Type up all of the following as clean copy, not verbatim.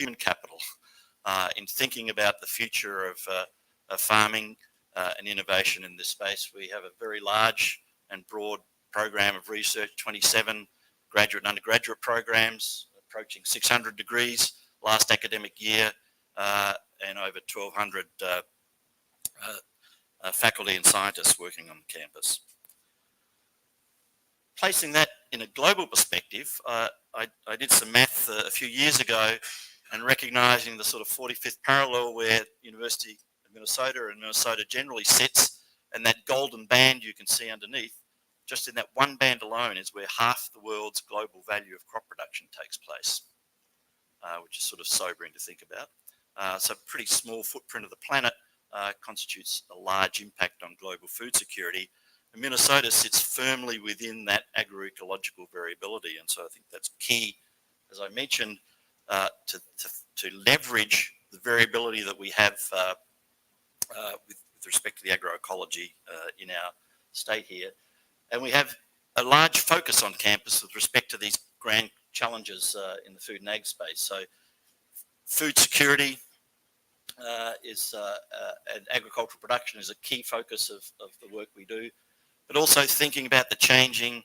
human capital in thinking about the future of farming and innovation in this space. We have a very large and broad program of research, 27 graduate and undergraduate programs, approaching 600 degrees last academic year, and over 1,200 faculty and scientists working on campus. Placing that in a global perspective, I did some math a few years ago and recognizing the sort of 45th parallel where University of Minnesota and Minnesota generally sits, and that golden band you can see underneath, just in that one band alone is where half the world's global value of crop production takes place, which is sort of sobering to think about. So a pretty small footprint of the planet constitutes a large impact on global food security. And Minnesota sits firmly within that agroecological variability, and so I think that's key, as I mentioned, to leverage the variability that we have with respect to the agroecology in our state here. And we have a large focus on campus with respect to these grand challenges in the food and ag space. So food security and agricultural production is a key focus of the work we do, but also thinking about the changing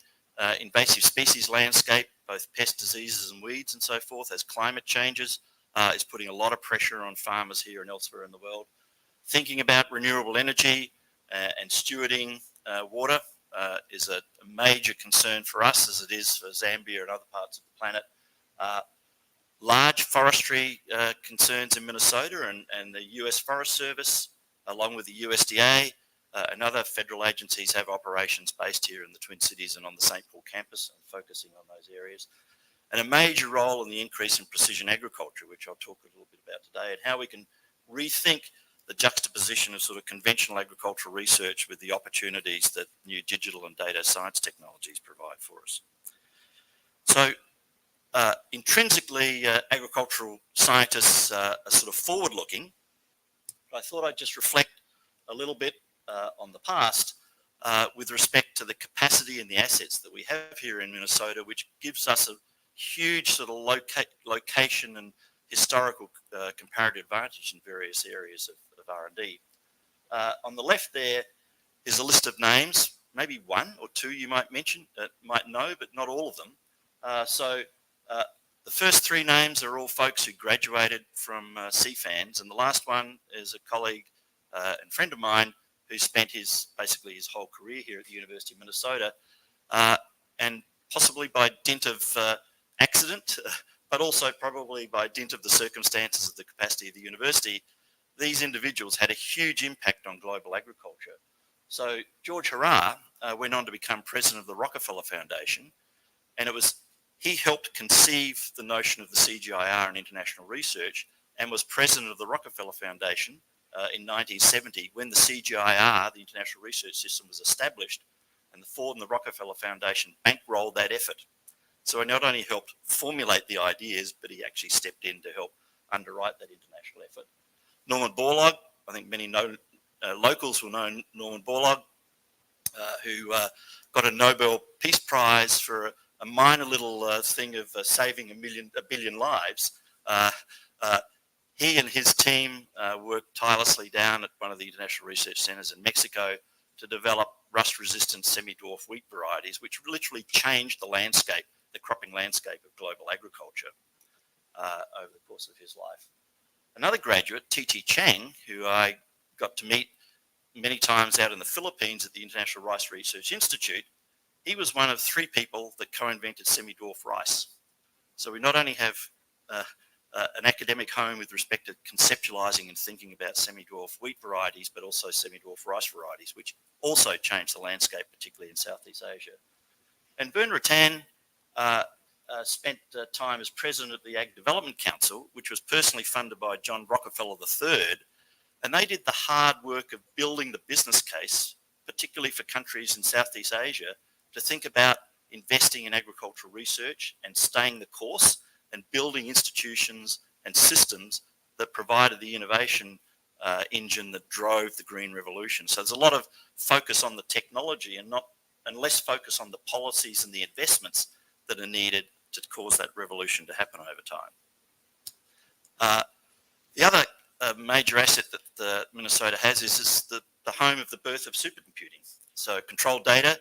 invasive species landscape, both pest diseases and weeds and so forth, as climate changes is putting a lot of pressure on farmers here and elsewhere in the world. Thinking about renewable energy and stewarding water is a major concern for us, as it is for Zambia and other parts of the planet. Large forestry concerns in Minnesota, and the US Forest Service, along with the USDA and other federal agencies, have operations based here in the Twin Cities and on the St. Paul campus, and focusing on those areas. And a major role in the increase in precision agriculture, which I'll talk a little bit about today, and how we can rethink the juxtaposition of sort of conventional agricultural research with the opportunities that new digital and data science technologies provide for us. So intrinsically, agricultural scientists are sort of forward-looking, but I thought I'd just reflect a little bit on the past with respect to the capacity and the assets that we have here in Minnesota, which gives us a huge sort of location and historical comparative advantage in various areas of R&D. On the left there is a list of names, maybe one or two you might mention, might know, but not all of them. So the first three names are all folks who graduated from CFANS, and the last one is a colleague and friend of mine who spent basically his whole career here at the University of Minnesota, and possibly by dint of accident, but also probably by dint of the circumstances of the capacity of the university, these individuals had a huge impact on global agriculture. So George Harrar went on to become president of the Rockefeller Foundation, and he helped conceive the notion of the CGIAR in international research, and was president of the Rockefeller Foundation in 1970 when the CGIAR, the International Research System, was established, and the Ford and the Rockefeller Foundation bankrolled that effort. So he not only helped formulate the ideas, but he actually stepped in to help underwrite that international effort. Norman Borlaug, I think many locals will know Norman Borlaug, who got a Nobel Peace Prize for a minor little thing of saving a billion lives. He and his team worked tirelessly down at one of the international research centers in Mexico to develop rust-resistant semi-dwarf wheat varieties, which literally changed the landscape, the cropping landscape of global agriculture over the course of his life. Another graduate, T.T. Chang, who I got to meet many times out in the Philippines at the International Rice Research Institute, he was one of three people that co-invented semi-dwarf rice. So we not only have an academic home with respect to conceptualizing and thinking about semi-dwarf wheat varieties, but also semi-dwarf rice varieties, which also changed the landscape, particularly in Southeast Asia. And Bern Rattan spent time as president of the Ag Development Council, which was personally funded by John Rockefeller III, and they did the hard work of building the business case, particularly for countries in Southeast Asia, to think about investing in agricultural research and staying the course and building institutions and systems that provided the innovation engine that drove the Green Revolution. So there's a lot of focus on the technology and less focus on the policies and the investments that are needed to cause that revolution to happen over time. major asset that Minnesota has is the home of the birth of supercomputing. So Control Data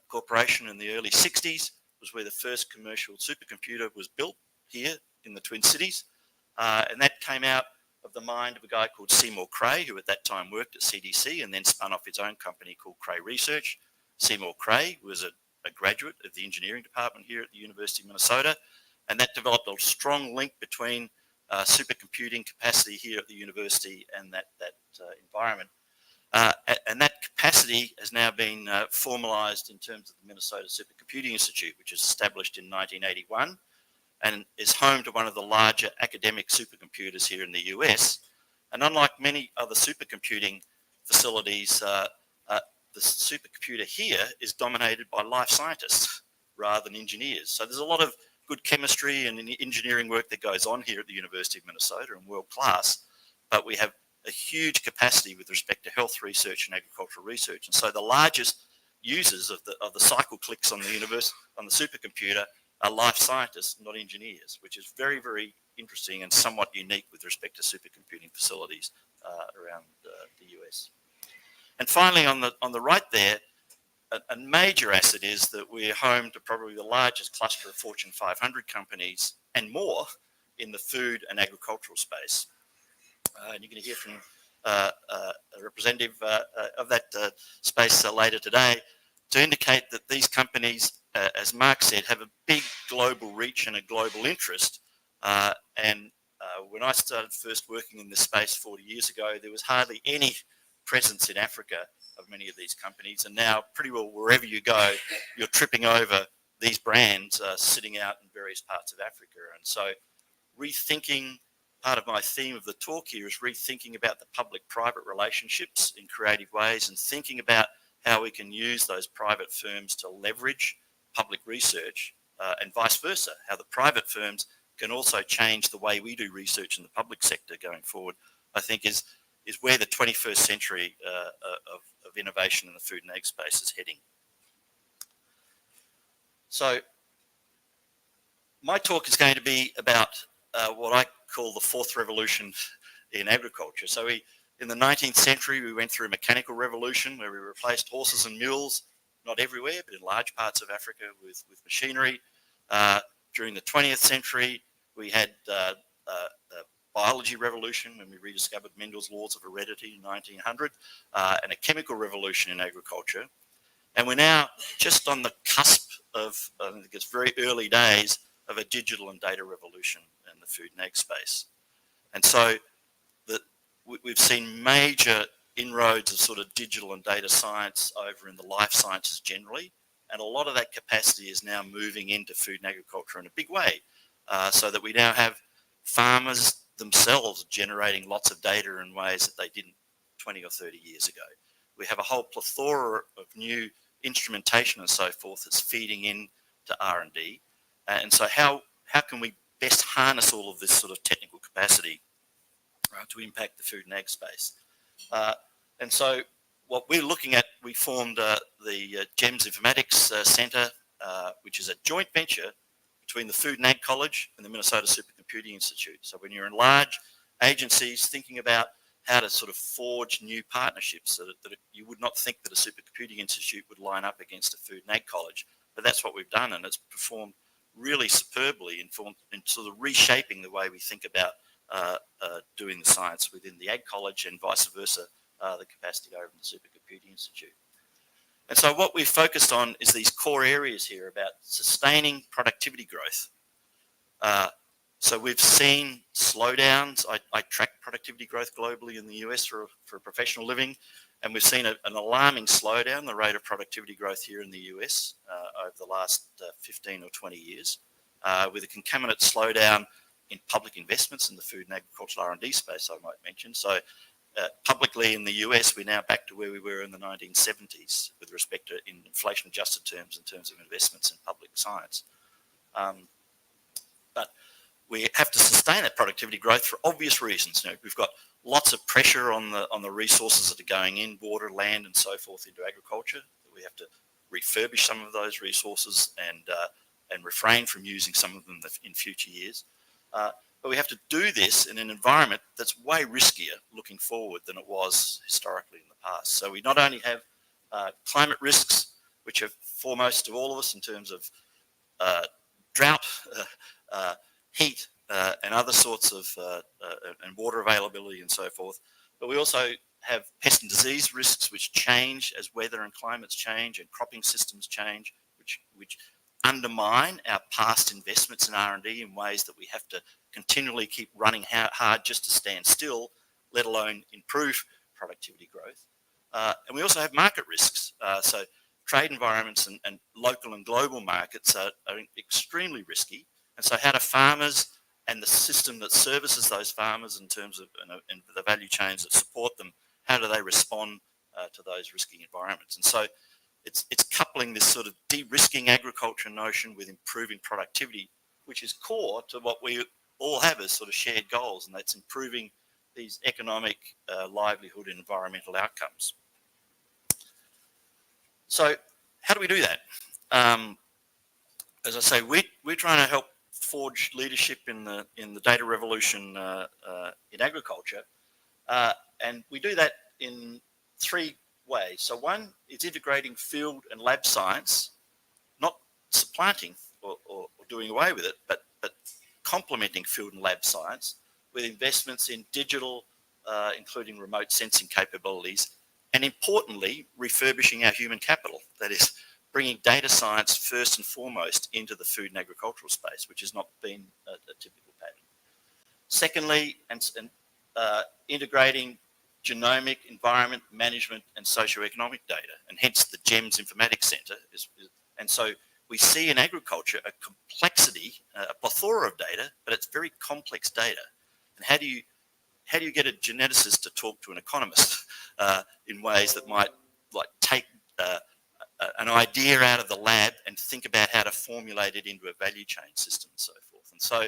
Corporation in the early 60s was where the first commercial supercomputer was built here in the Twin Cities. And that came out of the mind of a guy called Seymour Cray, who at that time worked at CDC and then spun off his own company called Cray Research. Seymour Cray was a graduate of the engineering department here at the University of Minnesota, and that developed a strong link between supercomputing capacity here at the university and that environment. And that capacity has now been formalized in terms of the Minnesota Supercomputing Institute, which was established in 1981 and is home to one of the larger academic supercomputers here in the US. And unlike many other supercomputing facilities, the supercomputer here is dominated by life scientists rather than engineers. So there's a lot of good chemistry and engineering work that goes on here at the University of Minnesota and world class, but we have a huge capacity with respect to health research and agricultural research. And so the largest users of the cycle clicks on the supercomputer are life scientists, not engineers, which is very, very interesting and somewhat unique with respect to supercomputing facilities around the US. And finally, on the right there, a major asset is that we're home to probably the largest cluster of Fortune 500 companies and more in the food and agricultural space. And you're going to hear from a representative of that space later today to indicate that these companies, as Mark said, have a big global reach and a global interest. When I started first working in this space 40 years ago, there was hardly any presence in Africa of many of these companies, and now pretty well wherever you go, you're tripping over these brands sitting out in various parts of Africa. And so rethinking, part of my theme of the talk here is rethinking about the public-private relationships in creative ways and thinking about how we can use those private firms to leverage public research and vice versa, how the private firms can also change the way we do research in the public sector going forward, I think is where the 21st century of innovation in the food and ag space is heading. So my talk is going to be about what I call the fourth revolution in agriculture. So in the 19th century, we went through a mechanical revolution where we replaced horses and mules, not everywhere, but in large parts of Africa with machinery. During the 20th century, we had a biology revolution when we rediscovered Mendel's laws of heredity in 1900, and a chemical revolution in agriculture. And we're now just on the cusp of, I think it's very early days, of a digital and data revolution in the food and ag space. And so we've seen major inroads of sort of digital and data science over in the life sciences generally, and a lot of that capacity is now moving into food and agriculture in a big way, so that we now have farmers themselves generating lots of data in ways that they didn't 20 or 30 years ago. We have a whole plethora of new instrumentation and so forth that's feeding in to R&D. And so how can we best harness all of this sort of technical capacity to impact the food and ag space? And so what we're looking at, we formed the GEMS Informatics Centre, which is a joint venture between the Food and Ag College and the Minnesota Supercomputing Institute. So when you're in large agencies thinking about how to sort of forge new partnerships so that you would not think that a supercomputing institute would line up against a food and ag college, but that's what we've done, and it's performed really superbly in sort of reshaping the way we think about doing the science within the ag college and vice versa, the capacity over in the Supercomputing Institute. And so what we've focused on is these core areas here about sustaining productivity growth. So we've seen slowdowns. I track productivity growth globally in the US for a professional living, and we've seen an alarming slowdown in the rate of productivity growth here in the US over the last 15 or 20 years, with a concomitant slowdown in public investments in the food and agricultural R&D space, I might mention. So publicly in the US, we're now back to where we were in the 1970s with respect to in inflation-adjusted terms in terms of investments in public science. But we have to sustain that productivity growth for obvious reasons. We've got lots of pressure on the resources that are going in, water, land, and so forth, into agriculture. We have to refurbish some of those resources and refrain from using some of them in future years. But we have to do this in an environment that's way riskier looking forward than it was historically in the past. So we not only have climate risks, which are foremost to all of us in terms of drought, heat, and other sorts of and water availability and so forth. But we also have pest and disease risks which change as weather and climates change and cropping systems change, which undermine our past investments in R&D in ways that we have to continually keep running hard just to stand still, let alone improve productivity growth. And we also have market risks. So trade environments and local and global markets are extremely risky. And so how do farmers and the system that services those farmers in terms of and the value chains that support them, how do they respond to those risky environments? And so it's coupling this sort of de-risking agriculture notion with improving productivity, which is core to what we all have as sort of shared goals, and that's improving these economic, livelihood and environmental outcomes. So how do we do that? As I say, we're trying to help forge leadership in the data revolution in agriculture, and we do that in three ways. So one is integrating field and lab science, not supplanting or doing away with it, but complementing field and lab science with investments in digital, including remote sensing capabilities, and importantly, refurbishing our human capital. That is, bringing data science first and foremost into the food and agricultural space, which has not been a typical pattern. Secondly, integrating genomic, environment, management, and socioeconomic data, and hence the GEMS Informatics Centre. And so we see in agriculture a complexity, a plethora of data, but it's very complex data. And how do you get a geneticist to talk to an economist in ways that might take an idea out of the lab and think about how to formulate it into a value chain system and so forth? And so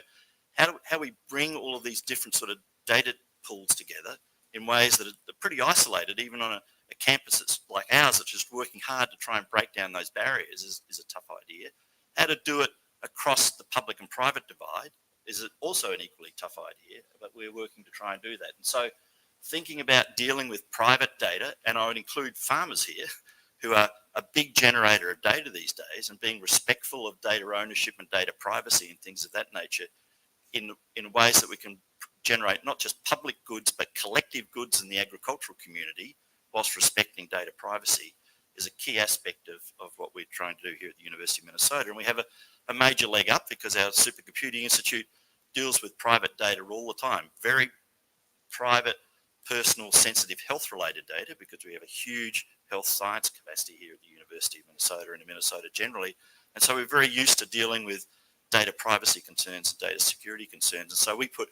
how we bring all of these different sort of data pools together in ways that are pretty isolated, even on a campus that's like ours, that's just working hard to try and break down those barriers is a tough idea. How to do it across the public and private divide is also an equally tough idea, but we're working to try and do that. And so thinking about dealing with private data, and I would include farmers here, who are a big generator of data these days, and being respectful of data ownership and data privacy and things of that nature in ways that we can generate not just public goods, but collective goods in the agricultural community whilst respecting data privacy is a key aspect of what we're trying to do here at the University of Minnesota. And we have a major leg up because our Supercomputing Institute deals with private data all the time. Very private, personal, sensitive health-related data, because we have a huge health science capacity here at the University of Minnesota and in Minnesota generally. And so we're very used to dealing with data privacy concerns and data security concerns. And so we put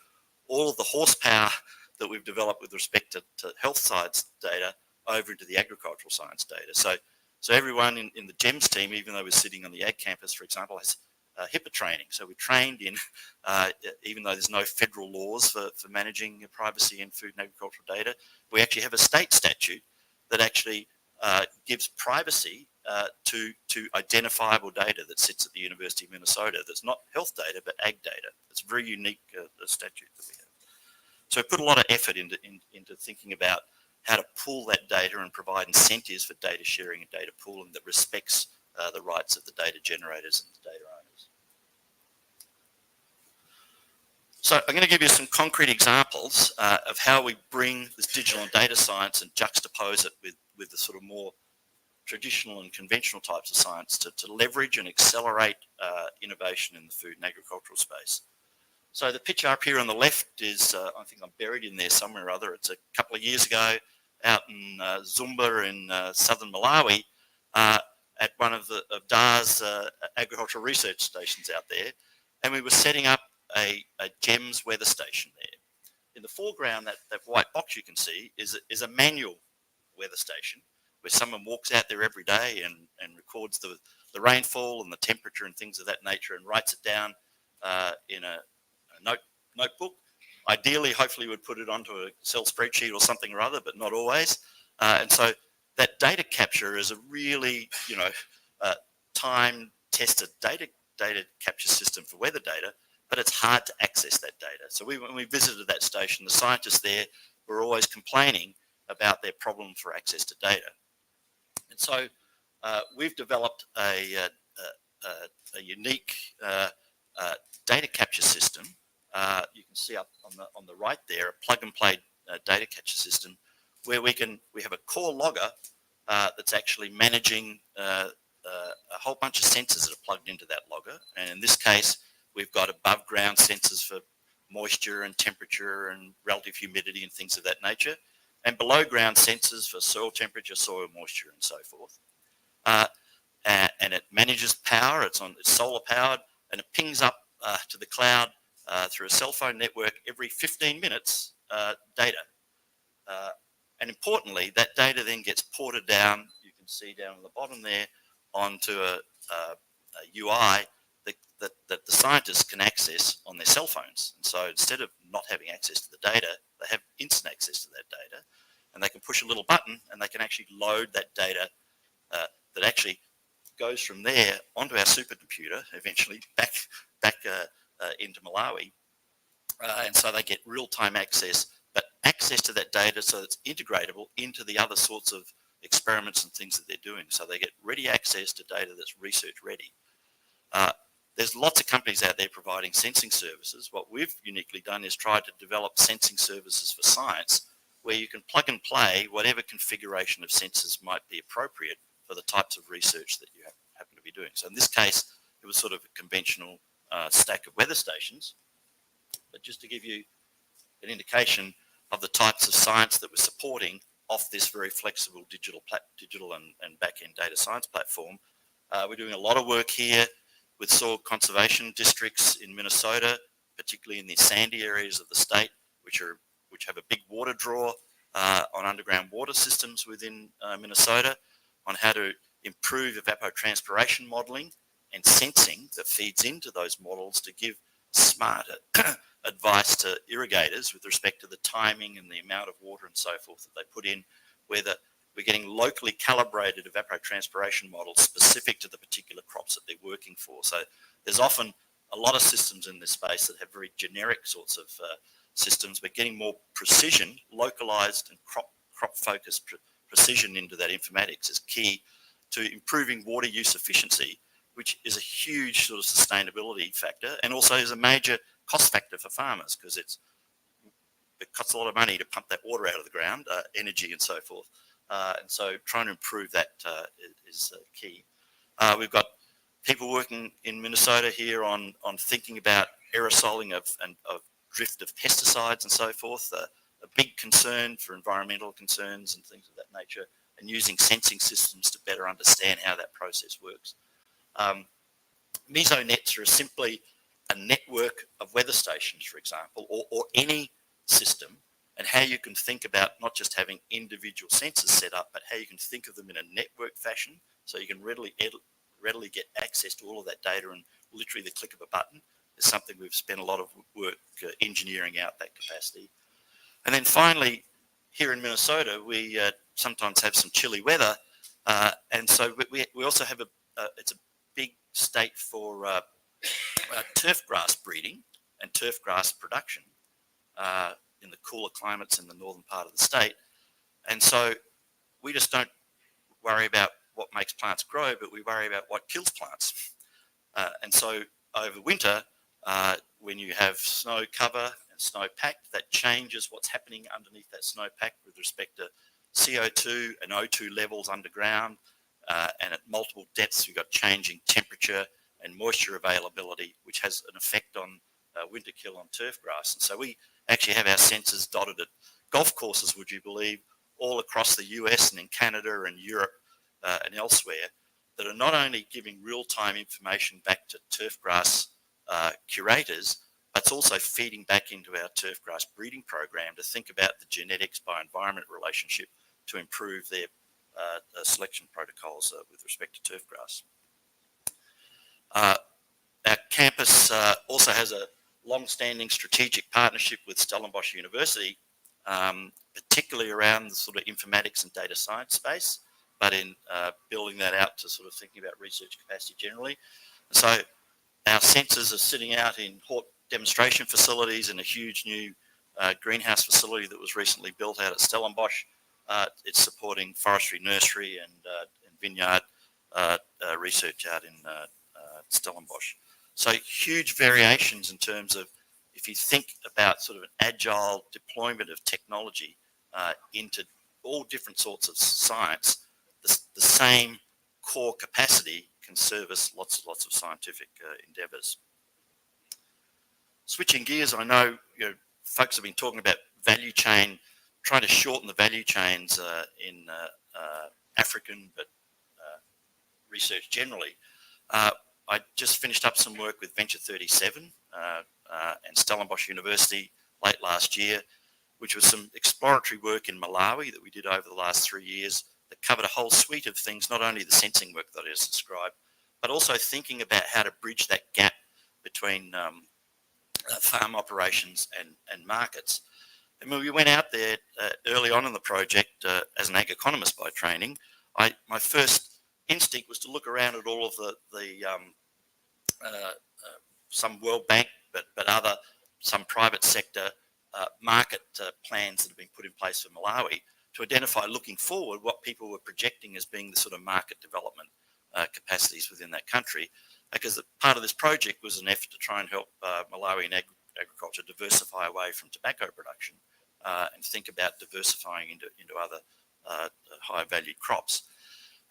all of the horsepower that we've developed with respect to health science data over into the agricultural science data. So everyone in the GEMS team, even though we're sitting on the Ag campus, for example, has HIPAA training. So we're trained in, even though there's no federal laws for managing privacy in food and agricultural data, we actually have a state statute that actually gives privacy to identifiable data that sits at the University of Minnesota that's not health data, but ag data. It's a very unique statute that we have. So we put a lot of effort into thinking about how to pool that data and provide incentives for data sharing and data pooling that respects the rights of the data generators and the data owners. So I'm going to give you some concrete examples of how we bring this digital and data science and juxtapose it with the sort of more traditional and conventional types of science to leverage and accelerate innovation in the food and agricultural space. So the picture up here on the left is, I think I'm buried in there somewhere or other. It's a couple of years ago out in Zambia in southern Malawi at one of DAR's agricultural research stations out there. And we were setting up a GEMS weather station there. In the foreground, that white box you can see is a manual weather station where someone walks out there every day and records the rainfall and the temperature and things of that nature and writes it down in a notebook. Ideally, hopefully, would put it onto a Excel spreadsheet or something or other, but not always. And so that data capture is a really, time-tested data capture system for weather data, but it's hard to access that data. So when we visited that station, the scientists there were always complaining about their problem for access to data. And so we've developed a unique data capture system. You can see up on the right there, a plug-and-play data capture system, where we have a core logger that's actually managing a whole bunch of sensors that are plugged into that logger. And in this case, we've got above ground sensors for moisture and temperature and relative humidity and things of that nature, and below ground sensors for soil temperature, soil moisture, and so forth. And it manages power. It's solar powered, and it pings up to the cloud through a cell phone network every 15 minutes data. And importantly, that data then gets ported down, you can see down at the bottom there, onto a UI that the scientists can access on their cell phones. And so instead of not having access to the data, they have instant access to that data, and they can push a little button and they can actually load that data that actually goes from there onto our supercomputer, eventually back into Malawi. And so they get real-time access, but access to that data so it's integratable into the other sorts of experiments and things that they're doing. So they get ready access to data that's research ready. There's lots of companies out there providing sensing services. What we've uniquely done is tried to develop sensing services for science, where you can plug and play whatever configuration of sensors might be appropriate for the types of research that you happen to be doing. So in this case, it was sort of a conventional stack of weather stations. But just to give you an indication of the types of science that we're supporting off this very flexible digital and back-end data science platform, we're doing a lot of work here with soil conservation districts in Minnesota, particularly in the sandy areas of the state, which have a big water draw on underground water systems within Minnesota, on how to improve evapotranspiration modelling and sensing that feeds into those models to give smarter advice to irrigators with respect to the timing and the amount of water and so forth that they put in, whether we're getting locally calibrated evapotranspiration models specific to the particular crops that they're working for. So there's often a lot of systems in this space that have very generic sorts of systems, but getting more precision, localized and crop-focused precision into that informatics is key to improving water use efficiency, which is a huge sort of sustainability factor, and also is a major cost factor for farmers, because it costs a lot of money to pump that water out of the ground, energy and so forth. And so trying to improve that is key. We've got people working in Minnesota here on thinking about aerosoling of drift of pesticides and so forth, a big concern for environmental concerns and things of that nature, and using sensing systems to better understand how that process works. Mesonets are simply a network of weather stations, for example, or any system, and how you can think about not just having individual sensors set up, but how you can think of them in a network fashion, so you can readily get access to all of that data and literally the click of a button is something we've spent a lot of work engineering out that capacity. And then finally, here in Minnesota, we sometimes have some chilly weather, and so we also have it's a big state for turf grass breeding and turf grass production in the cooler climates in the northern part of the state. And so we just don't worry about what makes plants grow, but we worry about what kills plants. And so over winter, when you have snow cover and snow pack, that changes what's happening underneath that snow pack with respect to CO2 and O2 levels underground. And at multiple depths, we've got changing temperature and moisture availability, which has an effect on winter kill on turf grass. And so we actually have our sensors dotted at golf courses, would you believe, all across the US and in Canada and Europe and elsewhere, that are not only giving real-time information back to turf grass curators, but it's also feeding back into our turf grass breeding program to think about the genetics by environment relationship to improve their selection protocols with respect to turf grass. Our campus also has a long-standing strategic partnership with Stellenbosch University, particularly around the sort of informatics and data science space, but in building that out to sort of thinking about research capacity generally. And so our sensors are sitting out in Hort demonstration facilities and a huge new greenhouse facility that was recently built out at Stellenbosch. It's supporting forestry nursery and vineyard research out in Stellenbosch. So huge variations in terms of, if you think about sort of an agile deployment of technology into all different sorts of science, the same core capacity can service lots and lots of scientific endeavours. Switching gears, I know, folks have been talking about value chain, trying to shorten the value chains in African, but research generally. I just finished up some work with Venture 37 and Stellenbosch University late last year, which was some exploratory work in Malawi that we did over the last 3 years that covered a whole suite of things, not only the sensing work that I just described, but also thinking about how to bridge that gap between farm operations and markets. And when we went out there early on in the project as an ag economist by training, my first instinct was to look around at all of some World Bank, but other, some private sector market plans that have been put in place for Malawi to identify, looking forward, what people were projecting as being the sort of market development capacities within that country. Because part of this project was an effort to try and help Malawian agriculture diversify away from tobacco production and think about diversifying into other high value crops.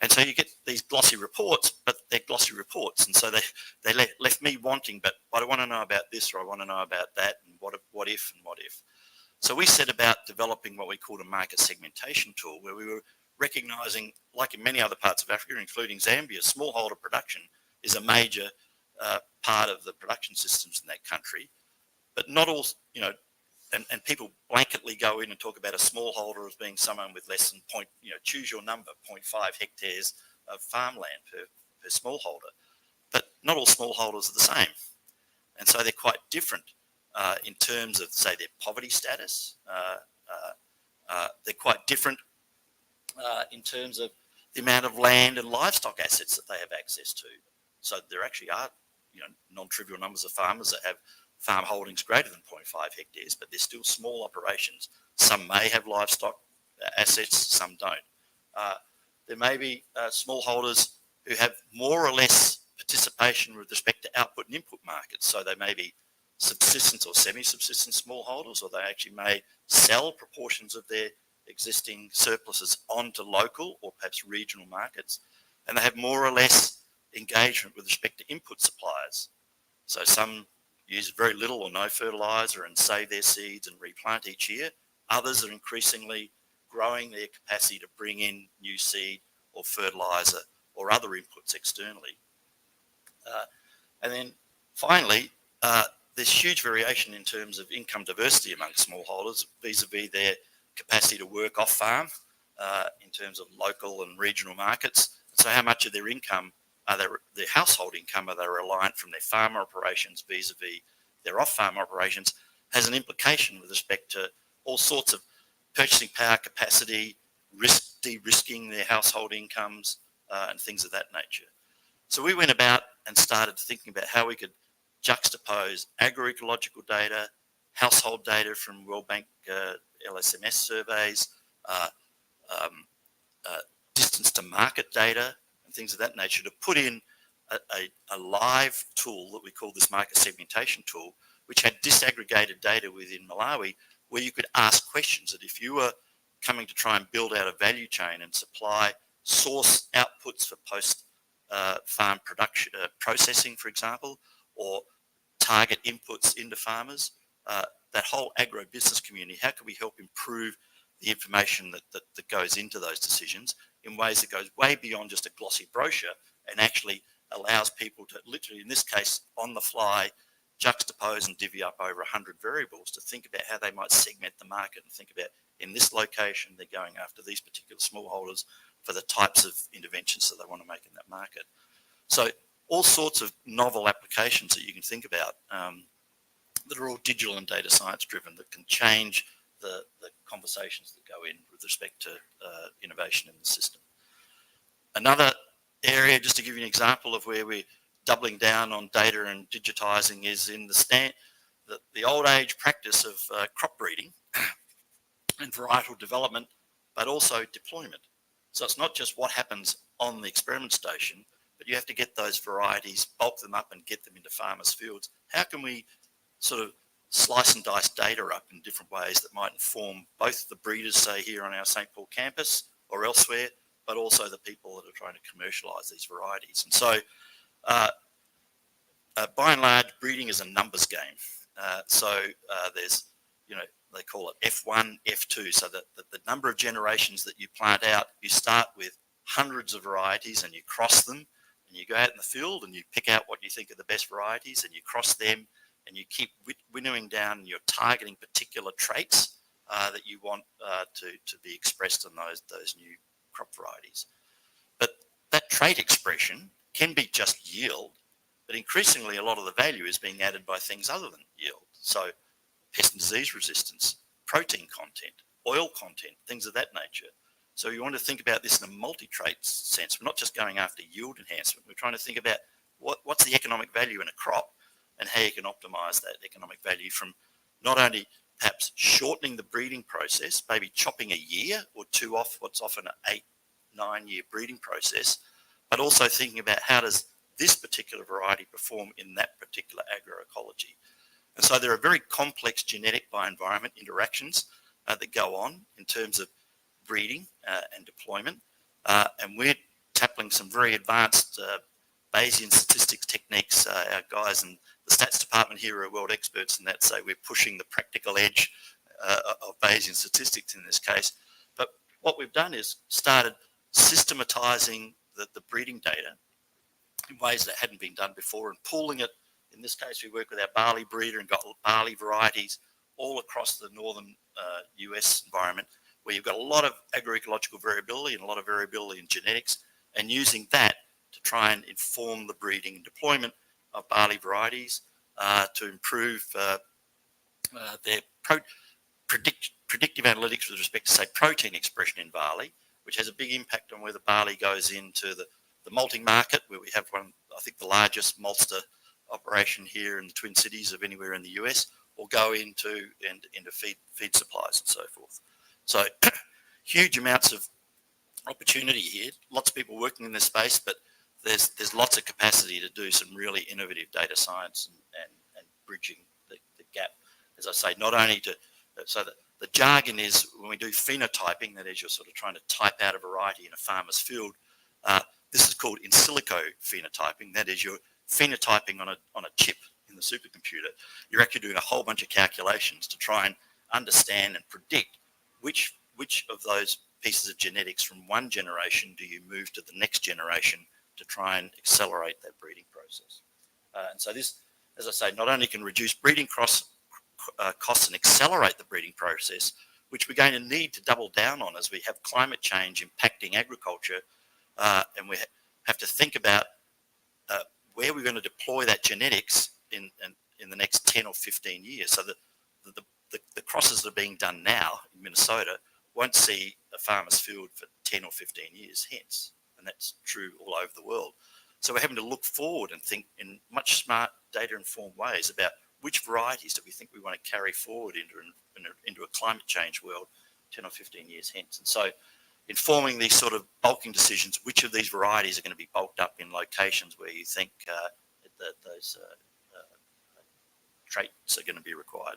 And so you get these glossy reports, but they're glossy reports. And so they left me wanting, but I want to know about this, or I want to know about that, and what if. So we set about developing what we called a market segmentation tool, where we were recognizing, like in many other parts of Africa, including Zambia, smallholder production is a major part of the production systems in that country. But not all, and people blanketly go in and talk about a smallholder as being someone with less than choose your number, 0.5 hectares of farmland per smallholder. But not all smallholders are the same. And so they're quite different in terms of, say, their poverty status. They're quite different in terms of the amount of land and livestock assets that they have access to. So there actually are, non-trivial numbers of farmers that have farm holdings greater than 0.5 hectares, but they're still small operations. Some may have livestock assets, some don't. There may be smallholders who have more or less participation with respect to output and input markets. So they may be subsistence or semi-subsistence smallholders, or they actually may sell proportions of their existing surpluses onto local or perhaps regional markets. And they have more or less engagement with respect to input suppliers. So some use very little or no fertiliser and save their seeds and replant each year. Others are increasingly growing their capacity to bring in new seed or fertiliser or other inputs externally. And then finally, there's huge variation in terms of income diversity among smallholders vis-a-vis their capacity to work off farm in terms of local and regional markets. So how much of their income, their household income, are they reliant from their farm operations vis-a-vis their off-farm operations, has an implication with respect to all sorts of purchasing power capacity, de-risking their household incomes, and things of that nature. So we went about and started thinking about how we could juxtapose agroecological data, household data from World Bank LSMS surveys, distance to market data, and things of that nature, to put in a live tool that we call this market segmentation tool, which had disaggregated data within Malawi, where you could ask questions that if you were coming to try and build out a value chain and supply source outputs for post farm production processing, for example, or target inputs into farmers, that whole agro-business community, how can we help improve the information that goes into those decisions in ways that goes way beyond just a glossy brochure and actually allows people to literally, in this case, on the fly, juxtapose and divvy up over 100 variables to think about how they might segment the market and think about, in this location, they're going after these particular smallholders for the types of interventions that they want to make in that market. So all sorts of novel applications that you can think about that are all digital and data science driven, that can change the conversations that go in with respect to innovation in the system. Another area, just to give you an example of where we're doubling down on data and digitizing, is in the the old age practice of crop breeding and varietal development, but also deployment. So it's not just what happens on the experiment station, but you have to get those varieties, bulk them up and get them into farmers' fields. How can we sort of slice and dice data up in different ways that might inform both the breeders, say here on our St. Paul campus or elsewhere, but also the people that are trying to commercialise these varieties. And so by and large, breeding is a numbers game. There's, they call it F1, F2, so that the number of generations that you plant out, you start with hundreds of varieties and you cross them, and you go out in the field and you pick out what you think are the best varieties and you cross them, and you keep winnowing down and you're targeting particular traits that you want to be expressed in those new crop varieties. But that trait expression can be just yield, but increasingly a lot of the value is being added by things other than yield. So pest and disease resistance, protein content, oil content, things of that nature. So you want to think about this in a multi-trait sense. We're not just going after yield enhancement. We're trying to think about what's the economic value in a crop and how you can optimize that economic value from not only perhaps shortening the breeding process, maybe chopping a year or two off what's often an 8-9 year breeding process, but also thinking about how does this particular variety perform in that particular agroecology. And so there are very complex genetic by environment interactions that go on in terms of breeding and deployment. And we're tackling some very advanced Bayesian statistics techniques. Our guys in the stats department here are world experts in that, so we're pushing the practical edge of Bayesian statistics in this case. But what we've done is started systematizing the breeding data in ways that hadn't been done before and pooling it. In this case, we work with our barley breeder and got barley varieties all across the northern US environment, where you've got a lot of agroecological variability and a lot of variability in genetics, and using that to try and inform the breeding and deployment of barley varieties to improve their predictive analytics with respect to, say, protein expression in barley, which has a big impact on whether barley goes into the malting market, where we have one, I think, the largest maltster operation here in the Twin Cities of anywhere in the US, or go into feed supplies and so forth. So huge amounts of opportunity here. Lots of people working in this space, but there's lots of capacity to do some really innovative data science and bridging the gap. As I say, not only so that the jargon is when we do phenotyping, that is, you're sort of trying to type out a variety in a farmer's field. This is called in silico phenotyping. That is, you're phenotyping on a chip in the supercomputer. You're actually doing a whole bunch of calculations to try and understand and predict which of those pieces of genetics from one generation do you move to the next generation to try and accelerate that breeding process. And so this, as I say, not only can reduce breeding costs and accelerate the breeding process, which we're going to need to double down on as we have climate change impacting agriculture, and we have to think about where we're going to deploy that genetics in the next 10 or 15 years. So that the crosses that are being done now in Minnesota won't see a farmer's field for 10 or 15 years hence, and that's true all over the world. So we're having to look forward and think in much smart data-informed ways about which varieties do we think we want to carry forward into a climate change world 10 or 15 years hence. And so informing these sort of bulking decisions, which of these varieties are going to be bulked up in locations where you think that those traits are going to be required.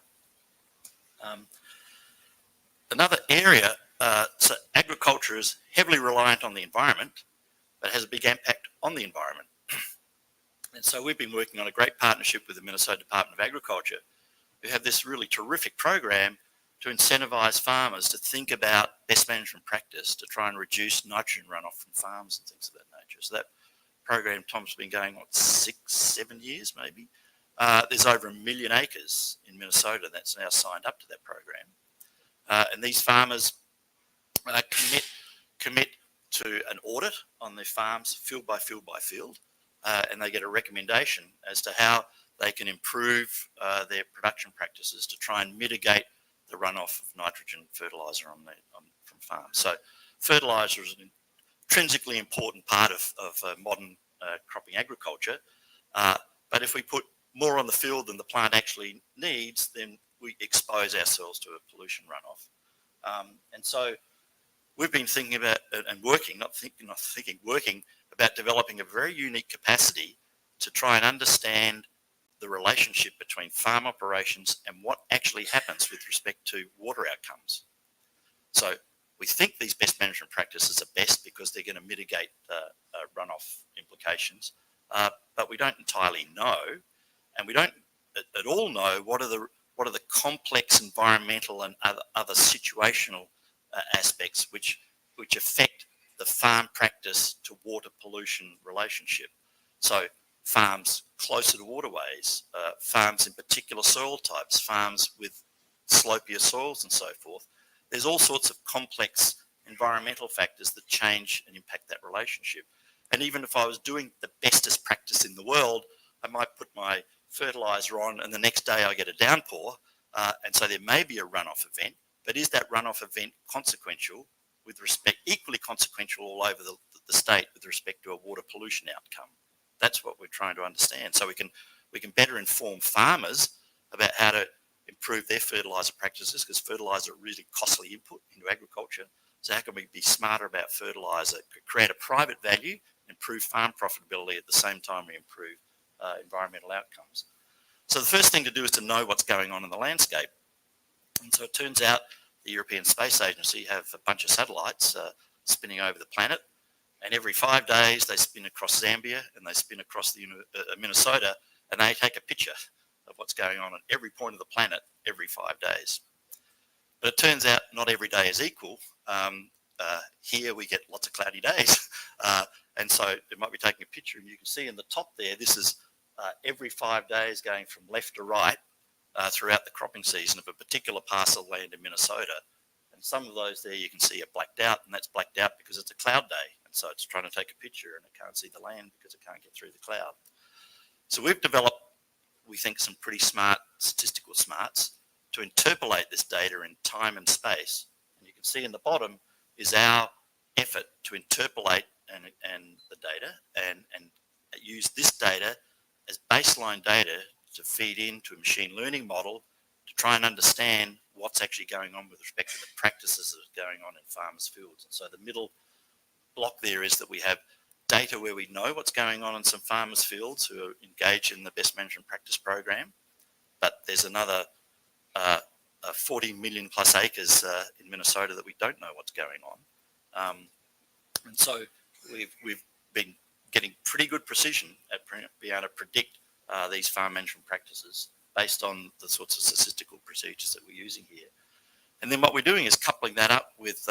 Another area, so agriculture is heavily reliant on the environment, but has a big impact on the environment. And so we've been working on a great partnership with the Minnesota Department of Agriculture, who have this really terrific program to incentivize farmers to think about best management practice to try and reduce nitrogen runoff from farms and things of that nature. So that program, Tom's been going on 6-7 years maybe. There's over 1 million acres in Minnesota that's now signed up to that program. And these farmers commit to an audit on their farms field by field by field, and they get a recommendation as to how they can improve their production practices to try and mitigate the runoff of nitrogen fertilizer from farms. So fertilizer is an intrinsically important part of modern cropping agriculture, but if we put more on the field than the plant actually needs, then we expose ourselves to a pollution runoff. And so we've been thinking about and working, working about developing a very unique capacity to try and understand the relationship between farm operations and what actually happens with respect to water outcomes. So we think these best management practices are best because they're going to mitigate runoff implications, but we don't entirely know, and we don't at all know what are the complex environmental and other situational aspects which affect the farm practice to water pollution relationship. So farms closer to waterways, farms in particular soil types, farms with slopier soils and so forth. There's all sorts of complex environmental factors that change and impact that relationship. And even if I was doing the bestest practice in the world, I might put my fertilizer on and the next day I get a downpour, and so there may be a runoff event, but is that runoff event consequential with respect, equally consequential all over the state with respect to a water pollution outcome? That's what we're trying to understand. So we can better inform farmers about how to improve their fertilizer practices, because fertilizer is a really costly input into agriculture. So how can we be smarter about fertilizer, create a private value, improve farm profitability at the same time we improve environmental outcomes? So the first thing to do is to know what's going on in the landscape. And so it turns out the European Space Agency have a bunch of satellites spinning over the planet, and every 5 days they spin across Zambia and they spin across the Minnesota, and they take a picture of what's going on at every point of the planet every 5 days. But it turns out not every day is equal. Here we get lots of cloudy days, and so it might be taking a picture, and you can see in the top there, this is every 5 days going from left to right throughout the cropping season of a particular parcel of land in Minnesota. And some of those there you can see are blacked out, and that's blacked out because it's a cloud day. And so it's trying to take a picture and it can't see the land because it can't get through the cloud. So we've developed, we think, some pretty smart statistical smarts to interpolate this data in time and space. And you can see in the bottom is our effort to interpolate and the data and use this data as baseline data to feed into a machine learning model to try and understand what's actually going on with respect to the practices that are going on in farmers' fields. And so the middle block there is that we have data where we know what's going on in some farmers' fields who are engaged in the best management practice program, but there's another 40 million plus acres in Minnesota that we don't know what's going on. And so we've been getting pretty good precision at being able to predict these farm management practices based on the sorts of statistical procedures that we're using here. And then what we're doing is coupling that up with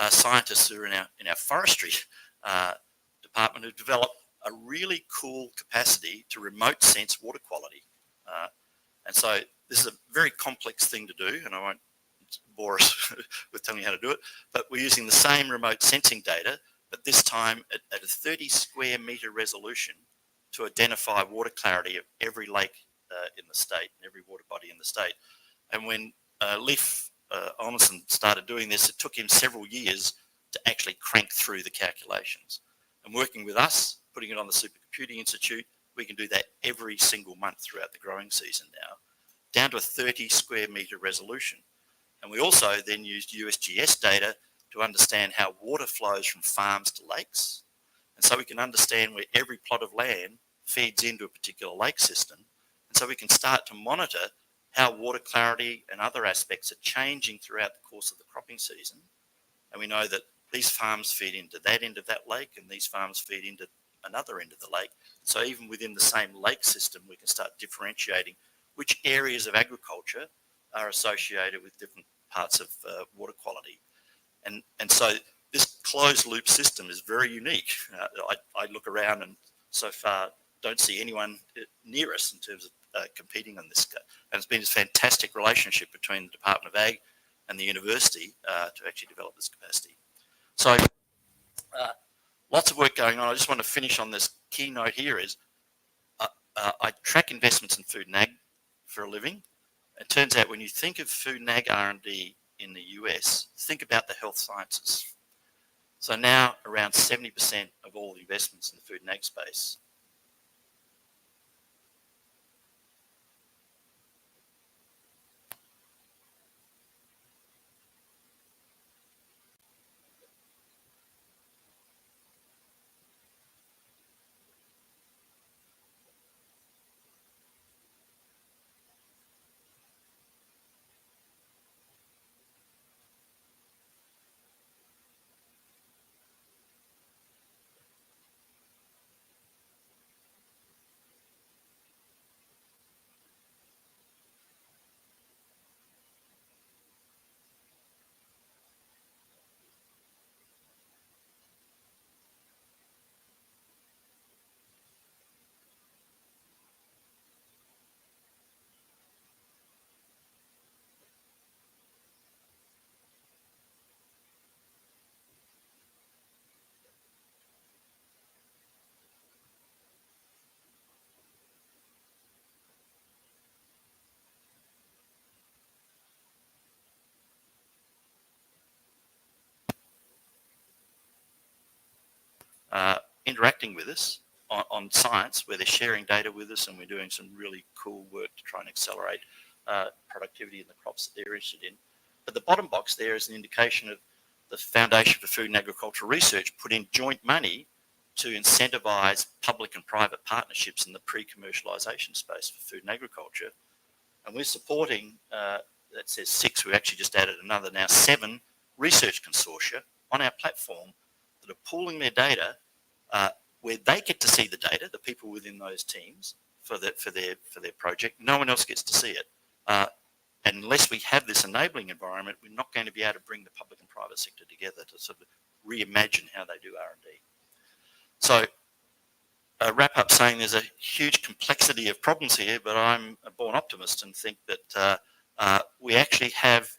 scientists who are in our forestry department who've developed a really cool capacity to remote sense water quality. And so this is a very complex thing to do, and I won't bore us with telling you how to do it, but we're using the same remote sensing data, but this time at a 30 square metre resolution to identify water clarity of every lake in the state and every water body in the state. And when Leif Olnesen started doing this, it took him several years to actually crank through the calculations. And working with us, putting it on the Supercomputing Institute, we can do that every single month throughout the growing season now, down to a 30 square metre resolution. And we also then used USGS data to understand how water flows from farms to lakes. And so we can understand where every plot of land feeds into a particular lake system. And so we can start to monitor how water clarity and other aspects are changing throughout the course of the cropping season. And we know that these farms feed into that end of that lake and these farms feed into another end of the lake. So even within the same lake system, we can start differentiating which areas of agriculture are associated with different parts of water quality. And so this closed loop system is very unique. I look around and so far don't see anyone near us in terms of competing on this. And it's been this fantastic relationship between the Department of Ag and the university to actually develop this capacity. So lots of work going on. I just want to finish on this keynote here is I track investments in food and ag for a living. It turns out when you think of food and ag R&D in the US, think about the health sciences. So now around 70% of all the investments in the food and ag space interacting with us on science, where they're sharing data with us, and we're doing some really cool work to try and accelerate productivity in the crops that they're interested in. But the bottom box there is an indication of the Foundation for Food and Agricultural Research put in joint money to incentivise public and private partnerships in the pre-commercialisation space for food and agriculture. And we're supporting, that says 6, we've actually just added another now 7 research consortia on our platform that are pooling their data, where they get to see the data, the people within those teams for their project. No one else gets to see it. And unless we have this enabling environment, we're not going to be able to bring the public and private sector together to sort of reimagine how they do R&D. So wrap up saying there's a huge complexity of problems here, but I'm a born optimist and think that we actually have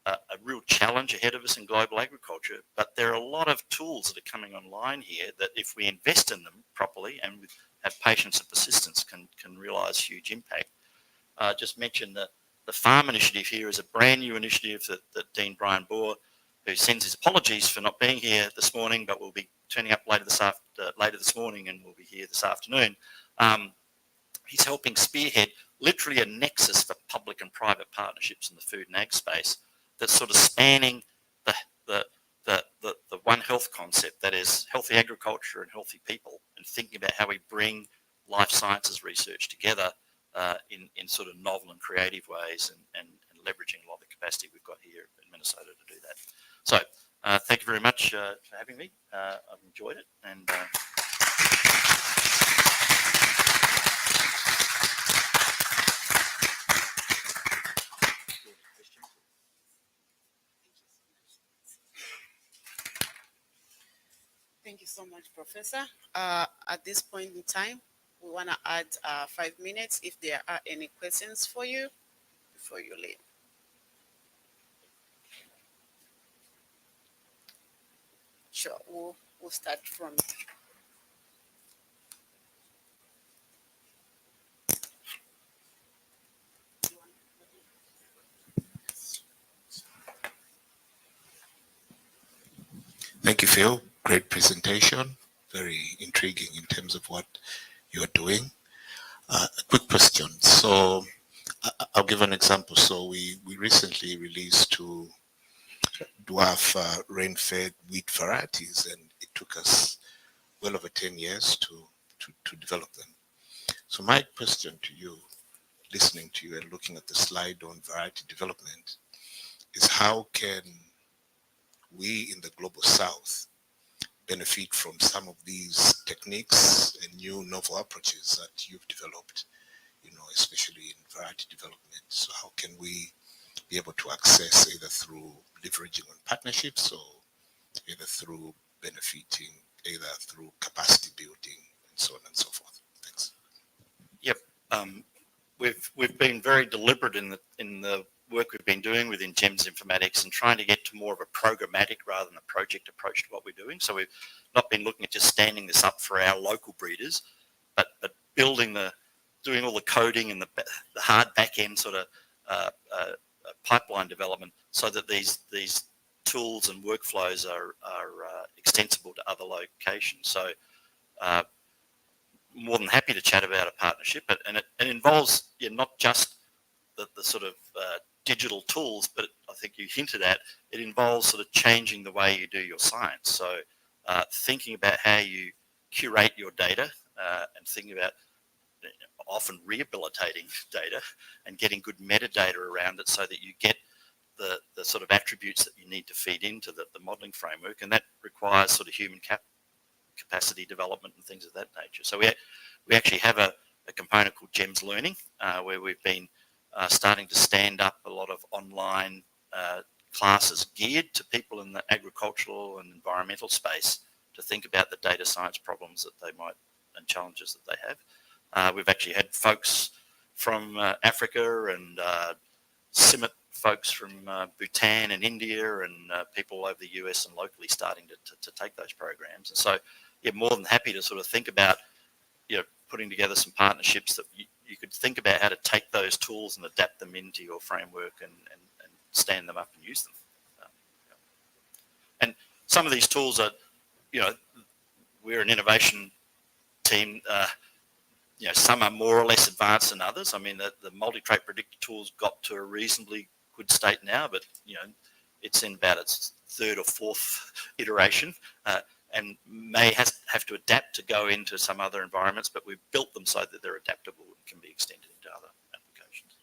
a real challenge ahead of us in global agriculture, but there are a lot of tools that are coming online here that if we invest in them properly and have patience and persistence can realise huge impact. Just mention that the farm initiative here is a brand new initiative that Dean Brian Bohr, who sends his apologies for not being here this morning, but will be turning up later this morning and will be here this afternoon. He's helping spearhead literally a nexus for public and private partnerships in the food and ag space that's sort of spanning the One Health concept, that is healthy agriculture and healthy people, and thinking about how we bring life sciences research together in sort of novel and creative ways, and leveraging a lot of the capacity we've got here in Minnesota to do that. So thank you very much for having me. I've enjoyed it, and Thank you so much, Professor. At this point in time, we want to add 5 minutes if there are any questions for you before you leave. Sure, we'll start from. Thank you, Phil. Great presentation. Very intriguing in terms of what you're doing. A quick question. So I'll give an example. So we recently released 2 dwarf rain-fed wheat varieties, and it took us well over 10 years to develop them. So my question to you, listening to you and looking at the slide on variety development, is how can we in the global south benefit from some of these techniques and new novel approaches that you've developed, especially in variety development? So how can we be able to access either through leveraging on partnerships or either through benefiting, either through capacity building and so on and so forth? Thanks. Yep. We've been very deliberate in the work we've been doing within GEMS Informatics and trying to get to more of a programmatic rather than a project approach to what we're doing. So we've not been looking at just standing this up for our local breeders, but doing all the coding and the hard back end sort of pipeline development so that these tools and workflows are extensible to other locations. So more than happy to chat about a partnership, and it involves not just the sort of digital tools, but I think you hinted at, it involves sort of changing the way you do your science. So thinking about how you curate your data and thinking about often rehabilitating data and getting good metadata around it so that you get the sort of attributes that you need to feed into the modelling framework, and that requires sort of human capacity development and things of that nature. So we actually have a component called GEMS Learning where we've been starting to stand up a lot of online classes geared to people in the agricultural and environmental space to think about the data science problems that they might and challenges that they have. We've actually had folks from Africa and CIMMIT folks from Bhutan and India and people over the US and locally starting to take those programs. And so, yeah, more than happy to sort of think about, putting together some partnerships that you could think about how to take those tools and adapt them into your framework and stand them up and use them. And some of these tools are, we're an innovation team. Some are more or less advanced than others. I mean, the multi-trait predictor tools got to a reasonably good state now, but it's in about its third or fourth iteration, and may have to adapt to go into some other environments. But we've built them so that they're adaptable and can be extended into other applications.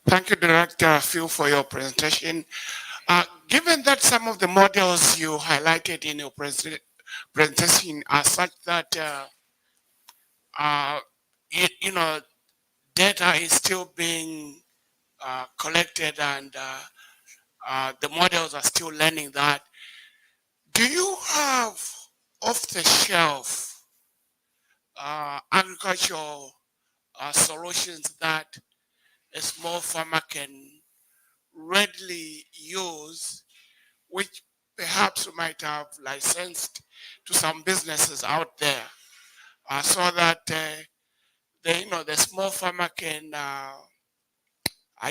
Thank you, Director Phil, for your presentation. Given that some of the models you highlighted in your presentation are such that, data is still being collected and the models are still learning that, do you have off-the-shelf agricultural solutions that a small farmer can readily use, which perhaps we might have licensed to some businesses out there, so that the small farmer can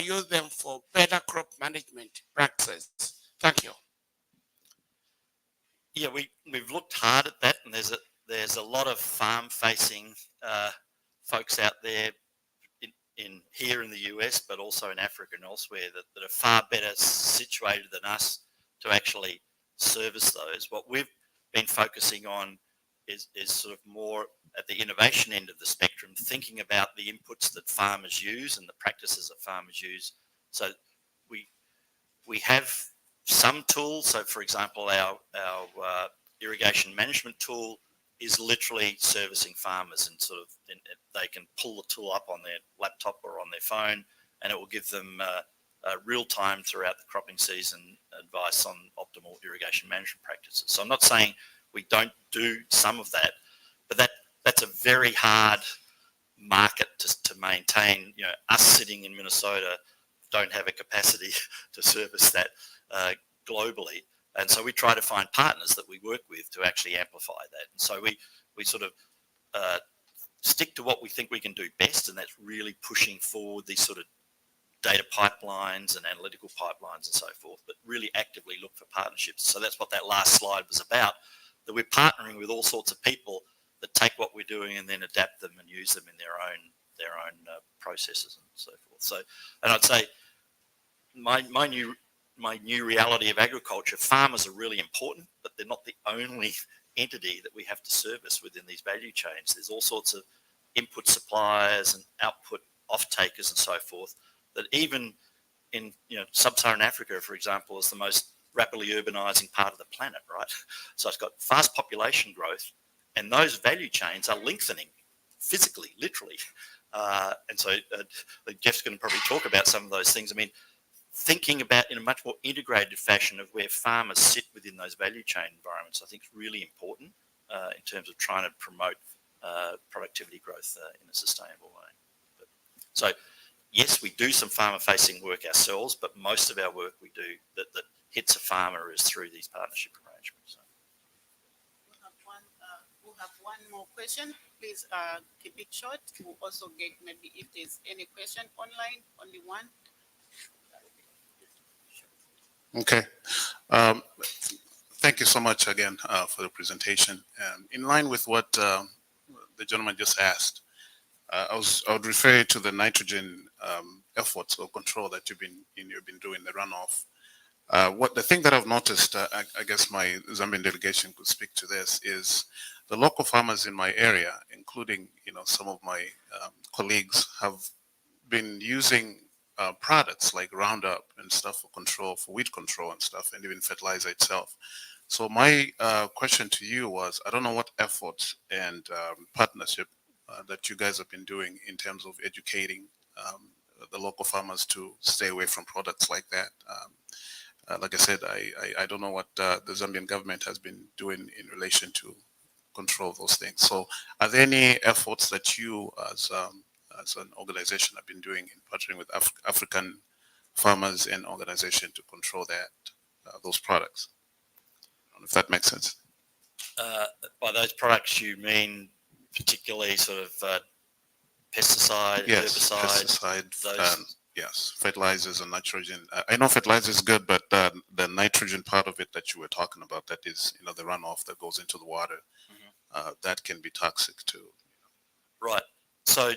use them for better crop management practices? Thank you. Yeah, we've looked hard at that, and there's a lot of farm-facing folks out there in here in the US, but also in Africa and elsewhere that are far better situated than us to actually service those. What we've been focusing on is sort of more at the innovation end of the spectrum, thinking about the inputs that farmers use and the practices that farmers use. So we have some tools. So for example, our irrigation management tool is literally servicing farmers, and sort of they can pull the tool up on their laptop or on their phone, and it will give them real time throughout the cropping season advice on optimal irrigation management practices. So I'm not saying we don't do some of that, but that's a very hard market to maintain. Us sitting in Minnesota don't have a capacity to service that globally. And so we try to find partners that we work with to actually amplify that. And so we sort of stick to what we think we can do best, and that's really pushing forward these sort of data pipelines and analytical pipelines and so forth, but really actively look for partnerships. So that's what that last slide was about, that we're partnering with all sorts of people that take what we're doing and then adapt them and use them in their own processes and so forth. So, and I'd say my new reality of agriculture, farmers are really important, but they're not the only entity that we have to service within these value chains. There's all sorts of input suppliers and output off-takers and so forth that even in sub-Saharan Africa, for example, is the most rapidly urbanizing part of the planet, right? So it's got fast population growth, and those value chains are lengthening physically, literally. And so Jeff's going to probably talk about some of those things. I mean, thinking about in a much more integrated fashion of where farmers sit within those value chain environments, I think is really important in terms of trying to promote productivity growth in a sustainable way. So yes, we do some farmer-facing work ourselves, but most of our work we do that hits a farmer is through these partnership arrangements. So. We'll have one more question. Please keep it short. We'll also get maybe if there's any question online, only one. Okay. Thank you so much again for the presentation. In line with what the gentleman just asked, I would refer to the nitrogen efforts or control that you've been doing, the runoff. The thing that I've noticed, I guess my Zambian delegation could speak to this, is the local farmers in my area, including some of my colleagues, have been using products like Roundup and stuff for weed control and stuff, and even fertilizer itself. So my question to you was, I don't know what efforts and partnership that you guys have been doing in terms of educating the local farmers to stay away from products like that. Like I said, I don't know what the Zambian government has been doing in relation to control those things. So are there any efforts that you as an organization have been doing in partnering with African farmers and organizations to control those products? if that makes sense. By those products, you mean particularly sort of pesticide, Yes, herbicide, pesticide, those. yes, fertilizers and nitrogen. I know fertilizer is good, but the nitrogen part of it that you were talking about, that is, the runoff that goes into the water, that can be toxic too. Right. So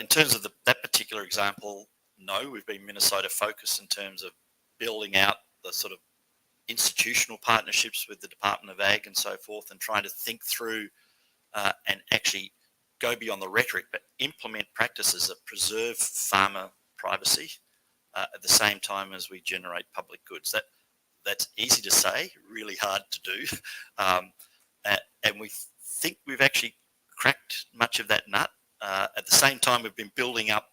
in terms of that particular example, no, we've been Minnesota focused in terms of building out the sort of institutional partnerships with the Department of Ag and so forth, and trying to think through and actually go beyond the rhetoric, but implement practices that preserve farmer privacy at the same time as we generate public goods. That's easy to say, really hard to do, and we think we've actually cracked much of that nut. At the same time, we've been building up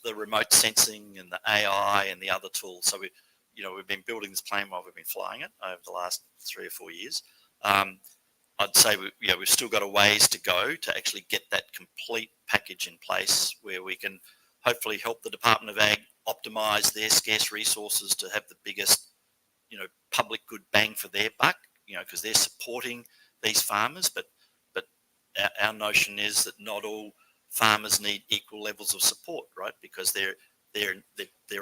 the remote sensing and the AI and the other tools. So we've been building this plane while we've been flying it over the last 3 or 4 years. I'd say we've still got a ways to go to actually get that complete package in place where we can hopefully help the Department of Ag optimize their scarce resources to have the biggest, public good bang for their buck, because they're supporting these farmers. But our notion is that not all farmers need equal levels of support, right? Because they're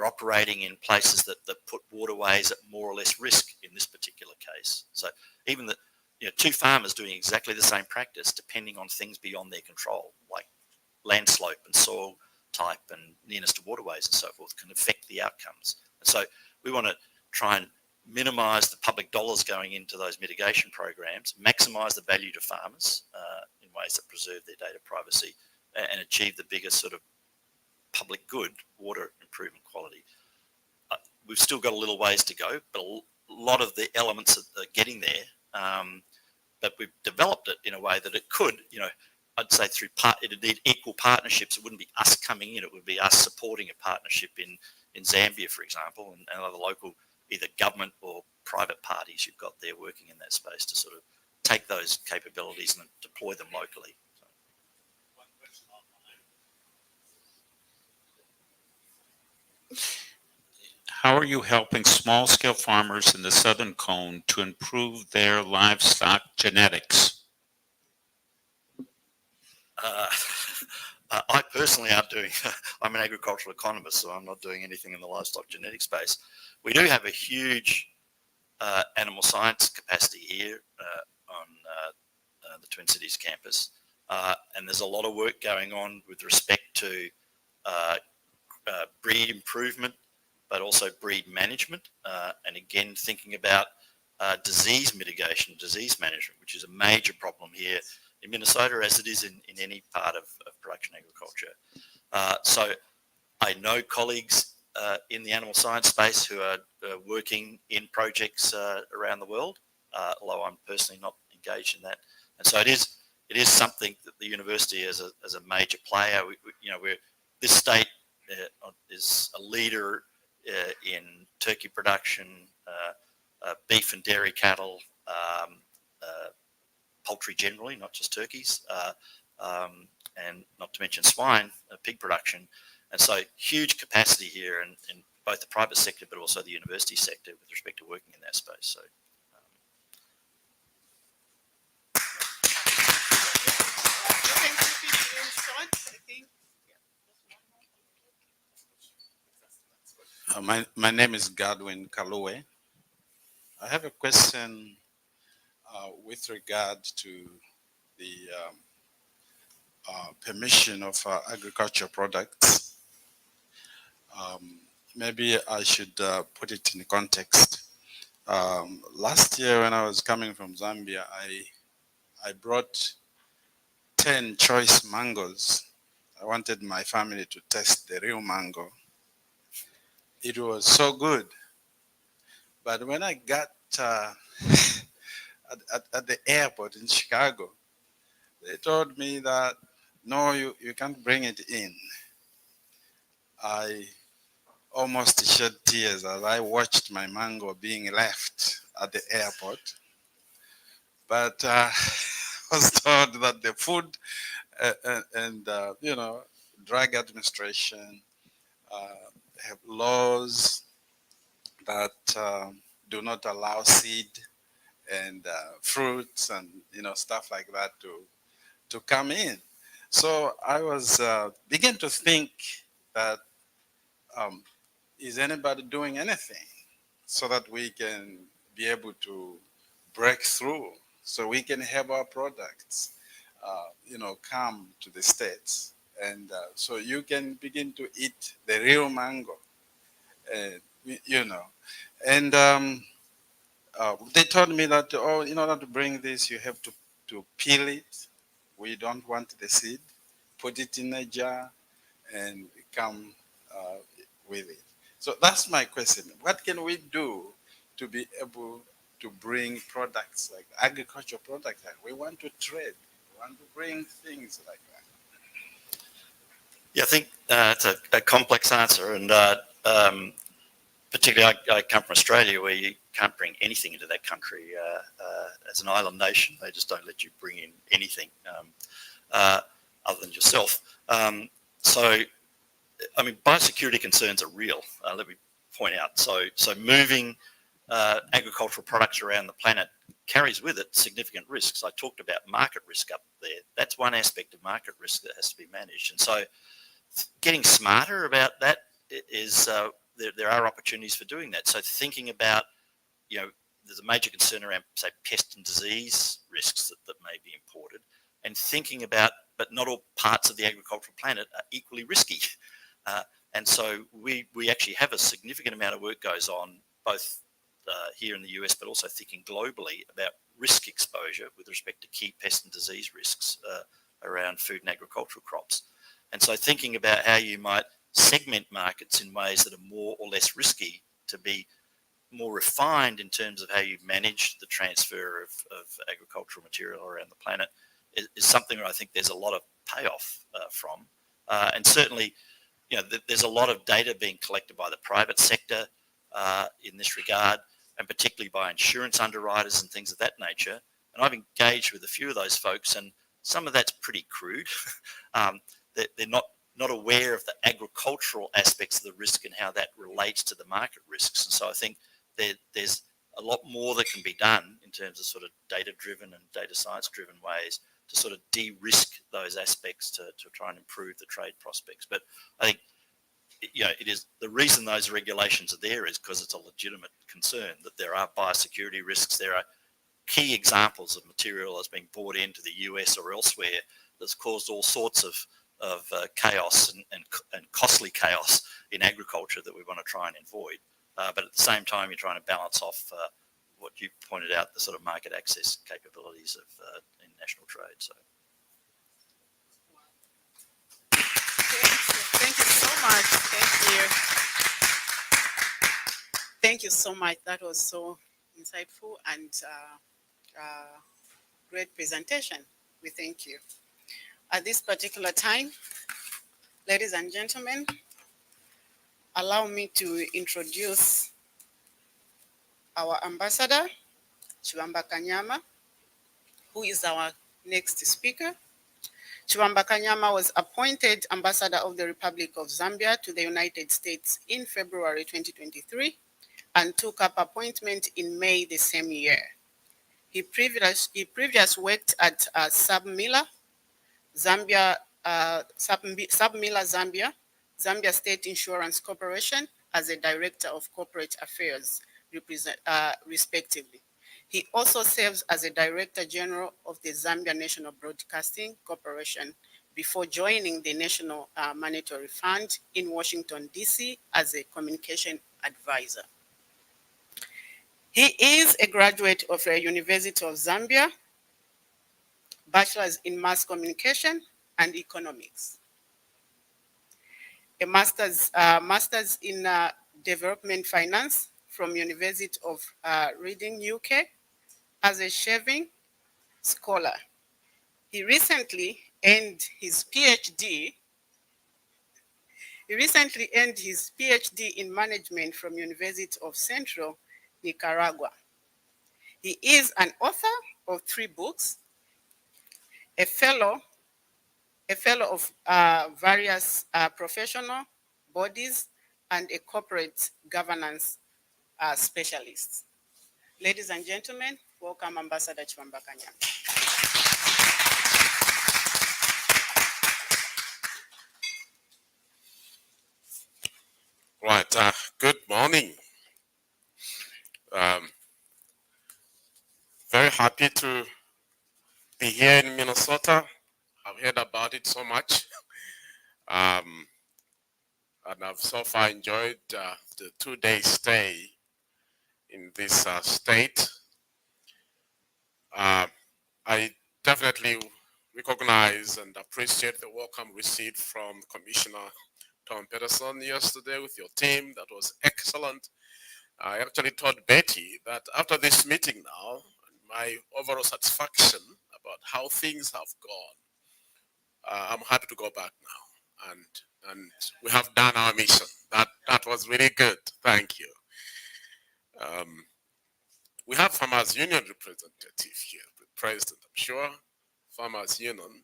operating in places that put waterways at more or less risk in this particular case. So even that, two farmers doing exactly the same practice, depending on things beyond their control, like land slope and soil type and nearness to waterways and so forth, can affect the outcomes. And so we want to try and minimise the public dollars going into those mitigation programs, maximise the value to farmers in ways that preserve their data privacy, and achieve the biggest sort of public good, water improvement quality. We've still got a little ways to go, but a lot of the elements are getting there. But we've developed it in a way that it could, I'd say it'd need equal partnerships. It wouldn't be us coming in, it would be us supporting a partnership in Zambia, for example, and other local, either government or private parties you've got there working in that space to sort of take those capabilities and deploy them locally. How are you helping small-scale farmers in the Southern Cone to improve their livestock genetics? I personally aren't doing, I'm an agricultural economist, so I'm not doing anything in the livestock genetic space. We do have a huge animal science capacity here on the Twin Cities campus, and there's a lot of work going on with respect to breed improvement, but also breed management, and again thinking about disease mitigation, disease management, which is a major problem here in Minnesota, as it is in any part of production agriculture. So I know colleagues in the animal science space who are working in projects around the world, although I'm personally not engaged in that. And so it is something that the university as a major player, this state is a leader in turkey production, beef and dairy cattle, poultry generally, not just turkeys, and not to mention swine, pig production. And so huge capacity here in both the private sector but also the university sector with respect to working in that space. So. My name is Godwin Kalue. I have a question with regard to the permission of agriculture products. Maybe I should put it in context. Last year when I was coming from Zambia, I brought 10 choice mangoes. I wanted my family to test the real mango. It was so good. But when I got at the airport in Chicago, they told me that, no, you can't bring it in. I almost shed tears as I watched my mango being left at the airport. But I was told that the Food and Drug Administration have laws that do not allow seed and fruits and stuff like that to come in. So I was begin to think that is anybody doing anything so that we can be able to break through, so we can have our products, come to the States, and so you can begin to eat the real mango, uh, you know. And they told me that, oh, in order to bring this, you have to peel it. We don't want the seed. Put it in a jar and come uh, with it. So that's my question. What can we do to be able to bring products like agricultural products? We want to trade. We want to bring things like that. Yeah, I think it's a complex answer, and particularly I come from Australia, where you can't bring anything into that country. As an island nation, they just don't let you bring in anything other than yourself. So, I mean, biosecurity concerns are real. Let me point out. So moving agricultural products around the planet carries with it significant risks. I talked about market risk up there. That's one aspect of market risk that has to be managed. And so getting smarter about that is there are opportunities for doing that. So thinking about, there's a major concern around, say, pest and disease risks that may be imported, and thinking about, but not all parts of the agricultural planet are equally risky. And so we actually have a significant amount of work goes on, both here in the US, but also thinking globally about risk exposure with respect to key pest and disease risks around food and agricultural crops. And so thinking about how you might segment markets in ways that are more or less risky to be more refined in terms of how you manage the transfer of agricultural material around the planet is something where I think there's a lot of payoff from. And certainly, there's a lot of data being collected by the private sector in this regard, and particularly by insurance underwriters and things of that nature. And I've engaged with a few of those folks, and some of that's pretty crude. They're not aware of the agricultural aspects of the risk and how that relates to the market risks. And so I think there's a lot more that can be done in terms of sort of data-driven and data science-driven ways to sort of de-risk those aspects to try and improve the trade prospects. But I think, it is the reason those regulations are there is because it's a legitimate concern that there are biosecurity risks. There are key examples of material that's being brought into the US or elsewhere that's caused all sorts of chaos and costly chaos in agriculture that we want to try and avoid. But at the same time, you're trying to balance off what you pointed out, the sort of market access capabilities of international trade. So, Thank you so much. Thank you so much. That was so insightful and great presentation. We thank you. At this particular time, ladies and gentlemen, allow me to introduce our ambassador, Chamba Kanyama, who is our next speaker. Chamba Kanyama was appointed Ambassador of the Republic of Zambia to the United States in February 2023 and took up appointment in May the same year. He previously worked at Submiller Zambia, Zambia State Insurance Corporation as a Director of Corporate Affairs, respectively. He also serves as a Director General of the Zambia National Broadcasting Corporation before joining the National Monetary Fund in Washington, D.C. as a communication advisor. He is a graduate of the University of Zambia, bachelor's in mass communication and economics, a master's in development finance from University of Reading, UK, as a Sheving scholar. He recently earned his PhD. In management from University of Central Nicaragua. He is an author of 3 books, a fellow of various professional bodies, and a corporate governance specialist. Ladies and gentlemen, Welcome, Ambassador Chamba Kanyama. Right. Good morning. Very happy to be here in Minnesota. I've heard about it so much. And I've so far enjoyed the 2-day stay in this state. I definitely recognize and appreciate the welcome received from Commissioner Tom Peterson yesterday with your team. That was excellent. I actually told Betty that after this meeting now, my overall satisfaction about how things have gone, I'm happy to go back now. And we have done our mission. That was really good. Thank you. We have Farmers Union representative here, the president, I'm sure. Farmers Union.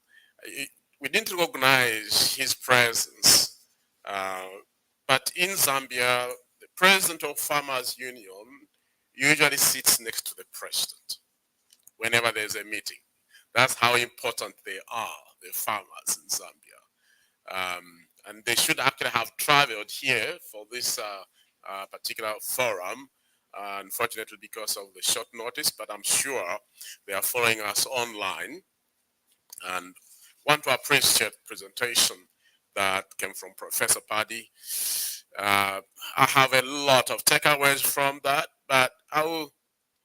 We didn't recognize his presence, but in Zambia, the president of Farmers Union usually sits next to the president whenever there's a meeting. That's how important they are, the farmers in Zambia. And they should actually have traveled here for this particular forum, unfortunately because of the short notice, but I'm sure they are following us online. And want to appreciate the presentation that came from Professor Paddy. I have a lot of takeaways from that, but I will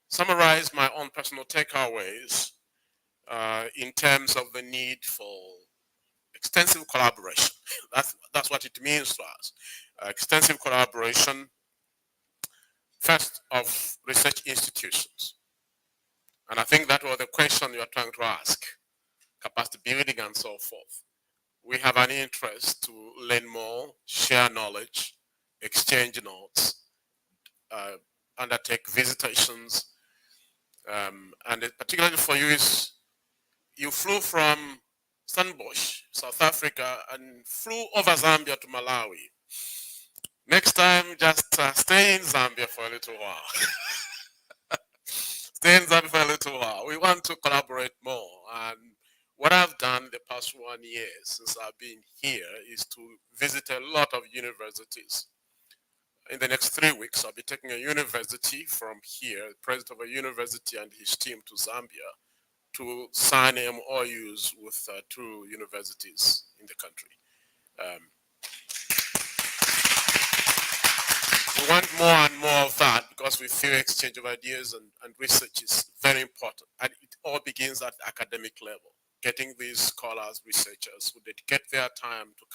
summarize my own personal takeaways in terms of the need for extensive collaboration. That's what it means to us. Extensive collaboration, first of research institutions. And I think that was the question you are trying to ask, capacity building and so forth. We have an interest to learn more, share knowledge, exchange notes, undertake visitations. And particularly for you is you flew from Stellenbosch, South Africa, and flew over Zambia to Malawi. Next time, just stay in Zambia for a little while. Stay in Zambia for a little while. We want to collaborate more. And what I've done the past 1 year since I've been here is to visit a lot of universities. In the next 3 weeks, I'll be taking a university from here, the president of a university and his team to Zambia to sign MOUs with 2 universities in the country. We want more and more of that because we feel exchange of ideas and research is very important. And it all begins at academic level, getting these scholars, researchers who dedicate their time to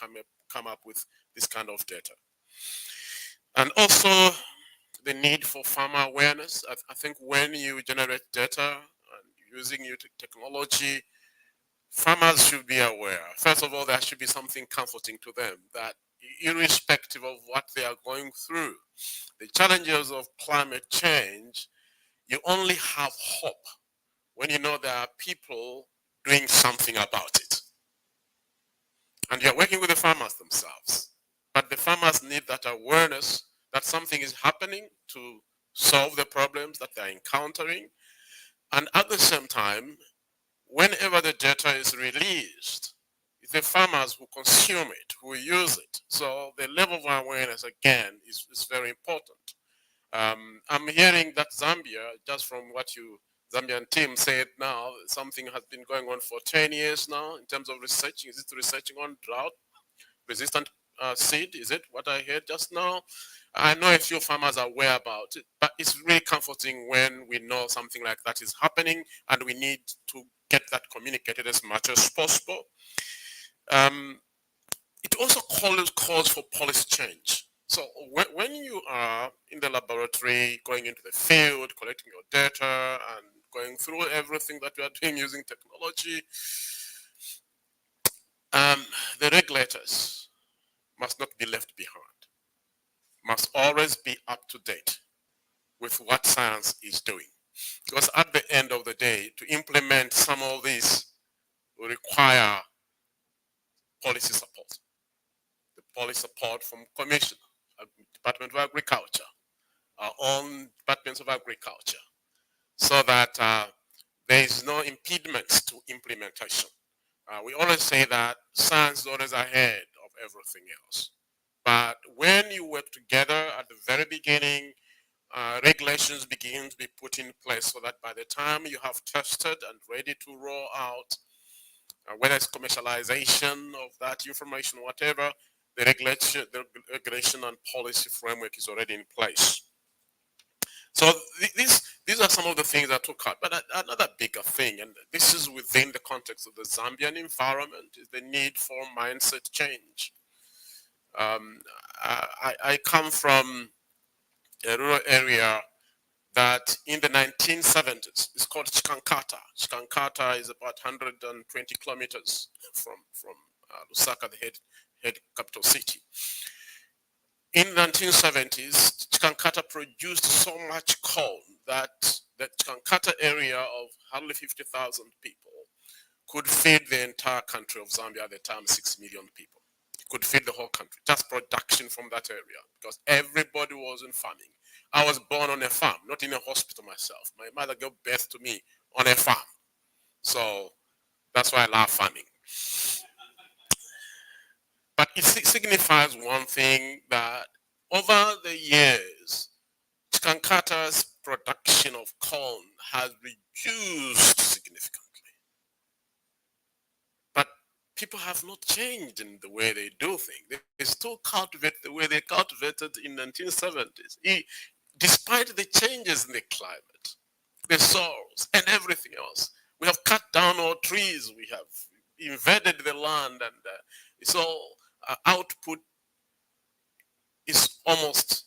come up with this kind of data. And also the need for farmer awareness. I think when you generate data and using new technology, farmers should be aware. First of all, there should be something comforting to them that irrespective of what they are going through, the challenges of climate change, you only have hope when you know there are people doing something about it. And you're working with the farmers themselves. But the farmers need that awareness that something is happening to solve the problems that they're encountering. And at the same time, whenever the data is released, it's the farmers who consume it, who use it. So the level of awareness, again, is very important. I'm hearing that Zambia, just from what you Zambian team said now, something has been going on for 10 years now in terms of researching. Is it researching on drought resistant seed? Is it what I heard just now? I know a few farmers are aware about it, but it's really comforting when we know something like that is happening and we need to get that communicated as much as possible. It also calls for policy change. So when you are in the laboratory, going into the field, collecting your data and going through everything that we are doing using technology, the regulators must not be left behind, must always be up to date with what science is doing. Because at the end of the day, to implement some of this will require policy support. The policy support from Commission, Department of Agriculture, our own departments of agriculture, so that there is no impediments to implementation. We always say that science is always ahead of everything else. But when you work together at the very beginning, regulations begin to be put in place so that by the time you have tested and ready to roll out, whether it's commercialization of that information, whatever, the regulation and policy framework is already in place. So these are some of the things I took out. But another bigger thing, and this is within the context of the Zambian environment, is the need for mindset change. I come from a rural area that in the 1970s is called Chikankata. Chikankata is about 120 kilometers from Lusaka, the head capital city. In the 1970s, Chikankata produced so much corn that the Chikankata area of hardly 50,000 people could feed the entire country of Zambia at the time, 6 million people. It could feed the whole country, just production from that area, because everybody was in farming. I was born on a farm, not in a hospital myself. My mother gave birth to me on a farm. So that's why I love farming. But it signifies one thing, that over the years, Chikankata's production of corn has reduced significantly. But people have not changed in the way they do things. They still cultivate the way they cultivated in the 1970s. Despite the changes in the climate, the soils, and everything else, we have cut down all trees, we have invaded the land, and so output is almost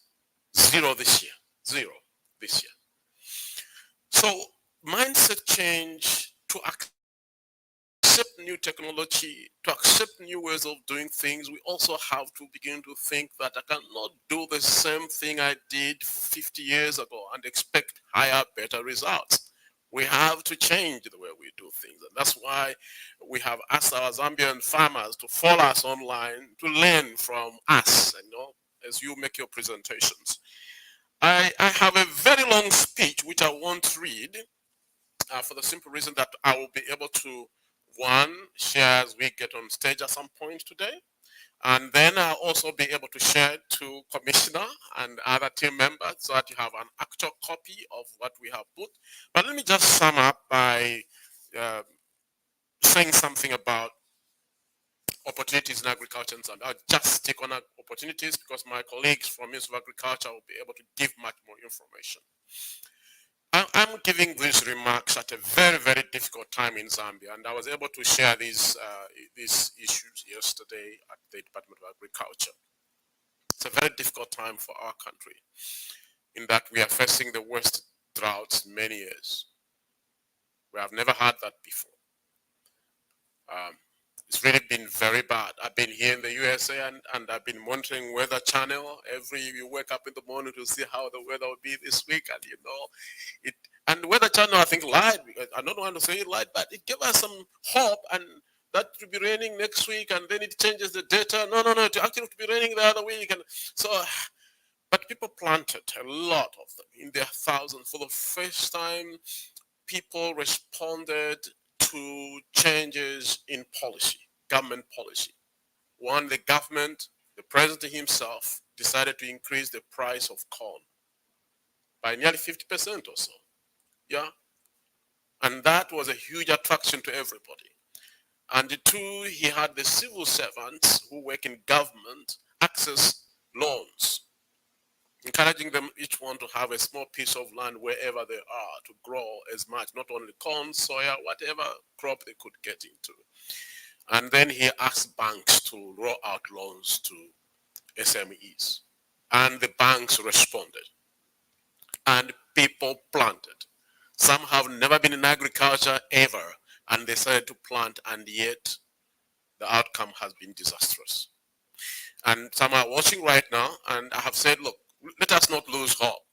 zero this year. So mindset change, to accept new technology, to accept new ways of doing things, we also have to begin to think that I cannot do the same thing I did 50 years ago and expect higher, better results. We have to change the way we do things. And that's why we have asked our Zambian farmers to follow us online, to learn from us, as you make your presentations. I have a very long speech which I won't read for the simple reason that I will be able to, one, share as we get on stage at some point today, and then I'll also be able to share to Commissioner and other team members so that you have an actual copy of what we have put. But let me just sum up by saying something about opportunities in agriculture in Zambia. I'll just stick on opportunities because my colleagues from Ministry of Agriculture will be able to give much more information. I'm giving these remarks at a very, very difficult time in Zambia, and I was able to share these issues yesterday at the Department of Agriculture. It's a very difficult time for our country in that we are facing the worst droughts in many years. We have never had that before. It's really been very bad. I've been here in the USA and I've been monitoring Weather Channel. You wake up in the morning to see how the weather will be this week, and and Weather Channel, I think, lied. I don't want to say it lied, but it gave us some hope, and that will be raining next week, and then it changes the data. No, it actually will be raining the other week, and so. But people planted, a lot of them, in their thousands. For the first time, people responded to changes in policy, government policy. One, the government, the president himself, decided to increase the price of corn by nearly 50% or so. Yeah. And that was a huge attraction to everybody. And two, he had the civil servants who work in government access loans, encouraging them each one to have a small piece of land wherever they are to grow as much, not only corn, soya, whatever crop they could get into. And then he asked banks to roll out loans to SMEs. And the banks responded. And people planted. Some have never been in agriculture ever, and they started to plant, and yet the outcome has been disastrous. And some are watching right now, and I have said, look, let us not lose hope.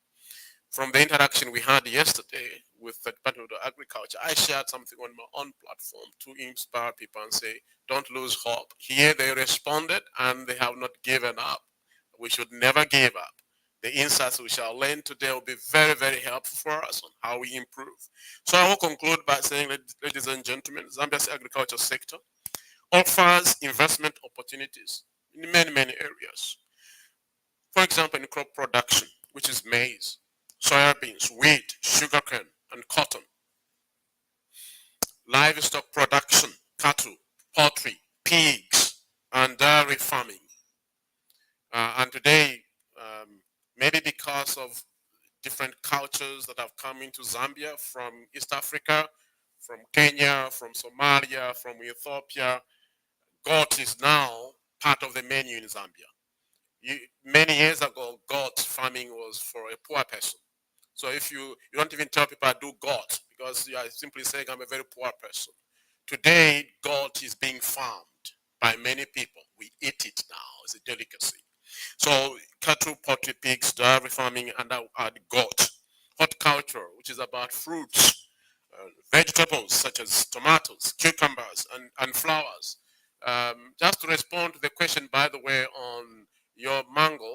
From the interaction we had yesterday with the Department of Agriculture, I shared something on my own platform to inspire people and say, don't lose hope. Here they responded and they have not given up. We should never give up. the insights we shall learn today will be very, very helpful for us on how we improve. So I will conclude by saying, ladies and gentlemen, Zambia's agriculture sector offers investment opportunities in many, many areas. For example, in crop production, which is maize, soybeans, wheat, sugarcane, and cotton. Livestock production, cattle, poultry, pigs, and dairy farming. And today, maybe because of different cultures that have come into Zambia from East Africa, from Kenya, from Somalia, from Ethiopia, goat is now part of the menu in Zambia. Many years ago, goat farming was for a poor person. So if you don't even tell people I do goat because you are simply saying I'm a very poor person. Today, goat is being farmed by many people. We eat it now as a delicacy. So cattle, poultry, pigs, dairy farming, and goat. Horticulture, which is about fruits, vegetables such as tomatoes, cucumbers, and flowers. Just to respond to the question, by the way, on your mango,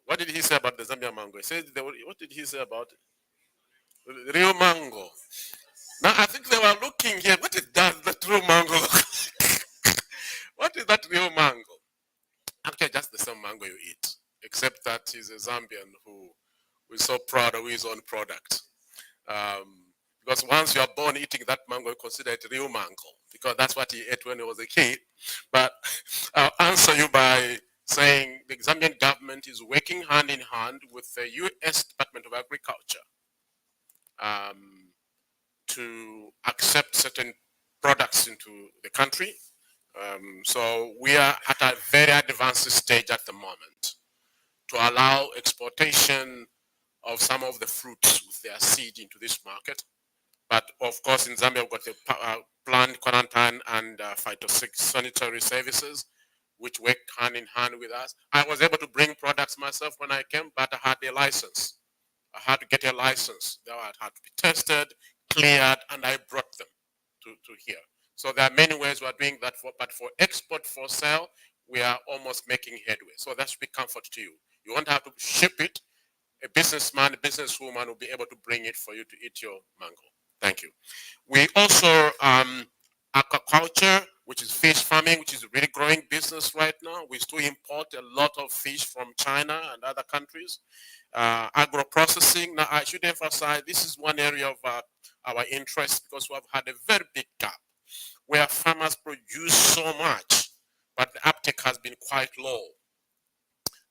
what did he say about the Zambia mango? He said, what did he say about it? Real mango? Now, I think they were looking here. What is that real mango? What is that real mango? Actually, just the same mango you eat, except that he's a Zambian who is so proud of his own product. Because once you are born eating that mango, you consider it real mango, because that's what he ate when he was a kid. But I'll answer you by saying the Zambian government is working hand in hand with the U.S. Department of Agriculture to accept certain products into the country. So we are at a very advanced stage at the moment to allow exportation of some of the fruits with their seed into this market. But of course, in Zambia, we've got the plant quarantine and phytosanitary services, which work hand in hand with us. I was able to bring products myself when I came, but I had a license. I had to get a license. They had to be tested, cleared, and I brought them to here. So there are many ways we are doing that but for export for sale, we are almost making headway. So that should be comfort to you. You won't have to ship it. A businessman, a businesswoman will be able to bring it for you to eat your mango. Thank you. We also, aquaculture, which is fish farming, which is a really growing business right now. We still import a lot of fish from China and other countries. Agro-processing, now I should emphasize, this is one area of our interest because we have had a very big gap where farmers produce so much, but the uptake has been quite low.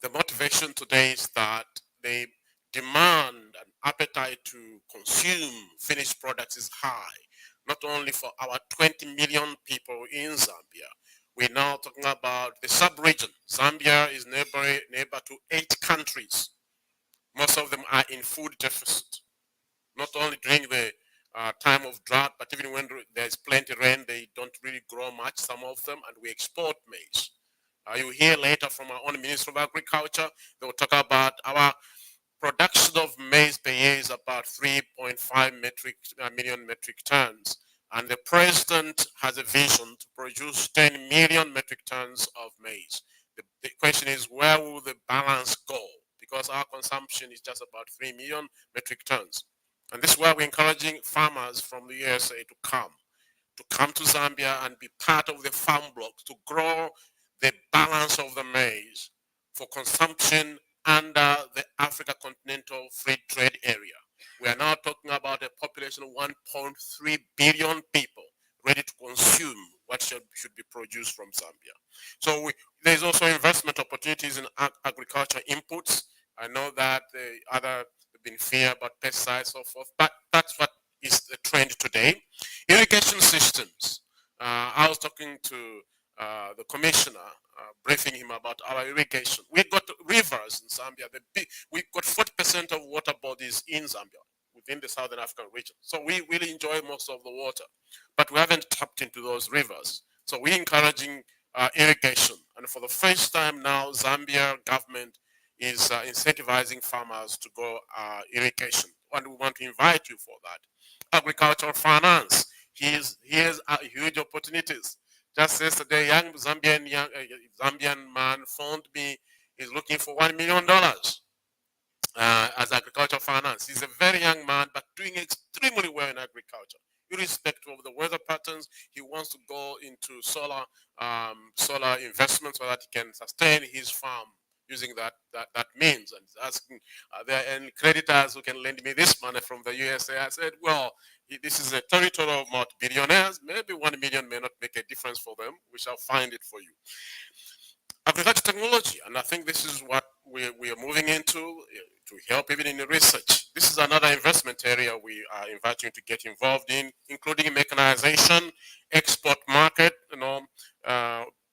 The motivation today is that the demand and appetite to consume finished products is high, not only for our 20 million people in Zambia. We're now talking about the sub-region. Zambia is neighbor to 8 countries. Most of them are in food deficit. Not only during the time of drought, but even when there's plenty rain, they don't really grow much, some of them, and we export maize. You'll hear later from our own Minister of Agriculture, they will talk about our production of maize per year is about 3.5 million metric tons. And the president has a vision to produce 10 million metric tons of maize. The question is, where will the balance go? Because our consumption is just about 3 million metric tons. And this is why we're encouraging farmers from the USA to come to Zambia and be part of the farm block to grow the balance of the maize for consumption under the Africa Continental Free Trade Area. We are now talking about a population of 1.3 billion people ready to consume what should be produced from Zambia. So there's also investment opportunities in agriculture inputs. I know that the other been fear about pesticides, so forth, but that's what is the trend today. Irrigation systems. I was talking to the commissioner, briefing him about our irrigation. We've got rivers in Zambia. We've got 40% of water bodies in Zambia, within the Southern African region. So we really enjoy most of the water, but we haven't tapped into those rivers. So we're encouraging irrigation. And for the first time now, Zambia government is incentivizing farmers to go irrigation. And we want to invite you for that. Agricultural finance. Here's huge opportunities. Just yesterday, young Zambian man phoned me He's looking for $1 million as agriculture finance. He's a very young man, but doing extremely well in agriculture. Irrespective of the weather patterns, he wants to go into solar investments so that he can sustain his farm using that means. And asking, are there any creditors who can lend me this money from the USA? I said, well, this is a territory of multi-billionaires. Maybe 1 million may not make a difference for them. We shall find it for you. Agriculture technology, and I think this is what we are moving into to help even in the research. This is another investment area we are inviting you to get involved in, including mechanization, export market,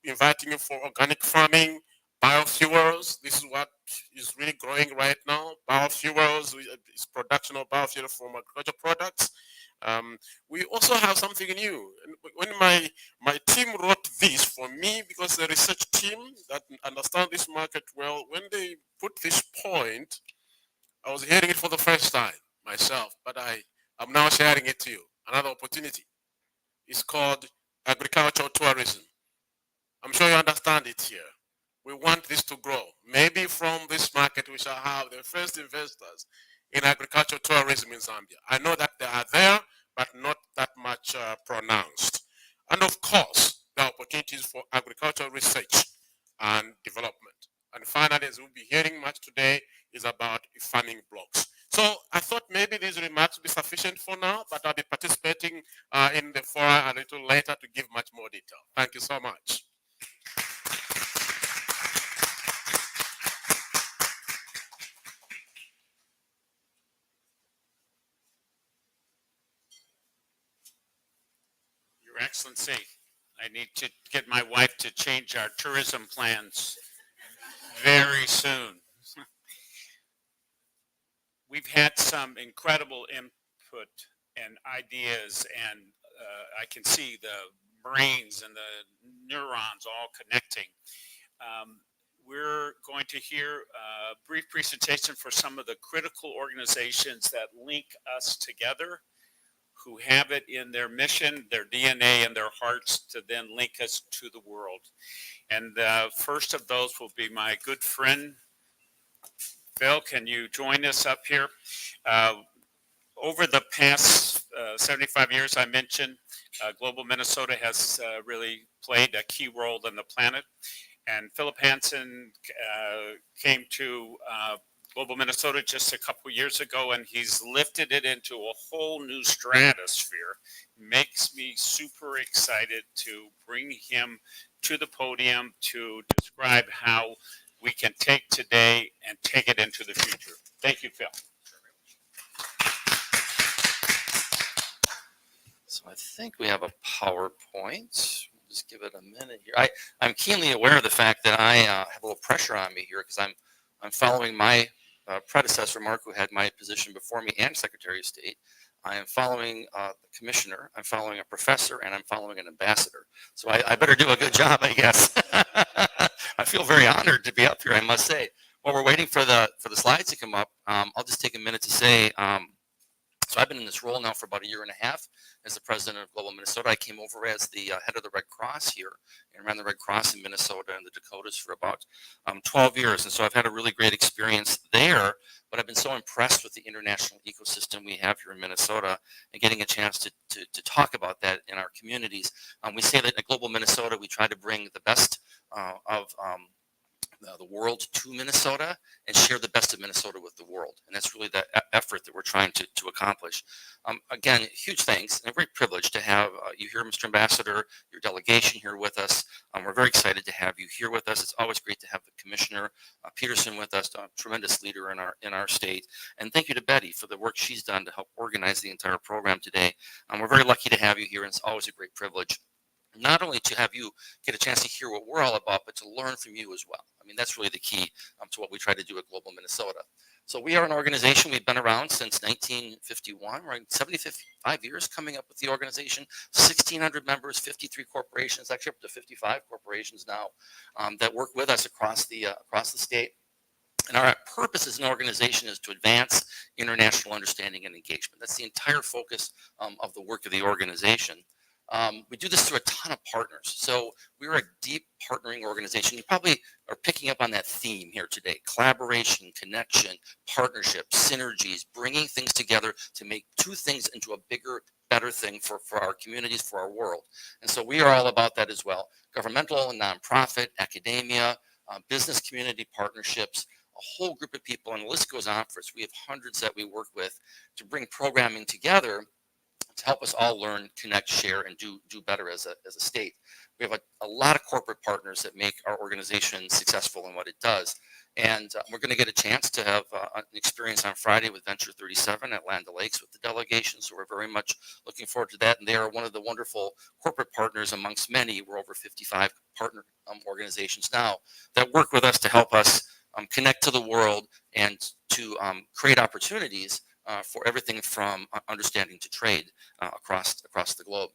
inviting you for organic farming, biofuels. This is what is really growing right now. Biofuels is production of biofuel from agricultural products. We also have something new. When my team wrote this for me, because the research team that understand this market well, when they put this point, I was hearing it for the first time myself, but I'm now sharing it to you. Another opportunity. It's called agricultural tourism. I'm sure you understand it here. We want this to grow. Maybe from this market we shall have the first investors in agricultural tourism in Zambia. I know that they are there, but not that much pronounced. And of course, there are opportunities for agricultural research and development. And finally, as we'll be hearing much today, is about farming blocks. So I thought maybe these remarks will be sufficient for now, but I'll be participating in the forum a little later to give much more detail. Thank you so much. Your Excellency, I need to get my wife to change our tourism plans very soon. We've had some incredible input and ideas, and I can see the brains and the neurons all connecting. We're going to hear a brief presentation for some of the critical organizations that link us together, who have it in their mission, their DNA, and their hearts to then link us to the world. And the first of those will be my good friend, Phil. Can you join us up here? Over the past 75 years, I mentioned, Global Minnesota has really played a key role in the planet. And Philip Hansen came to Global Minnesota just a couple years ago, and he's lifted it into a whole new stratosphere. Makes me super excited to bring him to the podium to describe how we can take today and take it into the future. Thank you, Phil. So I think we have a PowerPoint. Just give it a minute here. I'm keenly aware of the fact that I have a little pressure on me here because I'm following my predecessor, Mark, who had my position before me, and Secretary of State. I am following the commissioner, I'm following a professor, and I'm following an ambassador. So I better do a good job, I guess. I feel very honored to be up here, I must say. While we're waiting for the slides to come up, I'll just take a minute to say, so I've been in this role now for about 1.5 years as the president of Global Minnesota. I came over as the head of the Red Cross here and ran the Red Cross in Minnesota and the Dakotas for about 12 years. And so I've had a really great experience there, but I've been so impressed with the international ecosystem we have here in Minnesota and getting a chance to talk about that in our communities. We say that at Global Minnesota, we try to bring the best of the world to Minnesota and share the best of Minnesota with the world. And that's really the effort that we're trying to accomplish. Again, huge thanks and a great privilege to have you here, Mr. Ambassador, your delegation here with us. We're very excited to have you here with us. It's always great to have the Commissioner Peterson with us, a tremendous leader in our state. And thank you to Betty for the work she's done to help organize the entire program today. We're very lucky to have you here, and it's always a great privilege not only to have you get a chance to hear what we're all about, but to learn from you as well. I mean, that's really the key to what we try to do at Global Minnesota. So we are an organization, we've been around since 1951. We're in 75 years coming up with the organization, 1,600 members, 53 corporations, actually up to 55 corporations now that work with us across the state. And our purpose as an organization is to advance international understanding and engagement. That's the entire focus of the work of the organization. We do this through a ton of partners. So we're a deep partnering organization. You probably are picking up on that theme here today: collaboration, connection, partnership, synergies, bringing things together to make two things into a bigger, better thing for our communities, for our world. And so we are all about that as well. Governmental and nonprofit, academia, business community partnerships, a whole group of people, and the list goes on for us. We have hundreds that we work with to bring programming together to help us all learn, connect, share, and do better as a state. We have a lot of corporate partners that make our organization successful in what it does. And we're going to get a chance to have an experience on Friday with Venture 37 at Land O'Lakes with the delegation. So we're very much looking forward to that. And they are one of the wonderful corporate partners amongst many. We're over 55 partner organizations now that work with us to help us connect to the world and to create opportunities for everything from understanding to trade across the globe.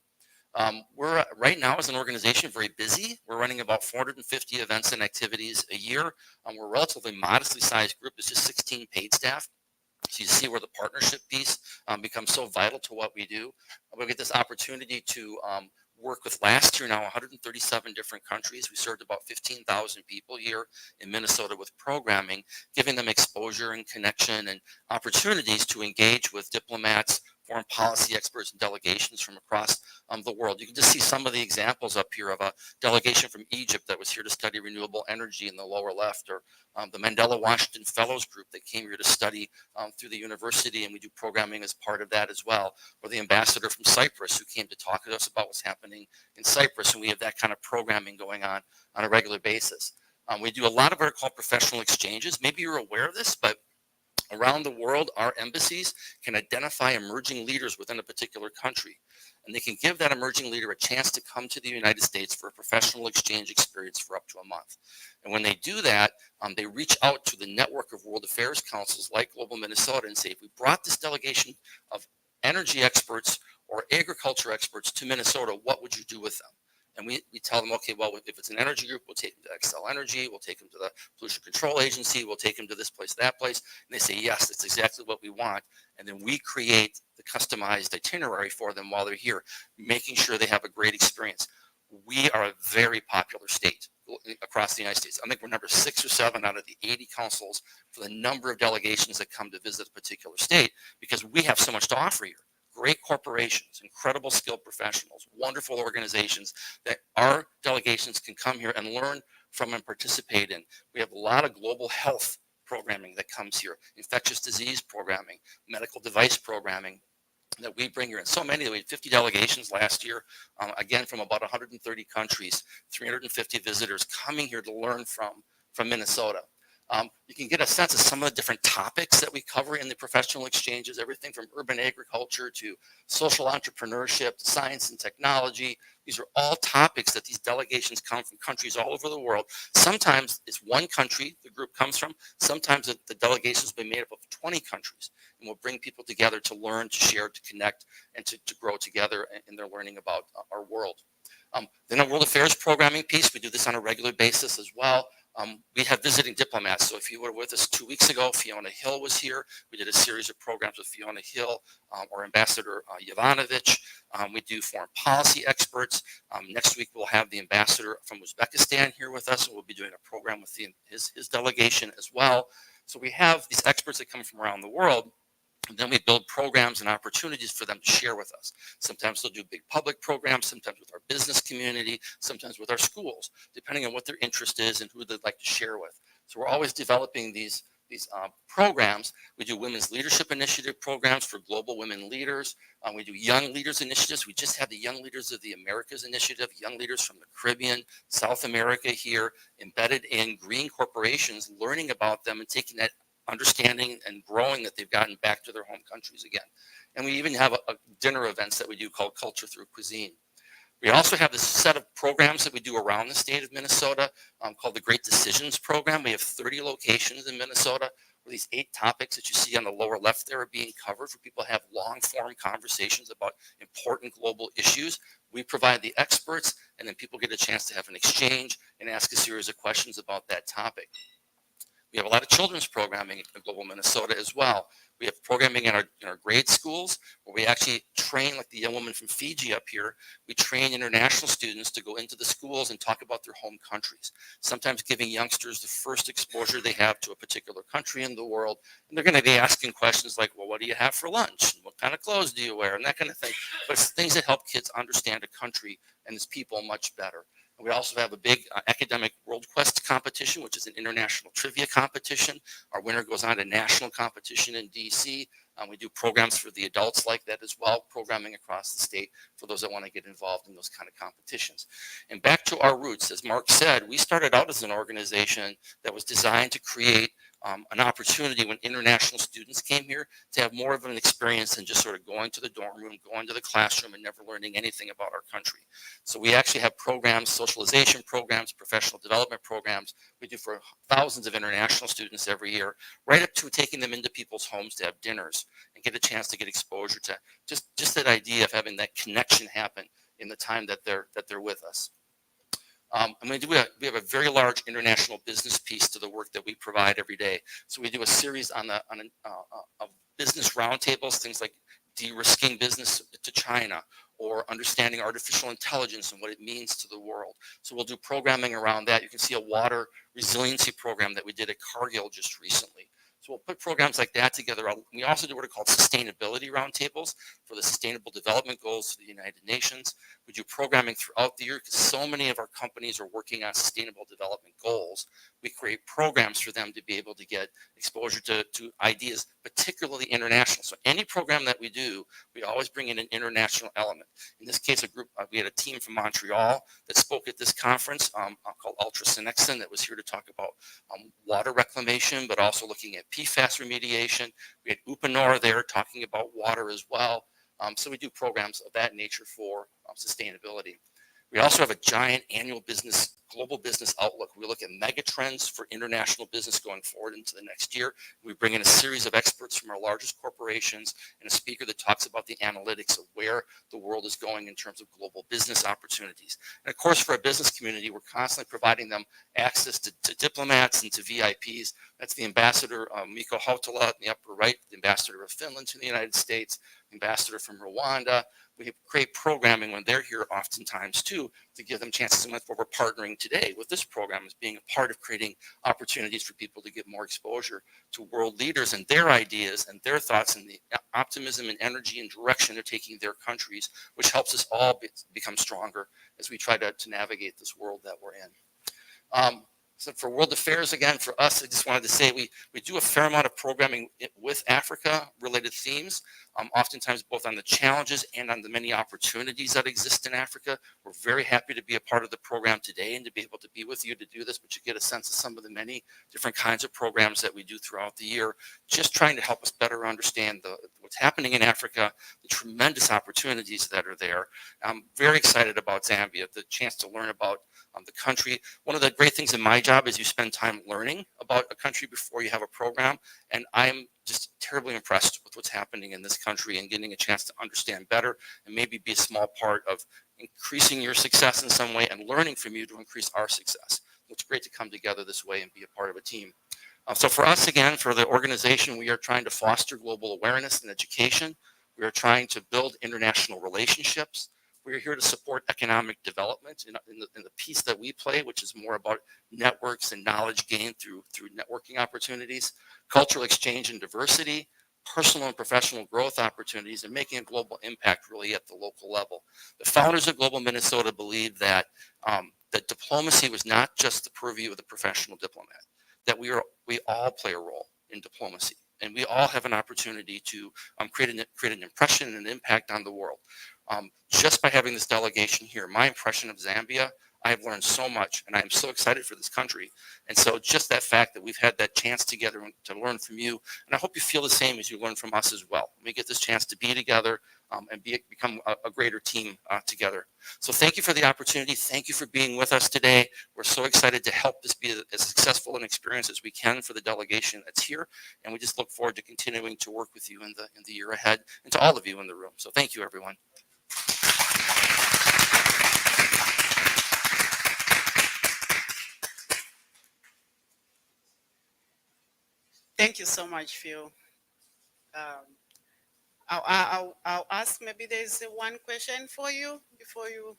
We're right now as an organization very busy. We're running about 450 events and activities a year. We're a relatively modestly sized group. It's just 16 paid staff. So you see where the partnership piece becomes so vital to what we do. We get this opportunity to work with last year now 137 different countries. We served about 15,000 people here in Minnesota with programming, giving them exposure and connection and opportunities to engage with diplomats, foreign policy experts, and delegations from across the world. You can just see some of the examples up here of a delegation from Egypt that was here to study renewable energy in the lower left, or the Mandela Washington Fellows Group that came here to study through the university, and we do programming as part of that as well, or the ambassador from Cyprus who came to talk to us about what's happening in Cyprus, and we have that kind of programming going on a regular basis. We do a lot of what are called professional exchanges. Maybe you're aware of this, but around the world, our embassies can identify emerging leaders within a particular country, and they can give that emerging leader a chance to come to the United States for a professional exchange experience for up to a month. And when they do that, they reach out to the network of World Affairs Councils like Global Minnesota and say, if we brought this delegation of energy experts or agriculture experts to Minnesota, what would you do with them? And we tell them, okay, well, if it's an energy group, we'll take them to Xcel Energy, we'll take them to the Pollution Control Agency, we'll take them to this place, that place. And they say, yes, that's exactly what we want. And then we create the customized itinerary for them while they're here, making sure they have a great experience. We are a very popular state across the United States. I think we're number 6 or 7 out of the 80 councils for the number of delegations that come to visit a particular state, because we have so much to offer here. Great corporations, incredible skilled professionals, wonderful organizations that our delegations can come here and learn from and participate in. We have a lot of global health programming that comes here, infectious disease programming, medical device programming that we bring here. And so many, we had 50 delegations last year, again, from about 130 countries, 350 visitors coming here to learn from Minnesota. You can get a sense of some of the different topics that we cover in the professional exchanges, everything from urban agriculture to social entrepreneurship, to science and technology. These are all topics that these delegations come from countries all over the world. Sometimes it's one country the group comes from. Sometimes the delegations will be made up of 20 countries, and we'll bring people together to learn, to share, to connect, and to grow together in their learning about our world. Then our World Affairs programming piece, we do this on a regular basis as well. We have visiting diplomats. So if you were with us 2 weeks ago, Fiona Hill was here. We did a series of programs with Fiona Hill or Ambassador Yovanovich. We do foreign policy experts. Next week, we'll have the ambassador from Uzbekistan here with us, and we'll be doing a program with his delegation as well. So we have these experts that come from around the world. And then we build programs and opportunities for them to share with us. Sometimes they'll do big public programs, sometimes with our business community, sometimes with our schools, depending on what their interest is and who they'd like to share with. So we're always developing these programs. We do Women's Leadership Initiative programs for global women leaders. We do Young Leaders Initiatives. We just had the Young Leaders of the Americas Initiative, young leaders from the Caribbean, South America here, embedded in green corporations, learning about them and taking that understanding and growing that they've gotten back to their home countries again. And we even have a dinner events that we do called Culture Through Cuisine. We also have this set of programs that we do around the state of Minnesota called the Great Decisions Program. We have 30 locations in Minnesota where these 8 topics that you see on the lower left there are being covered for people to have long-form conversations about important global issues. We provide the experts, and then people get a chance to have an exchange and ask a series of questions about that topic. We have a lot of children's programming in Global Minnesota as well. We have programming in our grade schools where we actually train, like the young woman from Fiji up here, we train international students to go into the schools and talk about their home countries, sometimes giving youngsters the first exposure they have to a particular country in the world. And they're going to be asking questions like, well, what do you have for lunch? What kind of clothes do you wear? And that kind of thing. But it's things that help kids understand a country and its people much better. And we also have a big academic World Quest competition, which is an international trivia competition. Our winner goes on to national competition in DC. We do programs for the adults like that as well, programming across the state for those that want to get involved in those kind of competitions. And back to our roots, as Mark said, we started out as an organization that was designed to create an opportunity when international students came here to have more of an experience than just sort of going to the dorm room, going to the classroom, and never learning anything about our country. So we actually have programs, socialization programs, professional development programs we do for thousands of international students every year, right up to taking them into people's homes to have dinners and get a chance to get exposure to just that idea of having that connection happen in the time that they're with us. We have a very large international business piece to the work that we provide every day. So we do a series on business roundtables, things like de-risking business to China or understanding artificial intelligence and what it means to the world. So we'll do programming around that. You can see a water resiliency program that we did at Cargill just recently. So we'll put programs like that together. We also do what are called sustainability roundtables for the Sustainable Development Goals of the United Nations. We do programming throughout the year because so many of our companies are working on sustainable development goals. We create programs for them to be able to get exposure to ideas, particularly international. So any program that we do, we always bring in an international element. In this case, we had a team from Montreal that spoke at this conference called Ultra Synexin that was here to talk about water reclamation, but also looking at PFAS remediation. We had Upanor there talking about water as well. So we do programs of that nature for sustainability. We also have a giant annual global business outlook. We look at mega trends for international business going forward into the next year. We bring in a series of experts from our largest corporations and a speaker that talks about the analytics of where the world is going in terms of global business opportunities. And of course, for our business community, we're constantly providing them access to diplomats and to VIPs. That's the ambassador, Mikko Hautala in the upper right, the ambassador of Finland to the United States, the ambassador from Rwanda. We create programming when they're here oftentimes too to give them chances. And that's what we're partnering today with this program is being a part of creating opportunities for people to get more exposure to world leaders and their ideas and their thoughts and the optimism and energy and direction they're taking their countries, which helps us all become stronger as we try to navigate this world that we're in. So for World Affairs, again, for us, I just wanted to say we do a fair amount of programming with Africa-related themes, oftentimes both on the challenges and on the many opportunities that exist in Africa. We're very happy to be a part of the program today and to be able to be with you to do this, but you get a sense of some of the many different kinds of programs that we do throughout the year, just trying to help us better understand what's happening in Africa, the tremendous opportunities that are there. I'm very excited about Zambia, the chance to learn about the country. One of the great things in my job is you spend time learning about a country before you have a program, and I'm just terribly impressed with what's happening in this country and getting a chance to understand better and maybe be a small part of increasing your success in some way and learning from you to increase our success. It's great to come together this way and be a part of a team. So for us, again, for the organization, we are trying to foster global awareness and education. We are trying to build international relationships. We're here to support economic development in the piece that we play, which is more about networks and knowledge gained through networking opportunities, cultural exchange and diversity, personal and professional growth opportunities, and making a global impact really at the local level. The founders of Global Minnesota believed that that diplomacy was not just the purview of the professional diplomat, that we all play a role in diplomacy, and we all have an opportunity to create an impression and an impact on the world. Just by having this delegation here, my impression of Zambia, I've learned so much, and I'm so excited for this country. And so just that fact that we've had that chance together to learn from you, and I hope you feel the same as you learn from us as well. We get this chance to be together and become a greater team together. So thank you for the opportunity. Thank you for being with us today. We're so excited to help this be as successful an experience as we can for the delegation that's here. And we just look forward to continuing to work with you in the year ahead and to all of you in the room. So thank you, everyone. Thank you so much, Phil. I'll ask, maybe there's one question for you before you,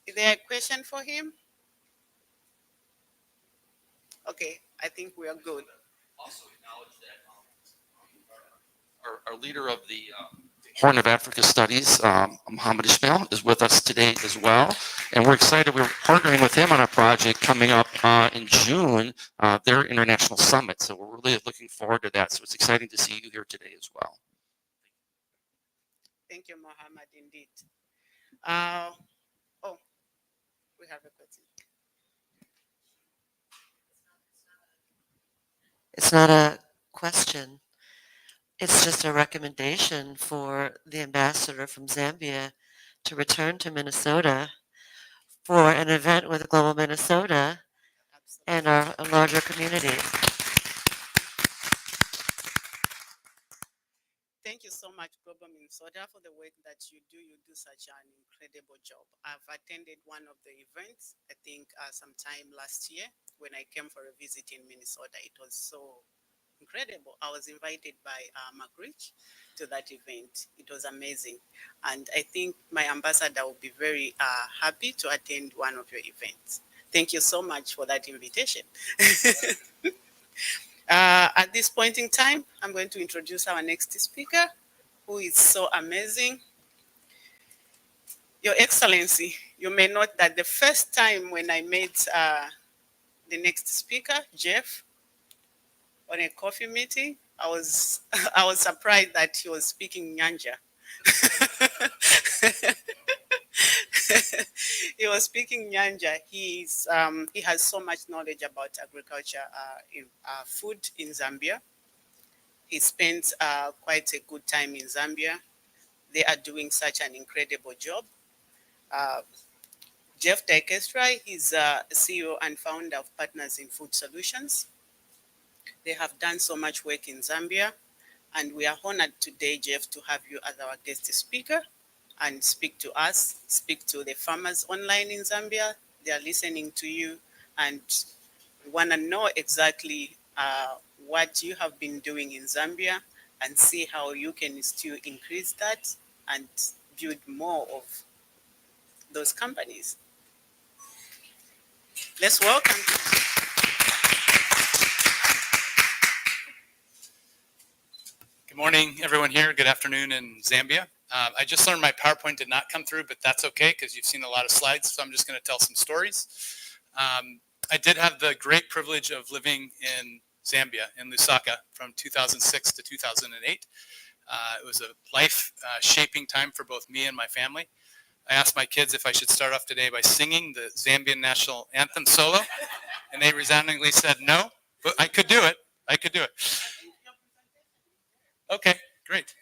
is there a question for him? Okay, I think we are good. Also acknowledge that our leader of the Horn of Africa Studies, Muhammad Ismail, is with us today as well. And we're excited. We're partnering with him on a project coming up in June, their international summit. So we're really looking forward to that. So it's exciting to see you here today as well. Thank you, Muhammad, indeed. Oh, we have a question. It's not a question. It's just a recommendation for the ambassador from Zambia to return to Minnesota for an event with Global Minnesota and our larger community. Thank you so much, Global Minnesota, for the work that you do. You do such an incredible job. I've attended one of the events, I think sometime last year when I came for a visit in Minnesota. It was so incredible. I was invited by Magritte to that event. It was amazing. And I think my ambassador will be very happy to attend one of your events. Thank you so much for that invitation. At this point in time, I'm going to introduce our next speaker, who is so amazing. Your Excellency, you may note that the first time when I met the next speaker, Jeff, on a coffee meeting, I was surprised that he was speaking Nyanja. He was speaking Nyanja. He has so much knowledge about agriculture, food in Zambia. He spent quite a good time in Zambia. They are doing such an incredible job. Jeff Dykestra is CEO and founder of Partners in Food Solutions. They have done so much work in Zambia, and we are honored today, Jeff, to have you as our guest speaker and speak to us, speak to the farmers online in Zambia. They are listening to you, and we want to know exactly what you have been doing in Zambia and see how you can still increase that and build more of those companies. Let's welcome. Good morning, everyone here. Good afternoon in Zambia. I just learned my PowerPoint did not come through, but that's okay because you've seen a lot of slides, so I'm just going to tell some stories. I did have the great privilege of living in Zambia, in Lusaka, from 2006 to 2008. It was a life-shaping time for both me and my family. I asked my kids if I should start off today by singing the Zambian national anthem solo, and they resoundingly said no, but I could do it. I could do it. Okay, great.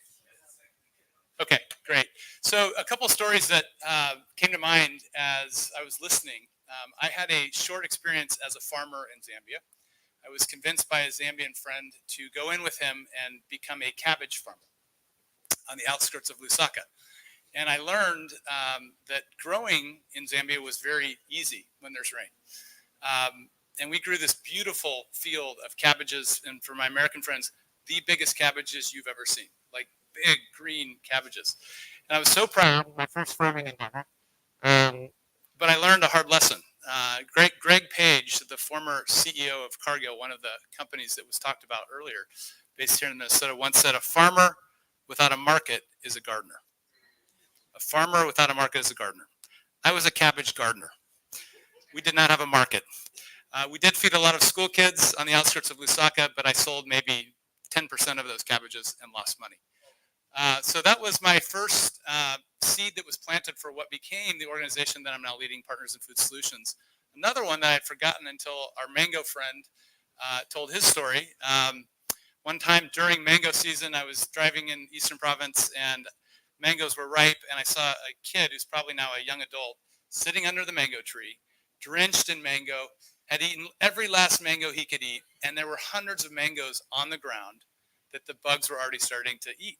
Okay, great. So a couple stories that came to mind as I was listening. I had a short experience as a farmer in Zambia. I was convinced by a Zambian friend to go in with him and become a cabbage farmer on the outskirts of Lusaka. And I learned that growing in Zambia was very easy when there's rain. And we grew this beautiful field of cabbages, and for my American friends, the biggest cabbages you've ever seen, like big green cabbages. And I was so proud of my first farming endeavor. But I learned a hard lesson. Greg Page, the former CEO of Cargill, one of the companies that was talked about earlier, based here in Minnesota, once said, a farmer without a market is a gardener. A farmer without a market is a gardener. I was a cabbage gardener. We did not have a market. We did feed a lot of school kids on the outskirts of Lusaka, but I sold maybe 10% of those cabbages and lost money. So that was my first seed that was planted for what became the organization that I'm now leading, Partners in Food Solutions. Another one that I had forgotten until our mango friend told his story. One time during mango season, I was driving in Eastern Province and mangoes were ripe, and I saw a kid who's probably now a young adult sitting under the mango tree, drenched in mango, had eaten every last mango he could eat, and there were hundreds of mangoes on the ground that the bugs were already starting to eat.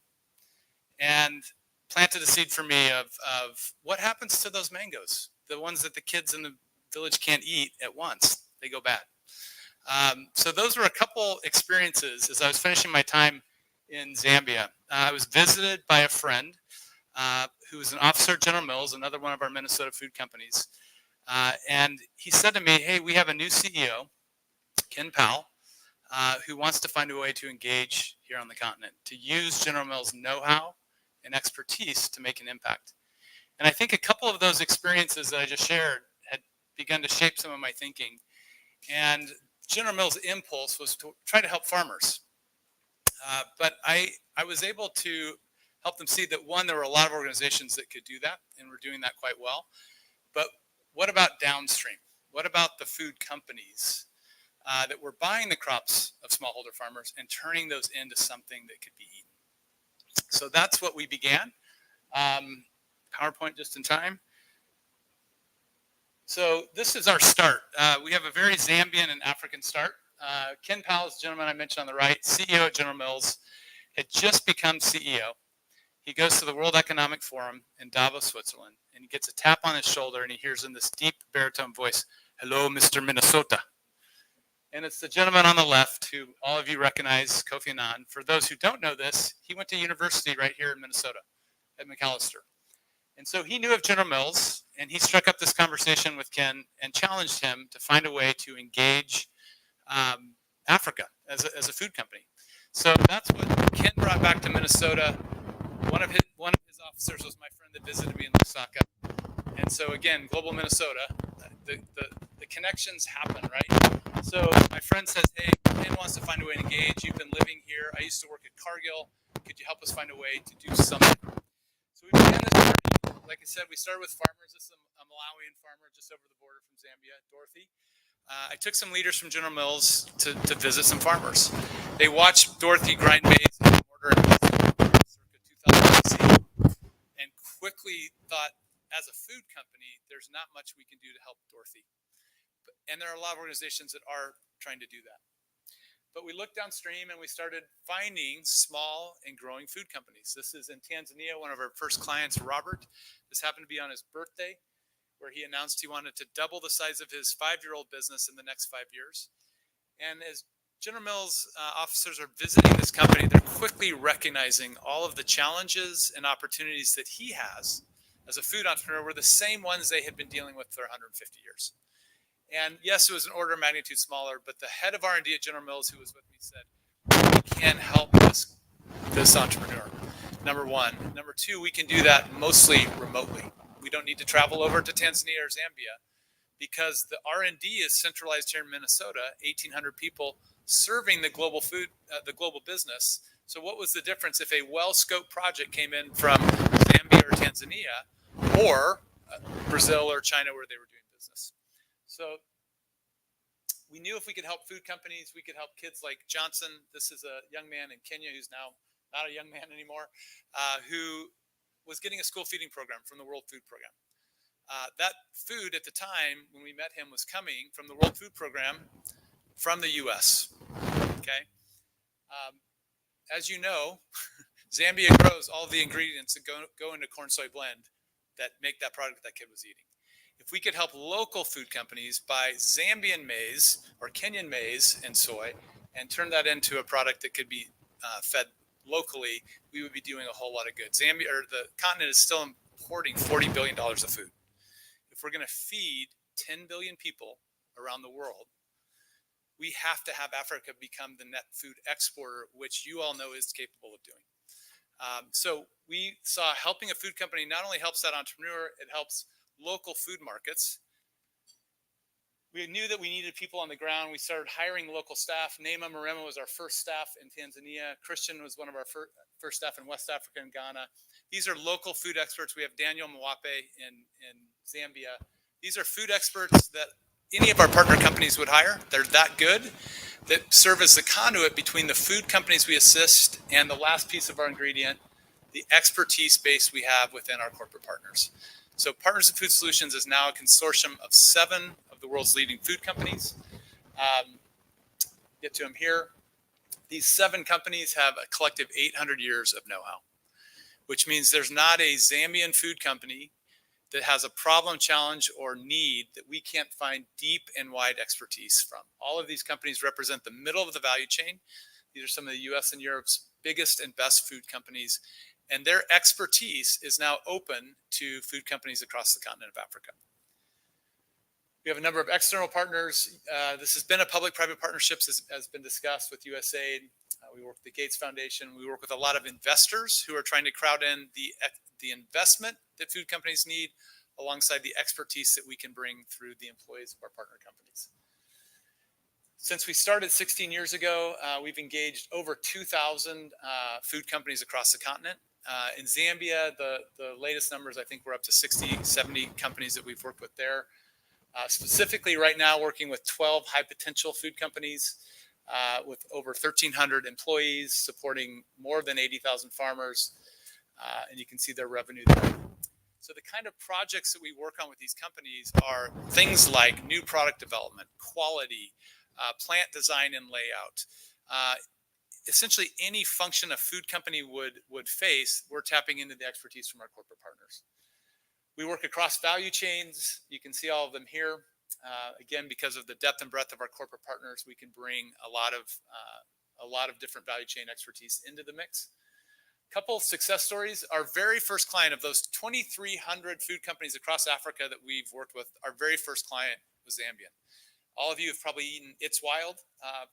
And planted a seed for me of what happens to those mangoes, the ones that the kids in the village can't eat at once. They go bad. So those were a couple experiences as I was finishing my time in Zambia. I was visited by a friend who was an officer at General Mills, another one of our Minnesota food companies. And he said to me, hey, we have a new CEO, Ken Powell, who wants to find a way to engage here on the continent, to use General Mills' know-how and expertise to make an impact. And I think a couple of those experiences that I just shared had begun to shape some of my thinking. And General Mills' impulse was to try to help farmers. But I was able to help them see that, one, there were a lot of organizations that could do that, and were doing that quite well. But what about downstream? What about the food companies that were buying the crops of smallholder farmers and turning those into something that could be eaten? So that's what we began. PowerPoint just in time. So this is our start. We have a very Zambian and African start. Ken Powell is the gentleman I mentioned on the right, CEO at General Mills, had just become CEO. He goes to the World Economic Forum in Davos, Switzerland, and he gets a tap on his shoulder, and he hears in this deep baritone voice, "Hello, Mr. Minnesota." And it's the gentleman on the left who all of you recognize, Kofi Annan. For those who don't know this, he went to university right here in Minnesota at Macalester. And so he knew of General Mills, and he struck up this conversation with Ken and challenged him to find a way to engage Africa as a food company. So that's what Ken brought back to Minnesota. One of his officers was my friend that visited me in Lusaka. And so again, global Minnesota, the connections happen, right? So my friend says, hey, Ken wants to find a way to engage. You've been living here. I used to work at Cargill. Could you help us find a way to do something? So we began this journey. Like I said, we started with farmers. This is a Malawian farmer just over the border from Zambia, Dorothy. I took some leaders from General Mills to visit some farmers. They watched Dorothy grind maize in a mortar and pestle circa 2000 BC, and quickly thought, as a food company, there's not much we can do to help Dorothy. And there are a lot of organizations that are trying to do that. But we looked downstream and we started finding small and growing food companies. This is in Tanzania, one of our first clients, Robert. This happened to be on his birthday, where he announced he wanted to double the size of his 5-year-old business in the next 5 years. And as General Mills officers are visiting this company, they're quickly recognizing all of the challenges and opportunities that he has as a food entrepreneur were the same ones they had been dealing with for 150 years. And yes, it was an order of magnitude smaller, but the head of R&D at General Mills, who was with me, said, we can help this entrepreneur, number one. Number two, we can do that mostly remotely. We don't need to travel over to Tanzania or Zambia because the R&D is centralized here in Minnesota, 1,800 people serving the global food, the global business. So what was the difference if a well-scoped project came in from Zambia or Tanzania or Brazil or China where they were doing business? So we knew if we could help food companies, we could help kids like Johnson. This is a young man in Kenya who's now not a young man anymore, who was getting a school feeding program from the World Food Program. That food at the time when we met him was coming from the World Food Program from the U.S. Okay, as you know, Zambia grows all the ingredients that go into corn soy blend that make that product that kid was eating. If we could help local food companies buy Zambian maize or Kenyan maize and soy and turn that into a product that could be fed locally, we would be doing a whole lot of good. Zambia, or the continent, is still importing $40 billion of food. If we're going to feed 10 billion people around the world, we have to have Africa become the net food exporter, which you all know is capable of doing. So we saw helping a food company not only helps that entrepreneur, it helps local food markets. We knew that we needed people on the ground. We started hiring local staff. Neema Marema was our first staff in Tanzania. Christian was one of our first staff in West Africa and Ghana. These are local food experts. We have Daniel Mwape in Zambia. These are food experts that any of our partner companies would hire. They're that good, that serve as the conduit between the food companies we assist and the last piece of our ingredient, the expertise base we have within our corporate partners. So Partners in Food Solutions is now a consortium of 7 of the world's leading food companies. Get to them here. These 7 companies have a collective 800 years of know-how, which means there's not a Zambian food company that has a problem, challenge, or need that we can't find deep and wide expertise from. All of these companies represent the middle of the value chain. These are some of the US and Europe's biggest and best food companies, and their expertise is now open to food companies across the continent of Africa. We have a number of external partners. This has been a public-private partnerships, has been discussed with USAID. We work with the Gates Foundation. We work with a lot of investors who are trying to crowd in the investment that food companies need alongside the expertise that we can bring through the employees of our partner companies. Since we started 16 years ago, we've engaged over 2,000 food companies across the continent. In Zambia, the latest numbers, I think we're up to 60, 70 companies that we've worked with there. Specifically right now, working with 12 high potential food companies with over 1,300 employees, supporting more than 80,000 farmers, and you can see their revenue there. So the kind of projects that we work on with these companies are things like new product development, quality, plant design and layout. Essentially any function a food company would face, we're tapping into the expertise from our corporate partners. We work across value chains. You can see all of them here. Again, because of the depth and breadth of our corporate partners, we can bring a lot of different value chain expertise into the mix. Couple success stories. Our very first client of those 2,300 food companies across Africa that we've worked with, our very first client was Zambian. All of you have probably eaten It's Wild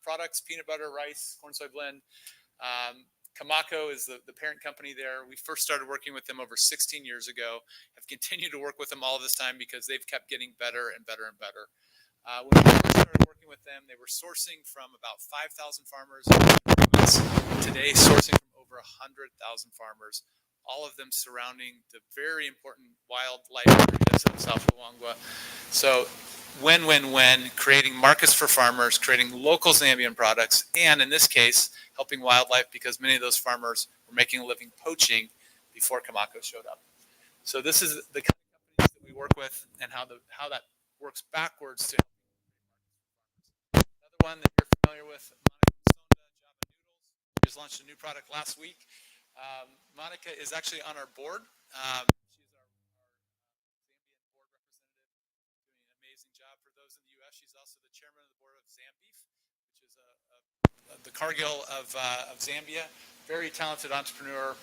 products, peanut butter, rice, corn soy blend. Kamako is the parent company there. We first started working with them over 16 years ago, have continued to work with them all this time because they've kept getting better and better and better. When we first started working with them, they were sourcing from about 5,000 farmers. Today, sourcing from over 100,000 farmers, all of them surrounding the very important wildlife areas of South Luangwa. So win-win-win, creating markets for farmers, creating local Zambian products, and in this case, helping wildlife because many of those farmers were making a living poaching before Kamako showed up. So this is the kind of companies that we work with and how that works backwards to another one that you're familiar with, Monica Sonda, Java Noodles. We just launched a new product last week. Monica is actually on our board. She's our Zambian board representative, doing an amazing job for those in the U.S. She's also the chairman of the board of Zambeef, which is the Cargill of Zambia. Very talented entrepreneur.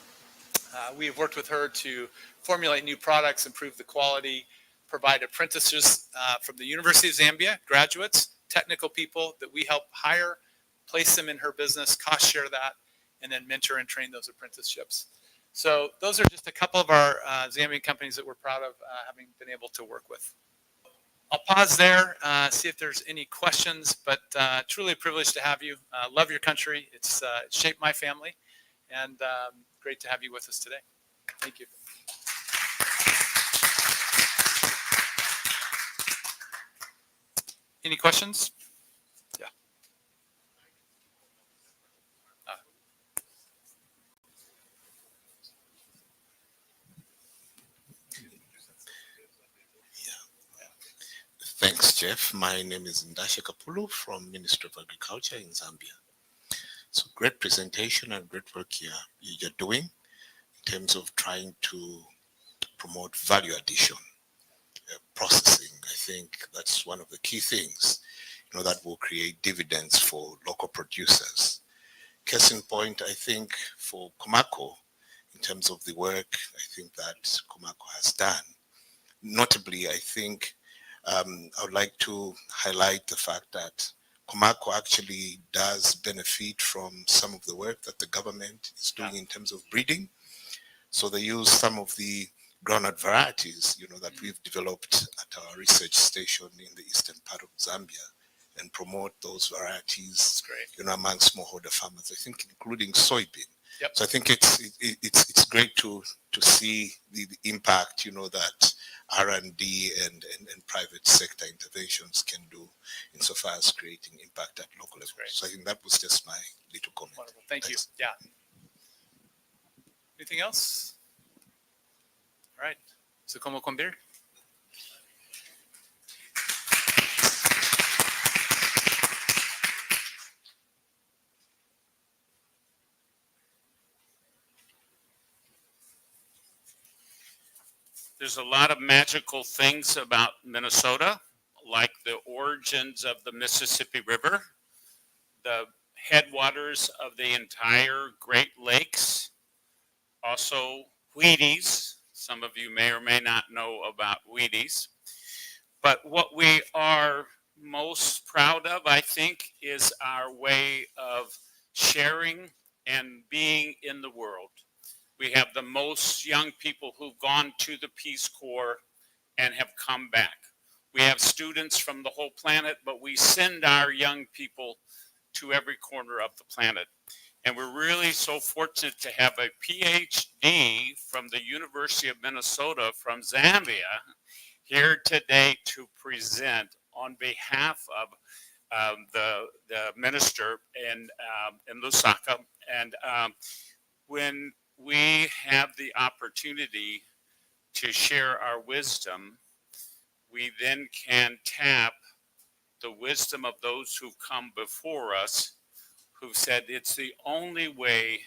We have worked with her to formulate new products, improve the quality, provide apprentices from the University of Zambia, graduates, technical people that we help hire, place them in her business, cost share that, and then mentor and train those apprenticeships. So those are just a couple of our Zambian companies that we're proud of having been able to work with. I'll pause there, see if there's any questions, but truly a privilege to have you. Love your country. It's shaped my family, and great to have you with us today. Thank you. Any questions? Yeah. Thanks, Jeff. My name is Ndashe Kapulu from Ministry of Agriculture in Zambia. So great presentation and great work you're doing in terms of trying to promote value addition, processing. I think that's one of the key things, that will create dividends for local producers. Case in point, I think for Kamako, in terms of the work, I think that Kamako has done. Notably, I think I would like to highlight the fact that Kamako actually does benefit from some of the work that the government is doing in terms of breeding. So they use some of the groundnut varieties, that we've developed at our research station in the eastern part of Zambia, and promote those varieties, among smallholder farmers. I think including soybean. Yep. So I think it's great to see the impact, that R&D and private sector interventions can do insofar as creating impact at local level. So I think that was just my little comment. Wonderful. Thank you. Yeah. Anything else? All right. So como convir? There's a lot of magical things about Minnesota, like the origins of the Mississippi River, the headwaters of the entire Great Lakes, also Wheaties. Some of you may or may not know about Wheaties. But what we are most proud of, I think, is our way of sharing and being in the world. We have the most young people who've gone to the Peace Corps and have come back. We have students from the whole planet, but we send our young people to every corner of the planet. And we're really so fortunate to have a PhD from the University of Minnesota from Zambia here today to present on behalf of the minister in Lusaka. And when we have the opportunity to share our wisdom, we then can tap the wisdom of those who've come before us, who've said it's the only way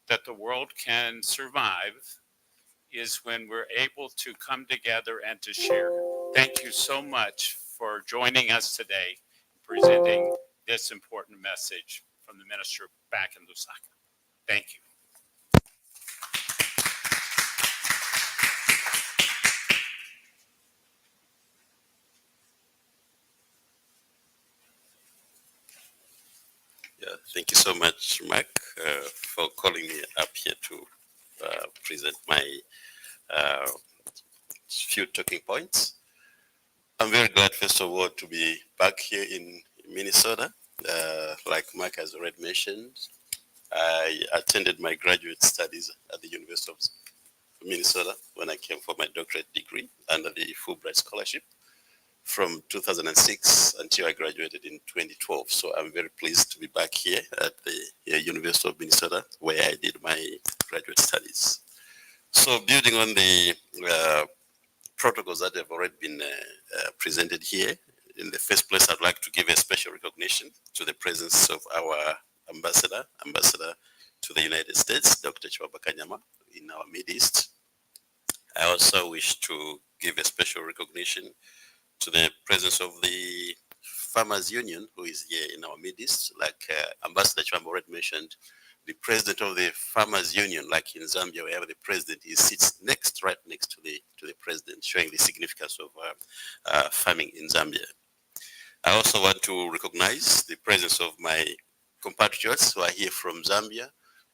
that the world can survive is when we're able to come together and to share. Thank you so much for joining us today, presenting this important message from the minister back in Lusaka. Thank you. Yeah, thank you so much, Mark, for calling me up here to present my few talking points. I'm very glad, first of all, to be back here in Minnesota. Like Mark has already mentioned, I attended my graduate studies at the University of Minnesota when I came for my doctorate degree under the Fulbright Scholarship from 2006 until I graduated in 2012. So I'm very pleased to be back here at the University of Minnesota where I did my graduate studies. So building on the protocols that have already been presented here, in the first place, I'd like to give a special recognition to the presence of our ambassador to the United States, Dr. Chamba Kanyama, in our midst. I also wish to give a special recognition to the presence of the Farmers Union, who is here in our midst. Like Ambassador Chamba already mentioned, the president of the Farmers Union, like in Zambia, wherever the president is, sits right next to the president, showing the significance of farming in Zambia. I also want to recognize the presence of my compatriots who are here from Zambia.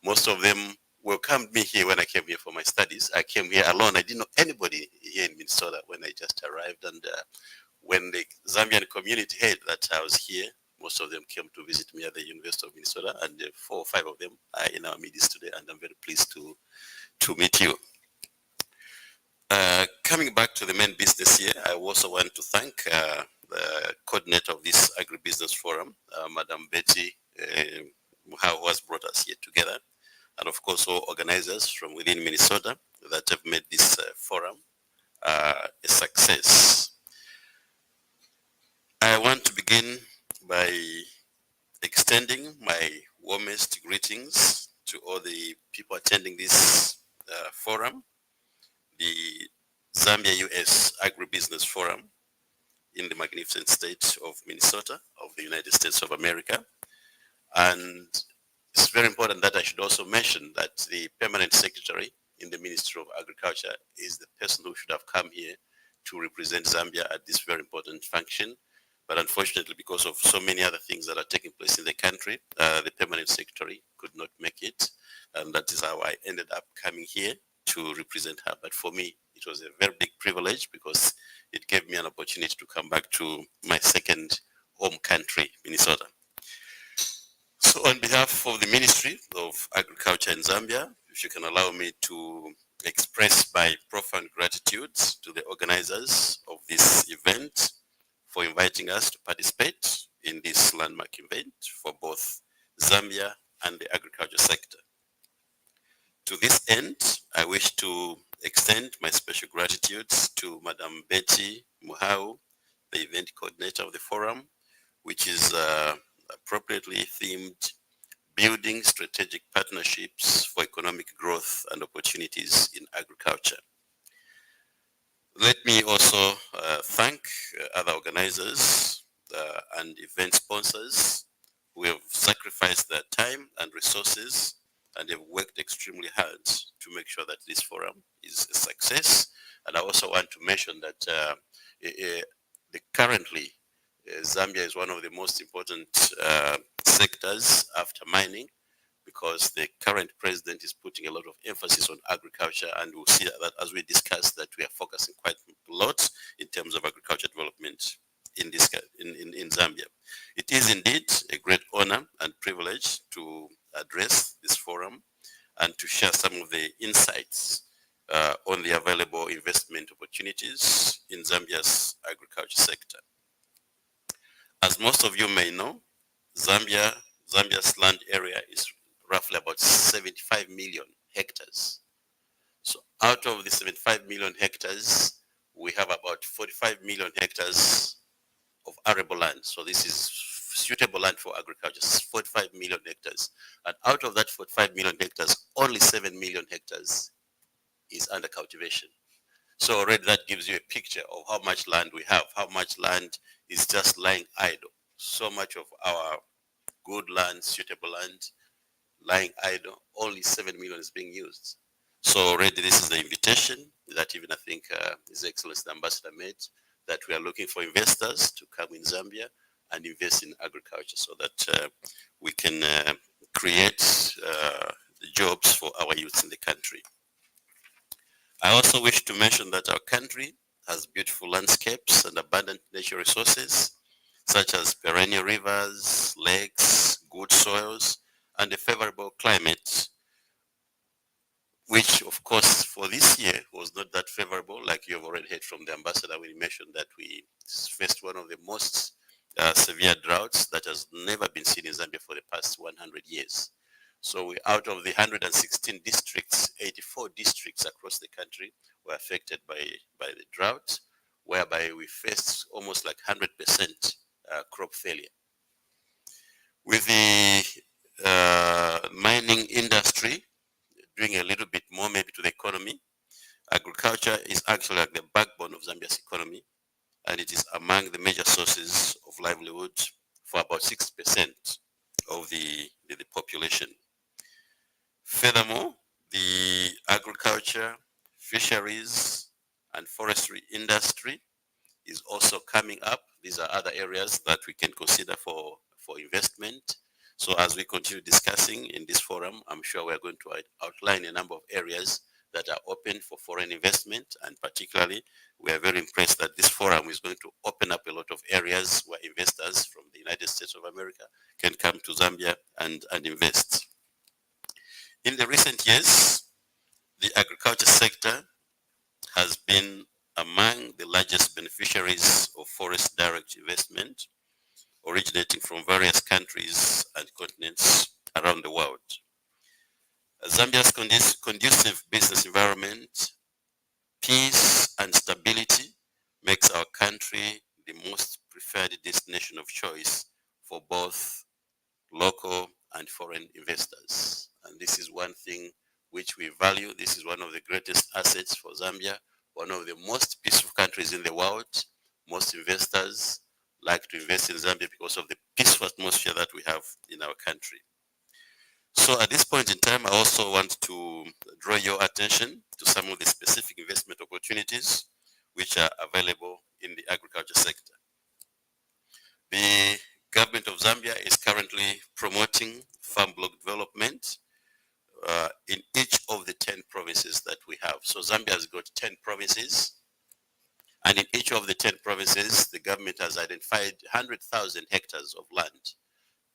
Most of them welcomed me here when I came here for my studies. I came here alone. I didn't know anybody here in Minnesota when I just arrived. And when the Zambian community heard that I was here, most of them came to visit me at the University of Minnesota, and 4 or 5 of them are in our midst today, and I'm very pleased to meet you. Coming back to the main business here, I also want to thank the coordinator of this Agri-Business Forum, Madam Betty, who has brought us here together, and of course all organizers from within Minnesota that have made this forum a success. I want to begin by extending my warmest greetings to all the people attending this forum, the Zambia-U.S. Agri-Business Forum in the magnificent state of Minnesota of the United States of America. And it's very important that I should also mention that the permanent secretary in the Ministry of Agriculture is the person who should have come here to represent Zambia at this very important function. But unfortunately, because of so many other things that are taking place in the country, the permanent secretary could not make it. And that is how I ended up coming here to represent her. But for me, it was a very big privilege because it gave me an opportunity to come back to my second home country, Minnesota. So on behalf of the Ministry of Agriculture in Zambia, if you can allow me to express my profound gratitude to the organizers of this event for inviting us to participate in this landmark event for both Zambia and the agriculture sector. To this end, I wish to extend my special gratitude to Madam Betty Muhau, the event coordinator of the forum, which is appropriately themed Building Strategic Partnerships for Economic Growth and Opportunities in Agriculture. Let me also thank other organizers and event sponsors who have sacrificed their time and resources and have worked extremely hard to make sure that this forum is a success. And I also want to mention that currently Zambia is one of the most important sectors after mining, because the current president is putting a lot of emphasis on agriculture, and we'll see that as we discuss that we are focusing quite a lot in terms of agriculture development in Zambia. It is indeed a great honor and privilege to address this forum and to share some of the insights on the available investment opportunities in Zambia's agriculture sector. As most of you may know, Zambia's land area is roughly about 75 million hectares. So out of the 75 million hectares, we have about 45 million hectares of arable land. So this is suitable land for agriculture, 45 million hectares. And out of that 45 million hectares, only 7 million hectares is under cultivation. So already that gives you a picture of how much land we have, how much land is just lying idle. So much of our good land, suitable land, lying idle, only 7 million is being used. So already this is the invitation that even I think His Excellency the Ambassador made, that we are looking for investors to come in Zambia and invest in agriculture so that we can create jobs for our youth in the country. I also wish to mention that our country has beautiful landscapes and abundant natural resources, such as perennial rivers, lakes, good soils, and a favorable climate, which of course for this year was not that favorable, like you have already heard from the ambassador when he mentioned that we faced one of the most severe droughts that has never been seen in Zambia for the past 100 years. So out of the 116 districts, 84 districts across the country were affected by the drought, whereby we faced almost like 100% crop failure. With the mining industry doing a little bit more maybe to the economy, agriculture is actually like the backbone of Zambia's economy, and it is among the major sources of livelihood for about 6% of the population. Furthermore, the agriculture, fisheries, and forestry industry is also coming up. These are other areas that we can consider for investment. So as we continue discussing in this forum, I'm sure we're going to outline a number of areas that are open for foreign investment, and particularly we are very impressed that this forum is going to open up a lot of areas where investors from the United States of America can come to Zambia and invest. In the recent years, the agriculture sector has been among the largest beneficiaries of forest direct investment, originating from various countries and continents around the world. Zambia's conducive business environment, peace and stability makes our country the most preferred destination of choice for both local and foreign investors. And this is one thing which we value. This is one of the greatest assets for Zambia, one of the most peaceful countries in the world. Most investors like to invest in Zambia because of the peaceful atmosphere that we have in our country. So at this point in time, I also want to draw your attention to some of the specific investment opportunities which are available in the agriculture sector. The government of Zambia is currently promoting farm block development in each of the 10 provinces that we have. So Zambia has got 10 provinces, and in each of the 10 provinces, the government has identified 100,000 hectares of land.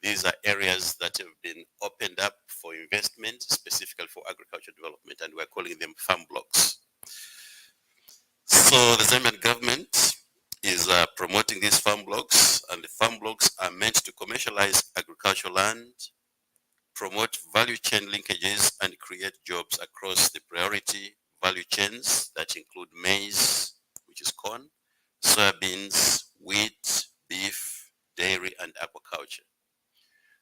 These are areas that have been opened up for investment, specifically for agriculture development, and we're calling them farm blocks. So the Zambian government is promoting these farm blocks, and the farm blocks are meant to commercialize agricultural land, promote value chain linkages, and create jobs across the priority value chains that include maize, which is corn, soybeans, wheat, beef, dairy, and aquaculture.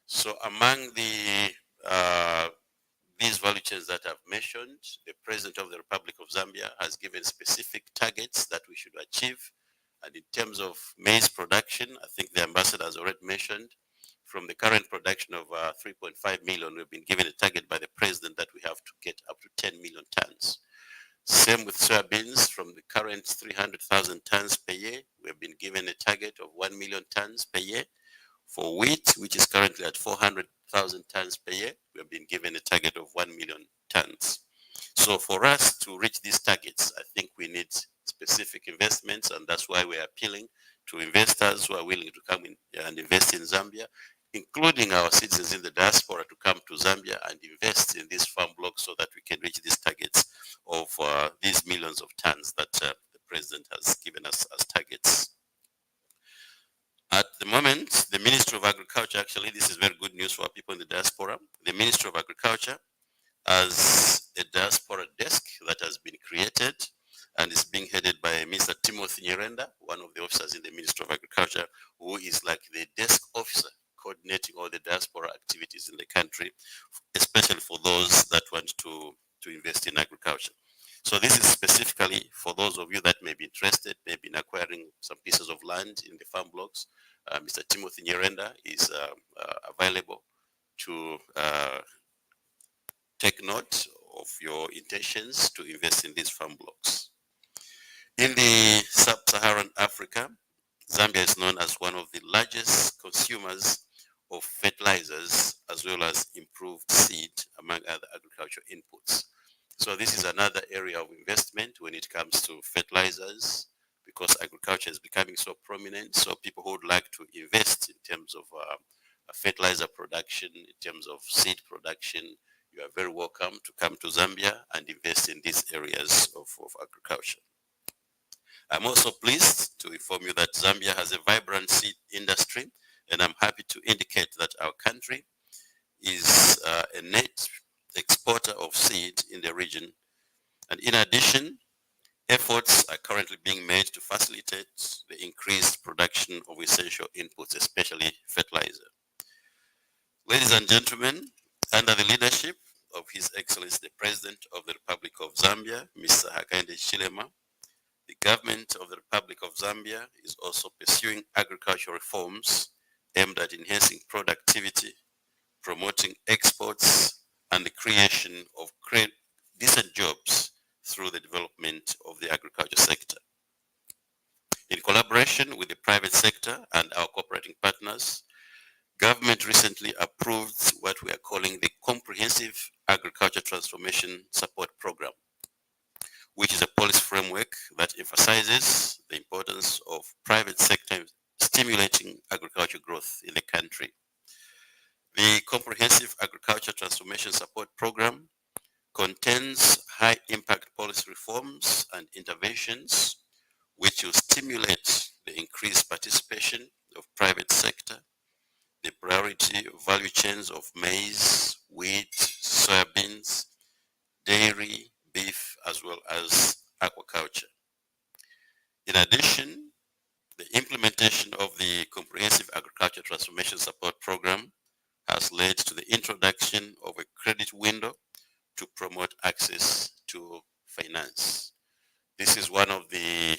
So among these value chains that I've mentioned, the President of the Republic of Zambia has given specific targets that we should achieve. And in terms of maize production, I think the ambassador has already mentioned, from the current production of 3.5 million, we've been given a target by the president that we have to get up to 10 million tons. Same with soybeans, from the current 300,000 tons per year, we have been given a target of 1 million tons per year. For wheat, which is currently at 400,000 tons per year, we have been given a target of 1 million tons. So for us to reach these targets, I think we need specific investments, and that's why we're appealing to investors who are willing to come in and invest in Zambia, including our citizens in the diaspora, to come to Zambia and invest in these farm blocks so that we can reach these targets of these millions of tons that the president has given us as targets. At the moment, the Ministry of Agriculture, actually, this is very good news for our people in the diaspora. The Ministry of Agriculture has a diaspora desk that has been created and is being headed by Mr. Timothy Nyirenda, one of the officers in the Ministry of Agriculture, who is like the desk officer coordinating all the diaspora activities in the country, especially for those that want to invest in agriculture. So this is specifically for those of you that may be interested, maybe in acquiring some pieces of land in the farm blocks. Mr. Timothy Nyirenda is available to take note of your intentions to invest in these farm blocks. In the sub-Saharan Africa, Zambia is known as one of the largest consumers of fertilizers as well as improved seed among other agricultural inputs. So this is another area of investment when it comes to fertilizers, because agriculture is becoming so prominent. So people who would like to invest in terms of fertilizer production, in terms of seed production, you are very welcome to come to Zambia and invest in these areas of agriculture. I'm also pleased to inform you that Zambia has a vibrant seed industry, and I'm happy to indicate that our country is a net exporter of seed in the region. And in addition, efforts are currently being made to facilitate the increased production of essential inputs, especially fertilizer. Ladies and gentlemen, under the leadership of His Excellency the President of the Republic of Zambia, Mr. Hakainde Hichilema, the government of the Republic of Zambia is also pursuing agricultural reforms aimed at enhancing productivity, promoting exports, and the creation of decent jobs through the development of the agriculture sector. In collaboration with the private sector and our cooperating partners, government recently approved what we are calling the Comprehensive Agriculture Transformation Support Program, which is a policy framework that emphasizes the importance of private sector stimulating agriculture growth in the country. The Comprehensive Agriculture Transformation Support Program contains high impact policy reforms and interventions which will stimulate the increased participation of private sector, the priority value chains of maize, wheat, soybeans, dairy, beef, as well as aquaculture. In addition, the implementation of the Comprehensive Agriculture Transformation Support Program has led to the introduction of a credit window to promote access to finance. This is one of the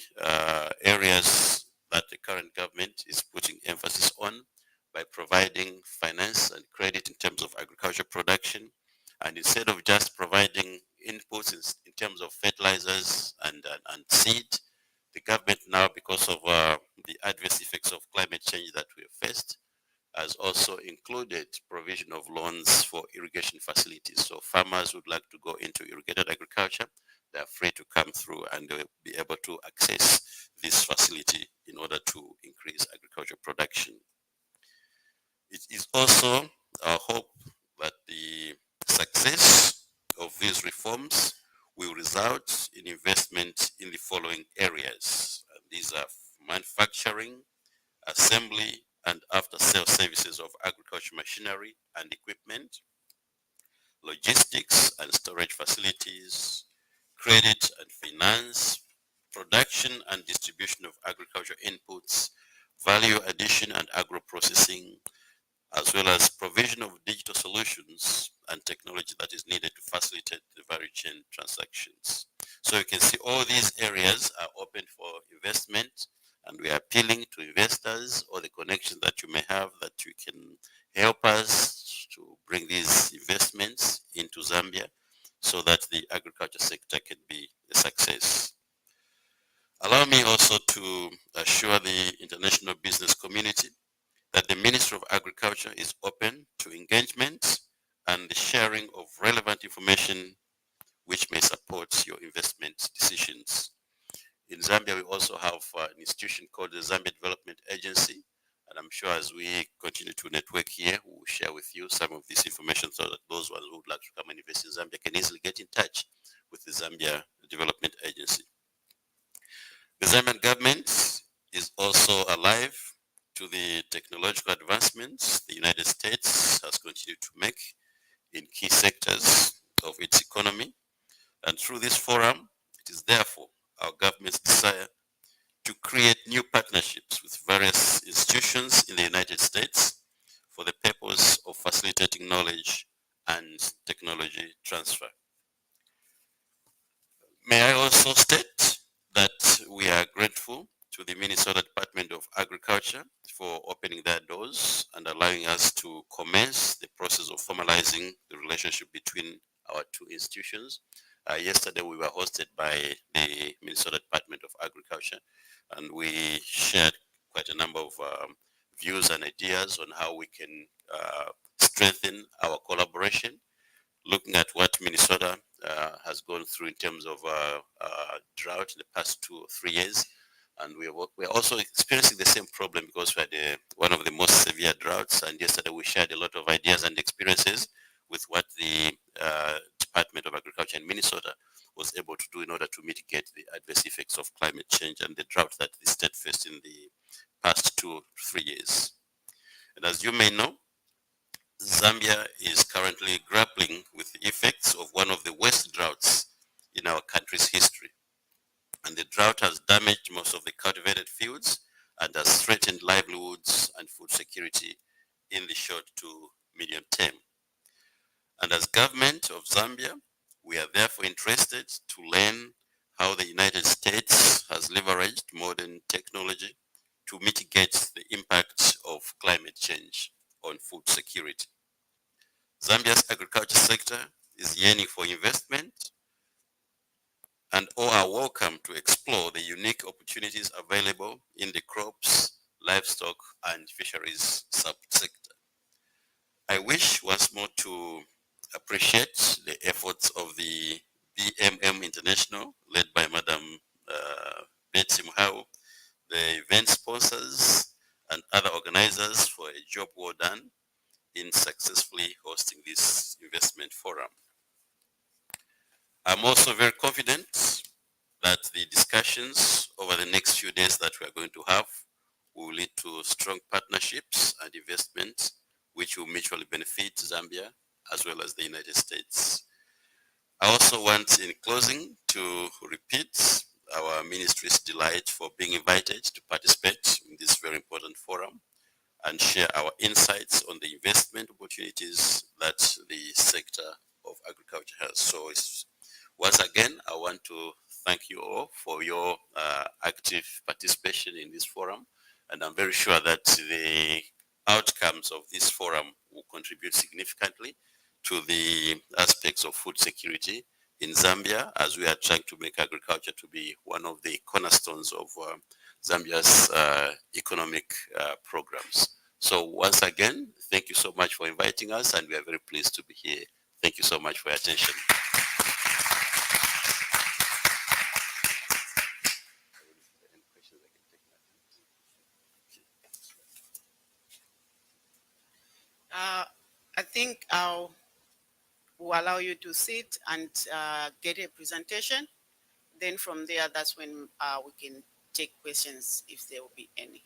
areas that the current government is putting emphasis on by providing finance and credit in terms of agriculture production. And instead of just providing inputs in terms of fertilizers and seed, the government now, because of the adverse effects of climate change that we have faced, has also included provision of loans for irrigation facilities. So farmers would like to go into irrigated agriculture, they are free to come through and they will be able to access this facility in order to increase agricultural production. It is also our hope that the success of these reforms will result in investment in the following areas. And these are manufacturing, assembly, and after-sale services of agricultural machinery and equipment, logistics and storage facilities, credit and finance, production and distribution of agricultural inputs, value addition and agro-processing, as well as provision of digital solutions and technology that is needed to facilitate the value chain transactions. So you can see all these areas are open for investment, and we are appealing to investors or the connections that you may have that you can help us to bring these investments into Zambia so that the agriculture sector can be a success. Allow me also to assure the international business community that the Ministry of Agriculture is open to engagement and the sharing of relevant information which may support your investment decisions. In Zambia, we also have an institution called the Zambia Development Agency, and I'm sure as we continue to network here, we will share with you some of this information so that those who would like to come and invest in Zambia can easily get in touch with the Zambia Development Agency. The Zambian government is also alive to the technological advancements the United States has continued to make in key sectors of its economy. And through this forum, it is therefore our government's desire to create new partnerships with various institutions in the United States for the purpose of facilitating knowledge and technology transfer. May I also state that we are grateful to the Minnesota Department of Agriculture for opening their doors and allowing us to commence the process of formalizing the relationship between our two institutions. Yesterday we were hosted by the Minnesota Department of Agriculture, and we shared quite a number of views and ideas on how we can strengthen our collaboration, looking at what Minnesota has gone through in terms of drought in the past 2 or 3 years. And we're also experiencing the same problem because we had one of the most severe droughts. And yesterday we shared a lot of ideas and experiences with what the Department of Agriculture in Minnesota was able to do in order to mitigate the adverse effects of climate change and the drought that the state faced in the past 2 or 3 years. And as you may know, Zambia is currently grappling with the effects of one of the worst droughts in our country's history. And the drought has damaged most of the cultivated fields and has threatened livelihoods and food security in the short to medium term. And as government of Zambia, we are therefore interested to learn how the United States has leveraged modern technology to mitigate the impact of climate change on food security. Zambia's agriculture sector is yearning for investment, and all are welcome to explore the unique opportunities available in the crops, livestock, and fisheries subsector. I wish once more to appreciate the efforts of the BMM International, led by Madam Betsy Mhau, the event sponsors, and other organizers for a job well done in successfully hosting this investment forum. I'm also very confident that the discussions over the next few days that we are going to have will lead to strong partnerships and investments which will mutually benefit Zambia as well as the United States. I also want, in closing, to repeat our ministry's delight for being invited to participate in this very important forum and share our insights on the investment opportunities that the sector of agriculture has. So once again, I want to thank you all for your active participation in this forum. And I'm very sure that the outcomes of this forum will contribute significantly to the aspects of food security in Zambia, as we are trying to make agriculture to be one of the cornerstones of Zambia's economic programs. So once again, thank you so much for inviting us, and we are very pleased to be here. Thank you so much for your attention. I think I'll will allow you to sit and get a presentation. Then from there, that's when we can take questions if there will be any.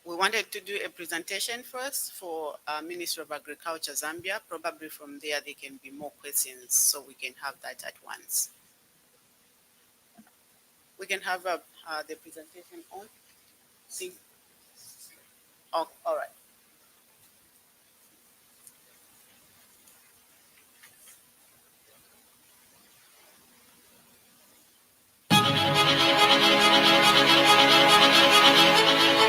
We wanted to do a presentation first for Ministry of Agriculture Zambia. Probably from there, there can be more questions, so we can have that at once. We can have the presentation on. See? Oh, all right.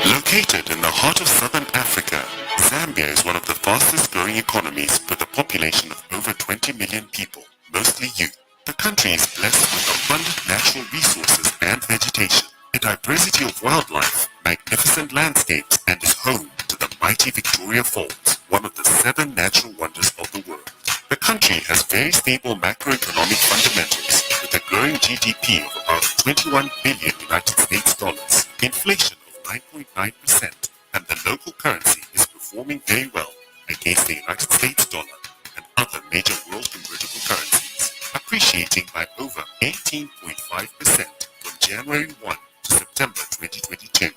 Located in the heart of southern Africa, Zambia is one of the fastest growing economies with a population of over 20 million people, mostly youth. The country is blessed with abundant natural resources and vegetation, a diversity of wildlife, magnificent landscapes, and is home to the mighty Victoria Falls, one of the 7 natural wonders of the world. The country has very stable macroeconomic fundamentals with a growing GDP of about 21 billion United States dollars, inflation of 9.9%, and the local currency is performing very well against the United States dollar and other major world convertible currencies, appreciating by over 18.5% from January 1 to September 2022.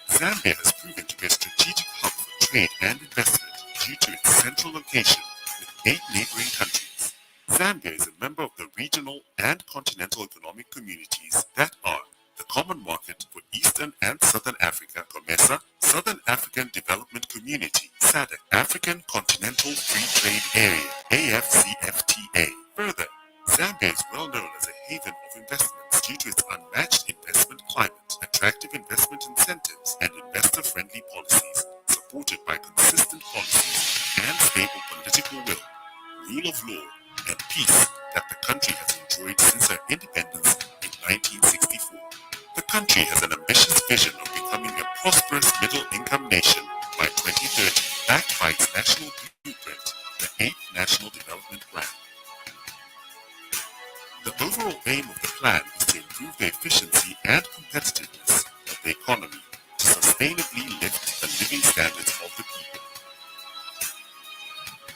Zambia has proven to be a strategic hub for trade and investment due to its central location with 8 neighboring countries. Zambia is a member of the regional and continental economic communities that are the Common Market for Eastern and Southern Africa, COMESA, Southern African Development Community, SADC, African Continental Free Trade Area, AFCFTA. Further, Zambia is well known as a haven of investments due to its unmatched investment climate, attractive investment incentives, and investor-friendly policies, supported by consistent policies and stable political will, rule of law, and peace that the country has enjoyed since her independence in 1964. The country has an ambitious vision of becoming a prosperous middle-income nation by 2030, backed by its national blueprint, the 8th National Development Plan. The overall aim of the plan is to improve the efficiency and competitiveness of the economy to sustainably lift the living standards of the people.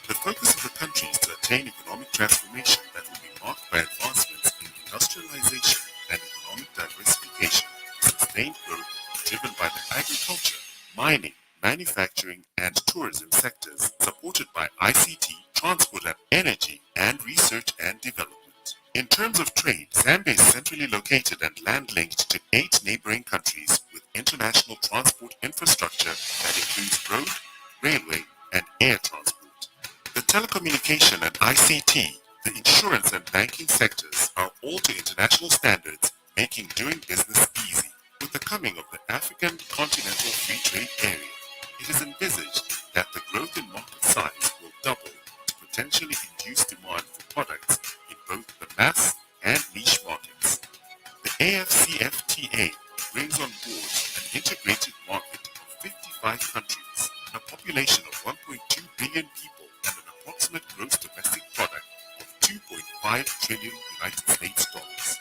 The focus of the country is to attain economic transformation that will be marked by advancements in industrialization and economic diversification, sustained growth driven by the agriculture, mining, manufacturing, and tourism sectors, supported by ICT, transport and energy, and research and development. In terms of trade, Zambia is centrally located and land-linked to 8 neighboring countries with international transport infrastructure that includes road, railway, and air transport. The telecommunication and ICT, the insurance and banking sectors are all to international standards, making doing business easy. With the coming of the African Continental Free Trade Area, it is envisaged that the growth in market size will double to potentially induce demand for products in both the mass and niche markets. The AFCFTA brings on board an integrated market of 55 countries, a population of 1.2 billion people, and an approximate gross domestic product of 2.5 trillion United States dollars.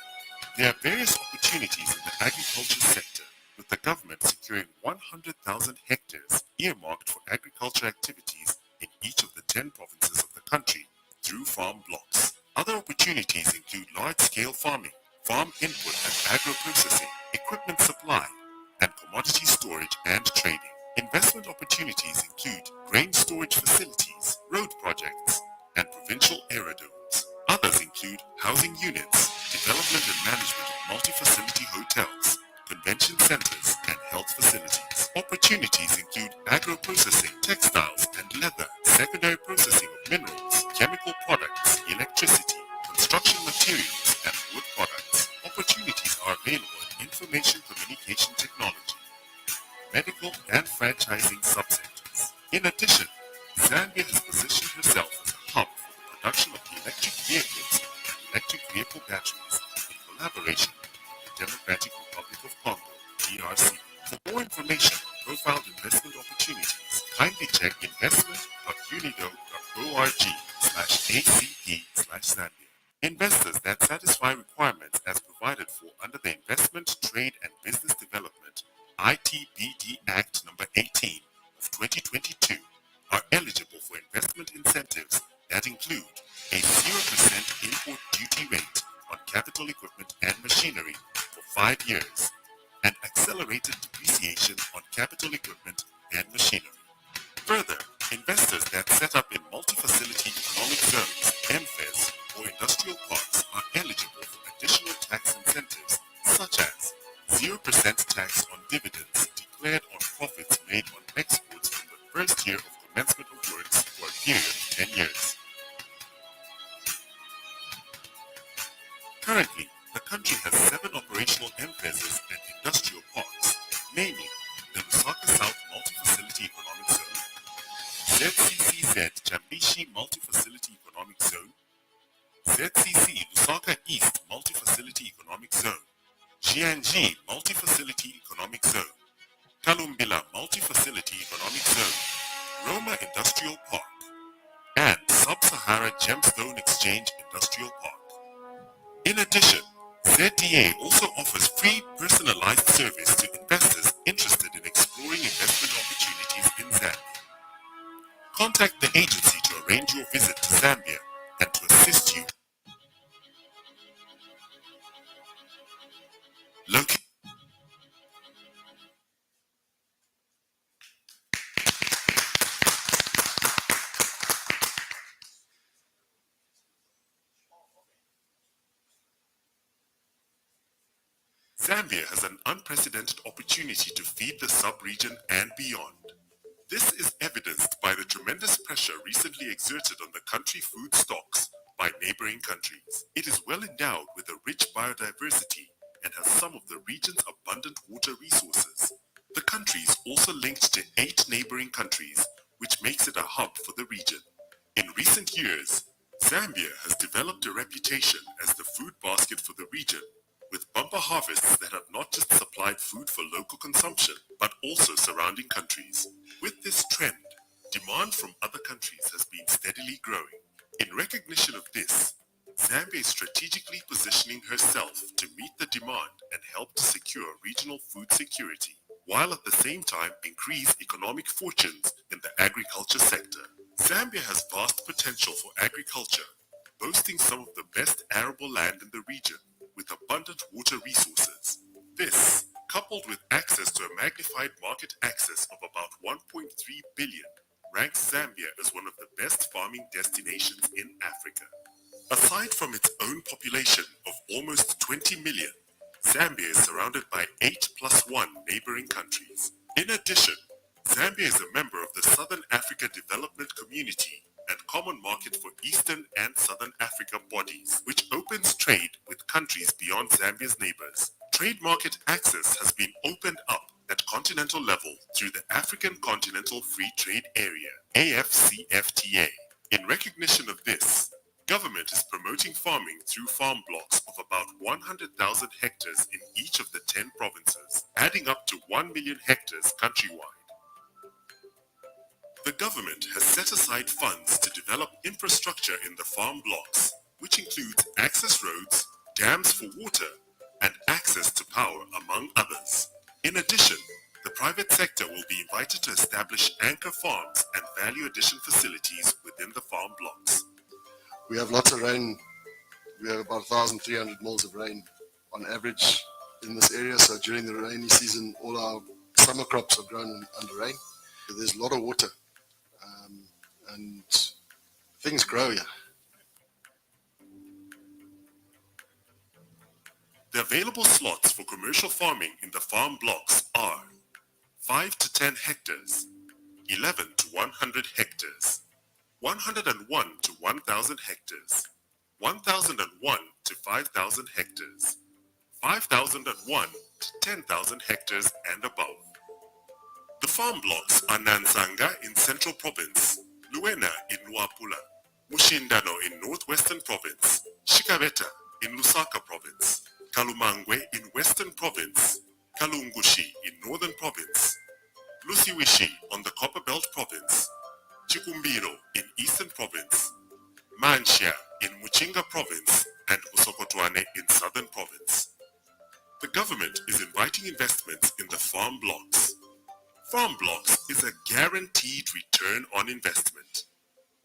There are various opportunities in the agriculture sector, with the government securing 100,000 hectares earmarked for agriculture activities in each of the 10 provinces of the country through farm blocks. Other opportunities include large-scale farming, farm input and agro-processing, equipment supply, and commodity storage and trading. Investment opportunities include grain storage facilities, road projects, and provincial aerodomes. Others include housing units, development and management of multi-facility hotels, convention centers, and health facilities. Opportunities include agro-processing, textiles and leather, secondary processing of minerals, chemical products, electricity, construction materials, and wood products. Opportunities are available in information communication technology, medical and franchising subsectors. In addition, Zambia has positioned herself as a hub for the production of electric vehicles and electric vehicle batteries in collaboration with the Democratic Republic of Congo, DRC. For more information on profiled investment opportunities, kindly check investment.unido.org/acp/Zambia. Investors that satisfy requirements as provided for under the Investment, Trade and Business Development ITBD Act number 18 of 2022 are eligible for investment incentives that include a 0% import duty rate on capital equipment and machinery for 5 years, and accelerated depreciation on capital equipment and machinery. Further, investors that set up in multi-facility economic zones, MFEs, or industrial parks are eligible for additional tax incentives such as 0% tax on dividends declared on profits made on exports from the first year of commencement of works for a period of 10 years. Currently, the country has 7 operational MFEs and industrial parks, namely the Lusaka South Multi-Facility Chambishi Multi-Facility Economic Zone, ZCC Lusaka East Multi-Facility Economic Zone, GNG Multi-Facility Economic Zone, Kalumbila Multi-Facility Economic Zone, Roma Industrial Park, and Sub-Sahara Gemstone Exchange Industrial Park. In addition, ZDA also offers free personalized service to investors interested in exploring investment opportunities in Zambia. Contact the agency to arrange your visit to Zambia and to assist you. Locate Zambia has an unprecedented opportunity to feed the sub-region and beyond. This is evidenced by the tremendous pressure recently exerted on the country food stocks by neighboring countries. It is well endowed with a rich biodiversity and has some of the region's abundant water resources. The country is also linked to 8 neighboring countries, which makes it a hub for the region. In recent years, Zambia has developed a reputation as the food basket for the region, with bumper harvests that have not just supplied food for local consumption, but also surrounding countries. With this trend, demand from other countries has been steadily growing. In recognition of this, Zambia is strategically positioning herself to meet the demand and help to secure regional food security, while at the same time increase economic fortunes in the agriculture sector. Zambia has vast potential for agriculture, boasting some of the best arable land in the region, with abundant water resources. This, coupled with access to a magnified market access of about 1.3 billion, ranks Zambia as one of the best farming destinations in Africa. Aside from its own population of almost 20 million, Zambia is surrounded by 8+1 neighboring countries. In addition, Zambia is a member of the Southern Africa Development Community and Common Market for Eastern and Southern Africa bodies, which opens trade with countries beyond Zambia's neighbors. Trade market access has been opened up at continental level through the African Continental Free Trade Area, AFCFTA. In recognition of this, government is promoting farming through farm blocks of about 100,000 hectares in each of the 10 provinces, adding up to 1 million hectares countrywide. The government has set aside funds to develop infrastructure in the farm blocks, which includes access roads, dams for water, and access to power, among others. In addition, the private sector will be invited to establish anchor farms and value addition facilities within the farm blocks. We have lots of rain. We have about 1,300 mils of rain on average in this area. So during the rainy season, all our summer crops are grown under rain. There's a lot of water. And things grow here. The available slots for commercial farming in the farm blocks are 5 to 10 hectares, 11 to 100 hectares, 101 to 1,000 hectares, 1,001 to 5,000 hectares, 5,001 to 10,000 hectares and above. The farm blocks are Nansanga in Central Province, Luena in Luapula, Mushindano in Northwestern Province, Shikabeta in Lusaka Province, Kalumangwe in Western Province, Kalungushi in Northern Province, Lusiwishi on the Copperbelt Province, Chikumbiro in Eastern Province, Manshia in Muchinga Province, and Musokotwane in Southern Province. The government is inviting investments in the farm blocks. Farm blocks is a guaranteed return on investment.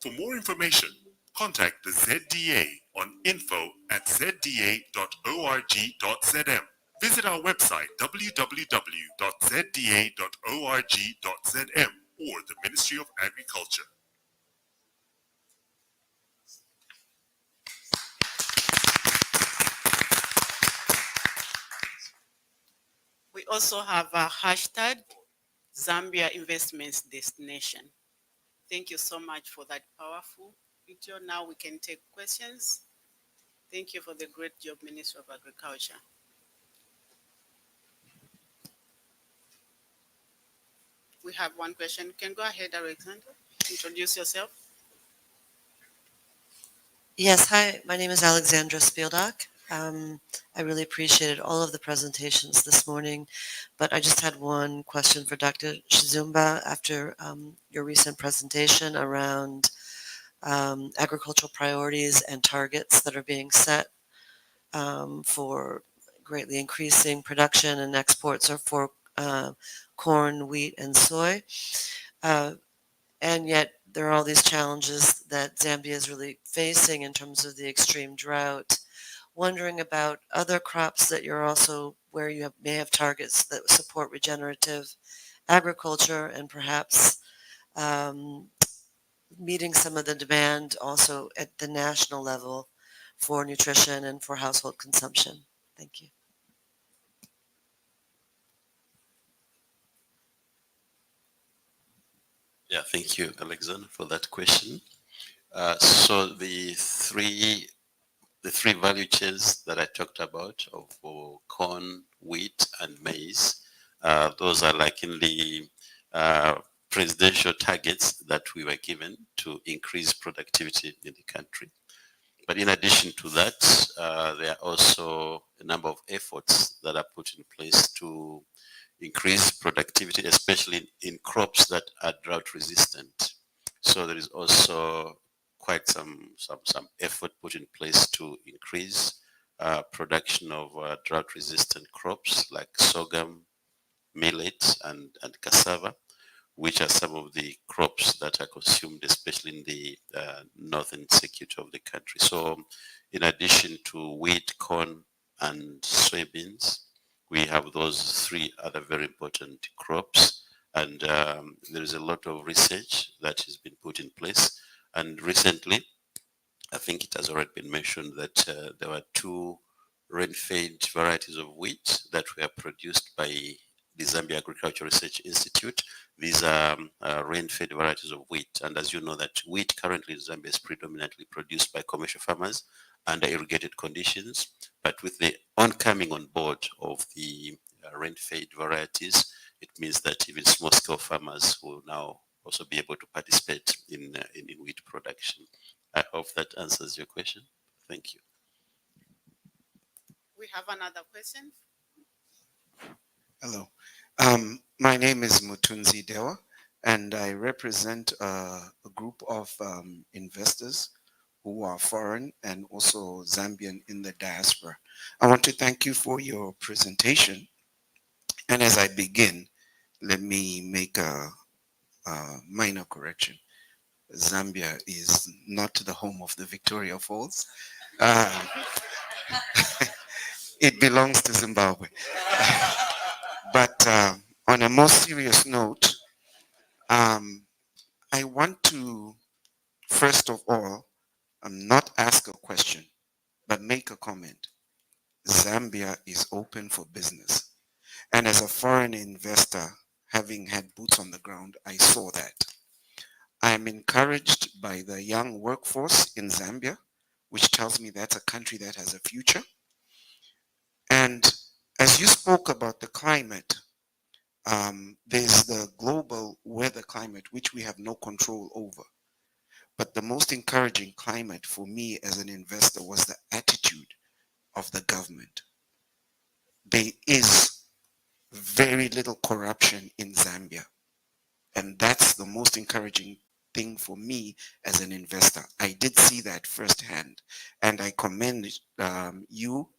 For more information, contact the ZDA on info@zda.org.zm. Visit our website www.zda.org.zm or the Ministry of Agriculture. We also have a hashtag Zambia Investments Destination. Thank you so much for that powerful video. Now we can take questions. Thank you for the great job, Minister of Agriculture. We have one question. You can go ahead, Alexander. Introduce yourself. Yes, hi, my name is Alexandra Spieldock. I really appreciated all of the presentations this morning, but I just had one question for Dr. Shizumba after your recent presentation around agricultural priorities and targets that are being set for greatly increasing production and exports or for corn, wheat, and soy. And yet there are all these challenges that Zambia is really facing in terms of the extreme drought. Wondering about other crops that you're also, where you may have targets that support regenerative agriculture and perhaps um, meeting some of the demand also at the national level for nutrition and for household consumption. Thank you. Yeah, thank you, Alexander, for that question. So the three value chains that I talked about for corn, wheat, and maize, those are like in the presidential targets that we were given to increase productivity in the country. But in addition to that, there are also a number of efforts that are put in place to increase productivity, especially in crops that are drought resistant. So there is also quite some effort put in place to increase production of drought resistant crops like sorghum, millet, and cassava, which are some of the crops that are consumed, especially in the northern sector of the country. So in addition to wheat, corn, and soybeans, we have those three other very important crops. And there is a lot of research that has been put in place. And recently, I think it has already been mentioned that there were two rain-fed varieties of wheat that were produced by the Zambia Agricultural Research Institute. These are rain-fed varieties of wheat. And as you know, that wheat currently in Zambia is predominantly produced by commercial farmers under irrigated conditions. But with the oncoming on board of the rain-fed varieties, it means that even small-scale farmers will now also be able to participate in wheat production. I hope that answers your question. Thank you. We have another question. Hello. My name is Mutunzi Dewa, and I represent a group of investors who are foreign and also Zambian in the diaspora. I want to thank you for your presentation. And as I begin, let me make a minor correction. Zambia is not the home of the Victoria Falls. It belongs to Zimbabwe. But on a more serious note, I want to, first of all, not ask a question, but make a comment. Zambia is open for business. And as a foreign investor, having had boots on the ground, I saw that. I am encouraged by the young workforce in Zambia, which tells me that's a country that has a future. And as you spoke about the climate, there's the global weather climate, which we have no control over. But the most encouraging climate for me as an investor was the attitude of the government. There is very little corruption in Zambia. And that's the most encouraging thing for me as an investor. I did see that firsthand. And I commend you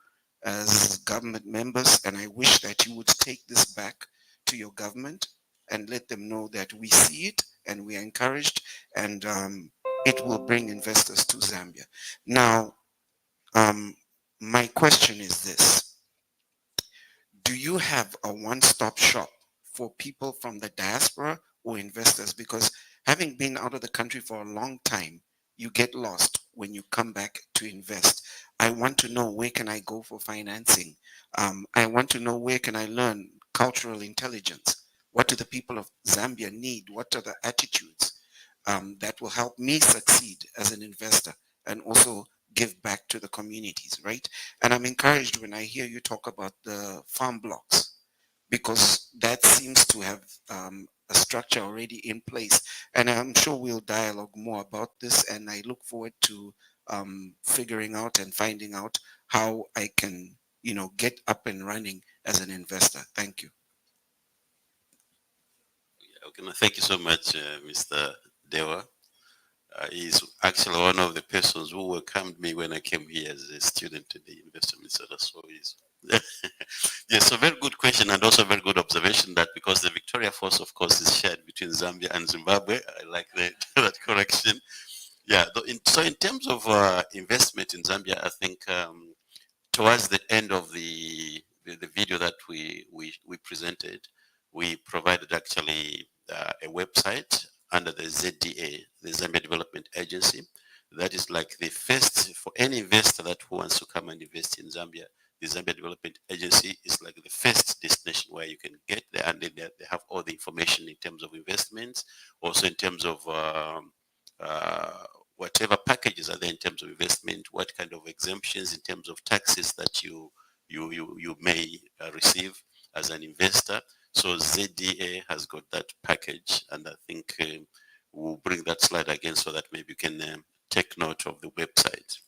as government members, and I wish that you would take this back to your government and let them know that we see it and we are encouraged, and it will bring investors to Zambia. Now, my question is this. Do you have a one-stop shop for people from the diaspora or investors? Because having been out of the country for a long time, you get lost when you come back to invest. I want to know, where can I go for financing? I want to know, where can I learn cultural intelligence? What do the people of Zambia need? What are the attitudes that will help me succeed as an investor and also give back to the communities, right? And I'm encouraged when I hear you talk about the farm blocks, because that seems to have a structure already in place. And I'm sure we'll dialogue more about this, and I look forward to figuring out and finding out how I can, get up and running as an investor. Thank you. Okay, no, thank you so much, Mr. Dewa. He's actually one of the persons who welcomed me when I came here as a student in the University of Minnesota. So he's yes, so very good question and also very good observation that because the Victoria Force, of course, is shared between Zambia and Zimbabwe. I like that correction. Yeah, so in terms of investment in Zambia, I think towards the end of the video that we presented, we provided actually a website under the ZDA, the Zambia Development Agency. That is like the first, for any investor that wants to come and invest in Zambia, the Zambia Development Agency is like the first destination where you can get there, and they have all the information in terms of investments, also in terms of whatever packages are there in terms of investment, what kind of exemptions in terms of taxes that you may receive as an investor. So ZDA has got that package, and I think we'll bring that slide again so that maybe you can take note of the website.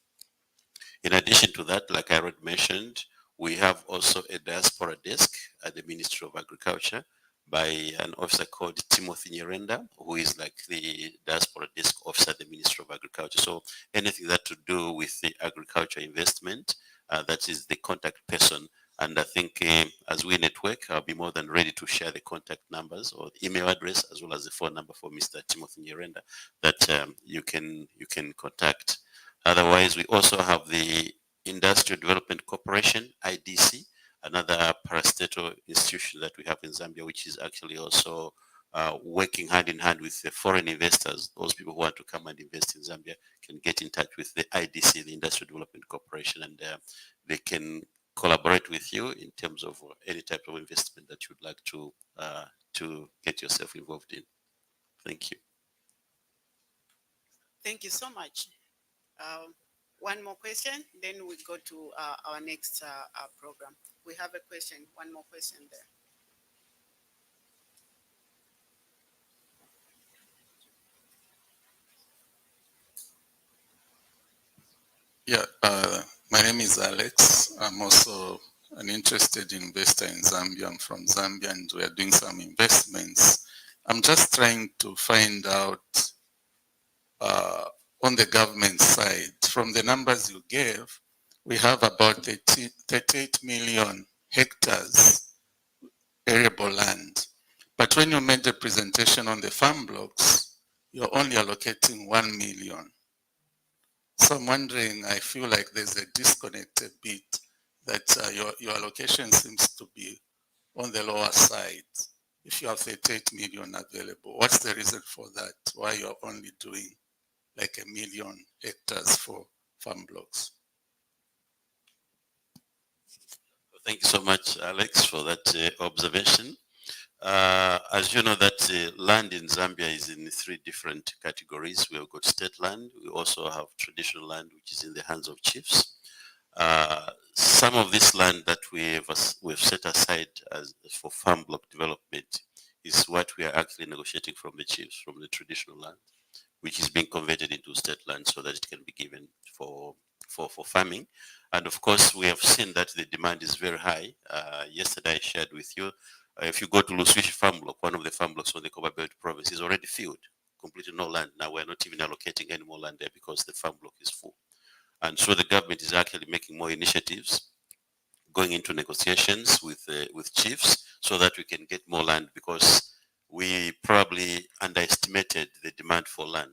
In addition to that, like I already mentioned, we have also a diaspora desk at the Ministry of Agriculture by an officer called Timothy Nyirenda, who is like the diaspora desk officer at the Ministry of Agriculture. So anything that to do with the agriculture investment, that is the contact person. And I think as we network, I'll be more than ready to share the contact numbers or the email address as well as the phone number for Mr. Timothy Nyirenda that you can contact. Otherwise, we also have the Industrial Development Corporation, IDC, another parastatal institution that we have in Zambia, which is actually also working hand in hand with the foreign investors. Those people who want to come and invest in Zambia can get in touch with the IDC, the Industrial Development Corporation, and they can collaborate with you in terms of any type of investment that you'd like to get yourself involved in. Thank you. Thank you so much. One more question, then we go to our next program. We have a question, one more question there. Yeah, my name is Alex. I'm also an interested investor in Zambia. I'm from Zambia and we are doing some investments. I'm just trying to find out on the government side, from the numbers you gave, we have about 38 million hectares arable land. But when you made the presentation on the farm blocks, you're only allocating 1 million. So I'm wondering, I feel like there's a disconnect a bit, that your allocation seems to be on the lower side. If you have 38 million available, what's the reason for that? Why you're only doing like 1 million hectares for farm blocks? Thank you so much, Alex, for that observation. As you know, that land in Zambia is in 3 different categories. We have got state land. We also have traditional land, which is in the hands of chiefs. Some of this land that we've set aside as for farm block development is what we are actually negotiating from the chiefs, from the traditional land, which is being converted into state land so that it can be given for farming. And of course, we have seen that the demand is very high. Yesterday I shared with you, if you go to Luswishi farm block, one of the farm blocks on the Copper Belt province is already filled, completely no land. Now we're not even allocating any more land there because the farm block is full. And so the government is actually making more initiatives, going into negotiations with chiefs so that we can get more land, because we probably underestimated the demand for land.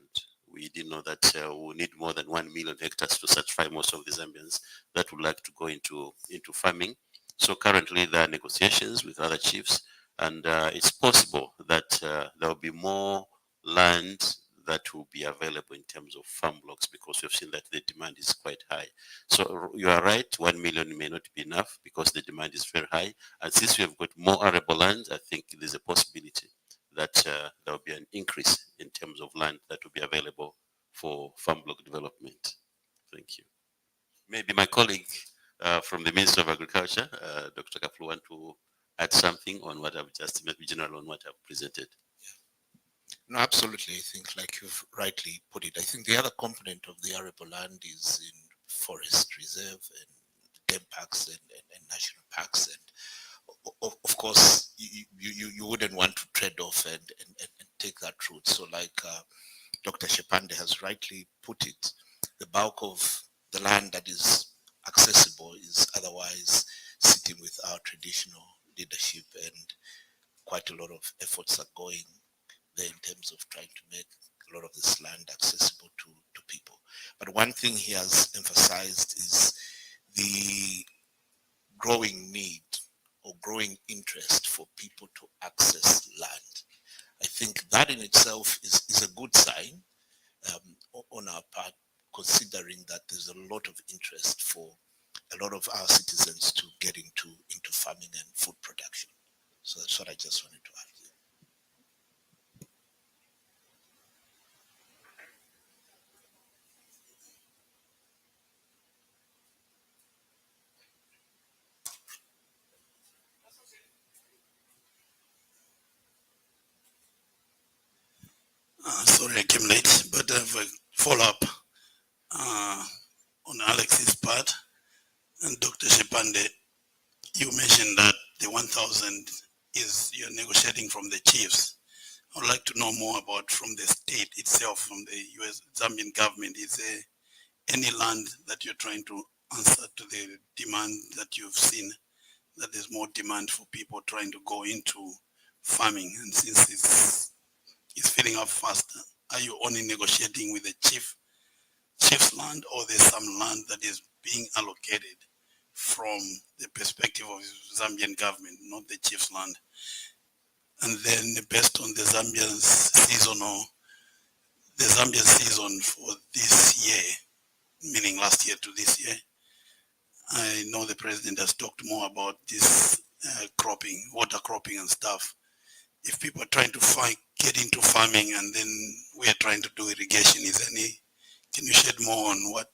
We didn't know that we need more than 1 million hectares to satisfy most of the Zambians that would like to go into farming. So currently there are negotiations with other chiefs, and it's possible that there will be more land that will be available in terms of farm blocks, because we've seen that the demand is quite high. So you are right, 1 million may not be enough because the demand is very high. And since we have got more arable land, I think there's a possibility that there will be an increase in terms of land that will be available for farm block development. Thank you. Maybe my colleague from the Ministry of Agriculture, Dr. Kaplu, want to add something on what I've just, maybe general on what I've presented. No, absolutely. I think, like you've rightly put it, I think the other component of the arable land is in forest reserve and game parks and national parks. And of course, you wouldn't want to trade off and take that route. So like Dr. Shepande has rightly put it, the bulk of the land that is accessible is otherwise sitting with our traditional leadership, and quite a lot of efforts are going there in terms of trying to make a lot of this land accessible to people. But one thing he has emphasized is the growing need or growing interest for people to access land. I think that in itself is a good sign on our part, considering that there's a lot of interest for a lot of our citizens to get into farming and food production. So that's what I just wanted to add. Sorry I came late, but I have a follow-up on Alex's part. And Dr. Shepande, you mentioned that the 1,000 is you're negotiating from the chiefs. I would like to know more about from the state itself, from the U.S. Zambian government. Is there any land that you're trying to answer to the demand that you've seen, that there's more demand for people trying to go into farming? And since it's filling up faster, are you only negotiating with the chief's land, or there's some land that is being allocated from the perspective of Zambian government, not the chief's land? And then based on the Zambian season for this year, meaning last year to this year, I know the president has talked more about this cropping, water cropping and stuff. If people are trying to get into farming and then we are trying to do irrigation, can you shed more on what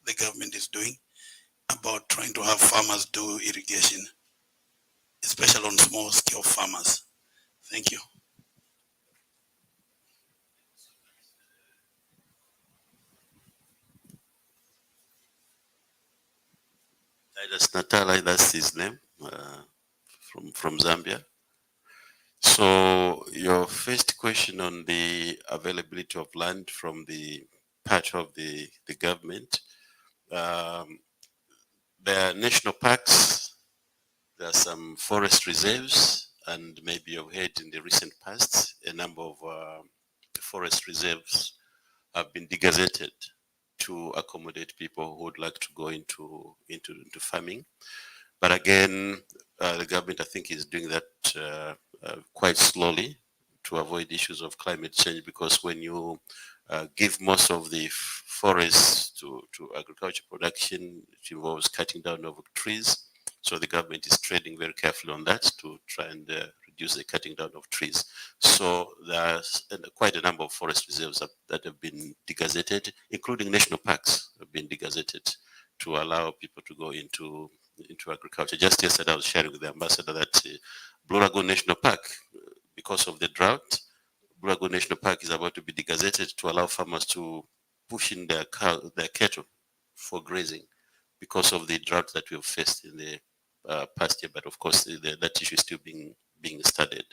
the government is doing about trying to have farmers do irrigation, especially on small scale farmers? Thank you. That's Natala, that's his name, from Zambia. So your first question on the availability of land from the part of the government, there are national parks, there are some forest reserves, and maybe you've heard in the recent past, a number of forest reserves have been degazetted to accommodate people who would like to go into farming. But again, the government, I think, is doing that quite slowly to avoid issues of climate change, because when you give most of the forests to agriculture production, it involves cutting down of trees. So the government is treading very carefully on that to try and reduce the cutting down of trees. So there's quite a number of forest reserves that have been degazetted, including national parks have been degazetted to allow people to go into agriculture. Just yesterday I was sharing with the ambassador that Blue Lagoon National Park, because of the drought, Blue Lagoon National Park is about to be degazetted to allow farmers to push in their cattle for grazing because of the drought that we've faced in the past year. But of course, that issue is still being studied.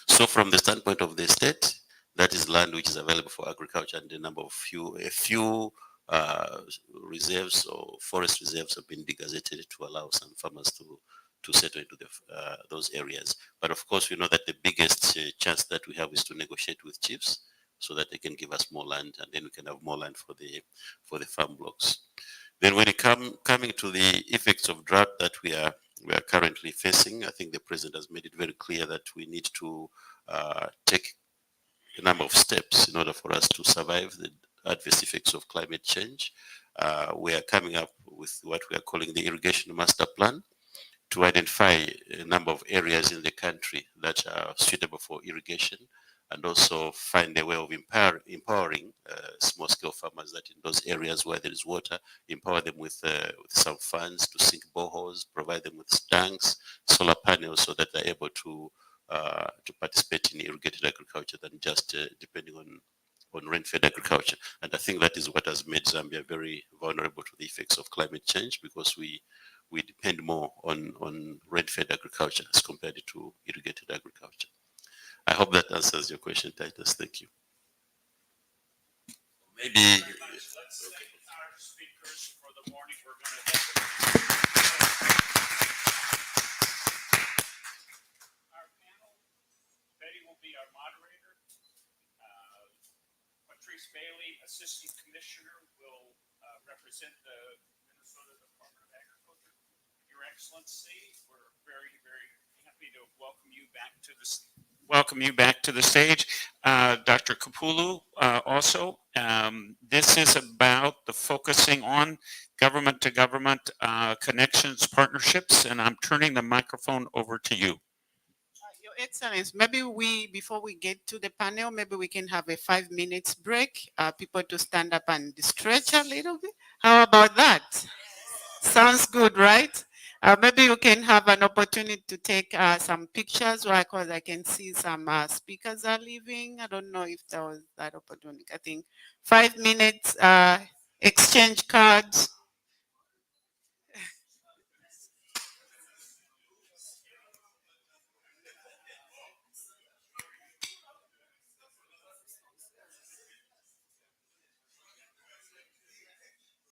So from the standpoint of the state, that is land which is available for agriculture, and a few reserves or forest reserves have been degazetted to allow some farmers to settle into those areas. But of course, we know that the biggest chance that we have is to negotiate with chiefs so that they can give us more land, and then we can have more land for the farm blocks. Then when it coming to the effects of drought that we are currently facing, I think the president has made it very clear that we need to take a number of steps in order for us to survive the adverse effects of climate change. We are coming up with what we are calling the irrigation master plan to identify a number of areas in the country that are suitable for irrigation, and also find a way of empowering small-scale farmers that in those areas where there is water, empower them with some funds to sink boreholes, provide them with tanks, solar panels, so that they're able to to participate in irrigated agriculture than just depending on rain-fed agriculture. And I think that is what has made Zambia very vulnerable to the effects of climate change, because we depend more on rain-fed agriculture as compared to irrigated agriculture. I hope that answers your question, Titus. Thank you. Maybe. Let's thank our speakers for the morning. We're going to our panel. Betty will be our moderator. Patrice Bailey, Assistant Commissioner, will represent the Minnesota Department of Agriculture. Your Excellency, we're very, very happy to welcome you back to the stage. Dr. Kapulu also. This is about the focusing on government-to-government connections, partnerships, and I'm turning the microphone over to you. Your Excellency, maybe before we get to the panel, maybe we can have a 5 minutes break, people to stand up and stretch a little bit. How about that? Sounds good, right? Maybe you can have an opportunity to take some pictures, because I can see some speakers are leaving. I don't know if there was that opportunity. I think 5 minutes, exchange cards,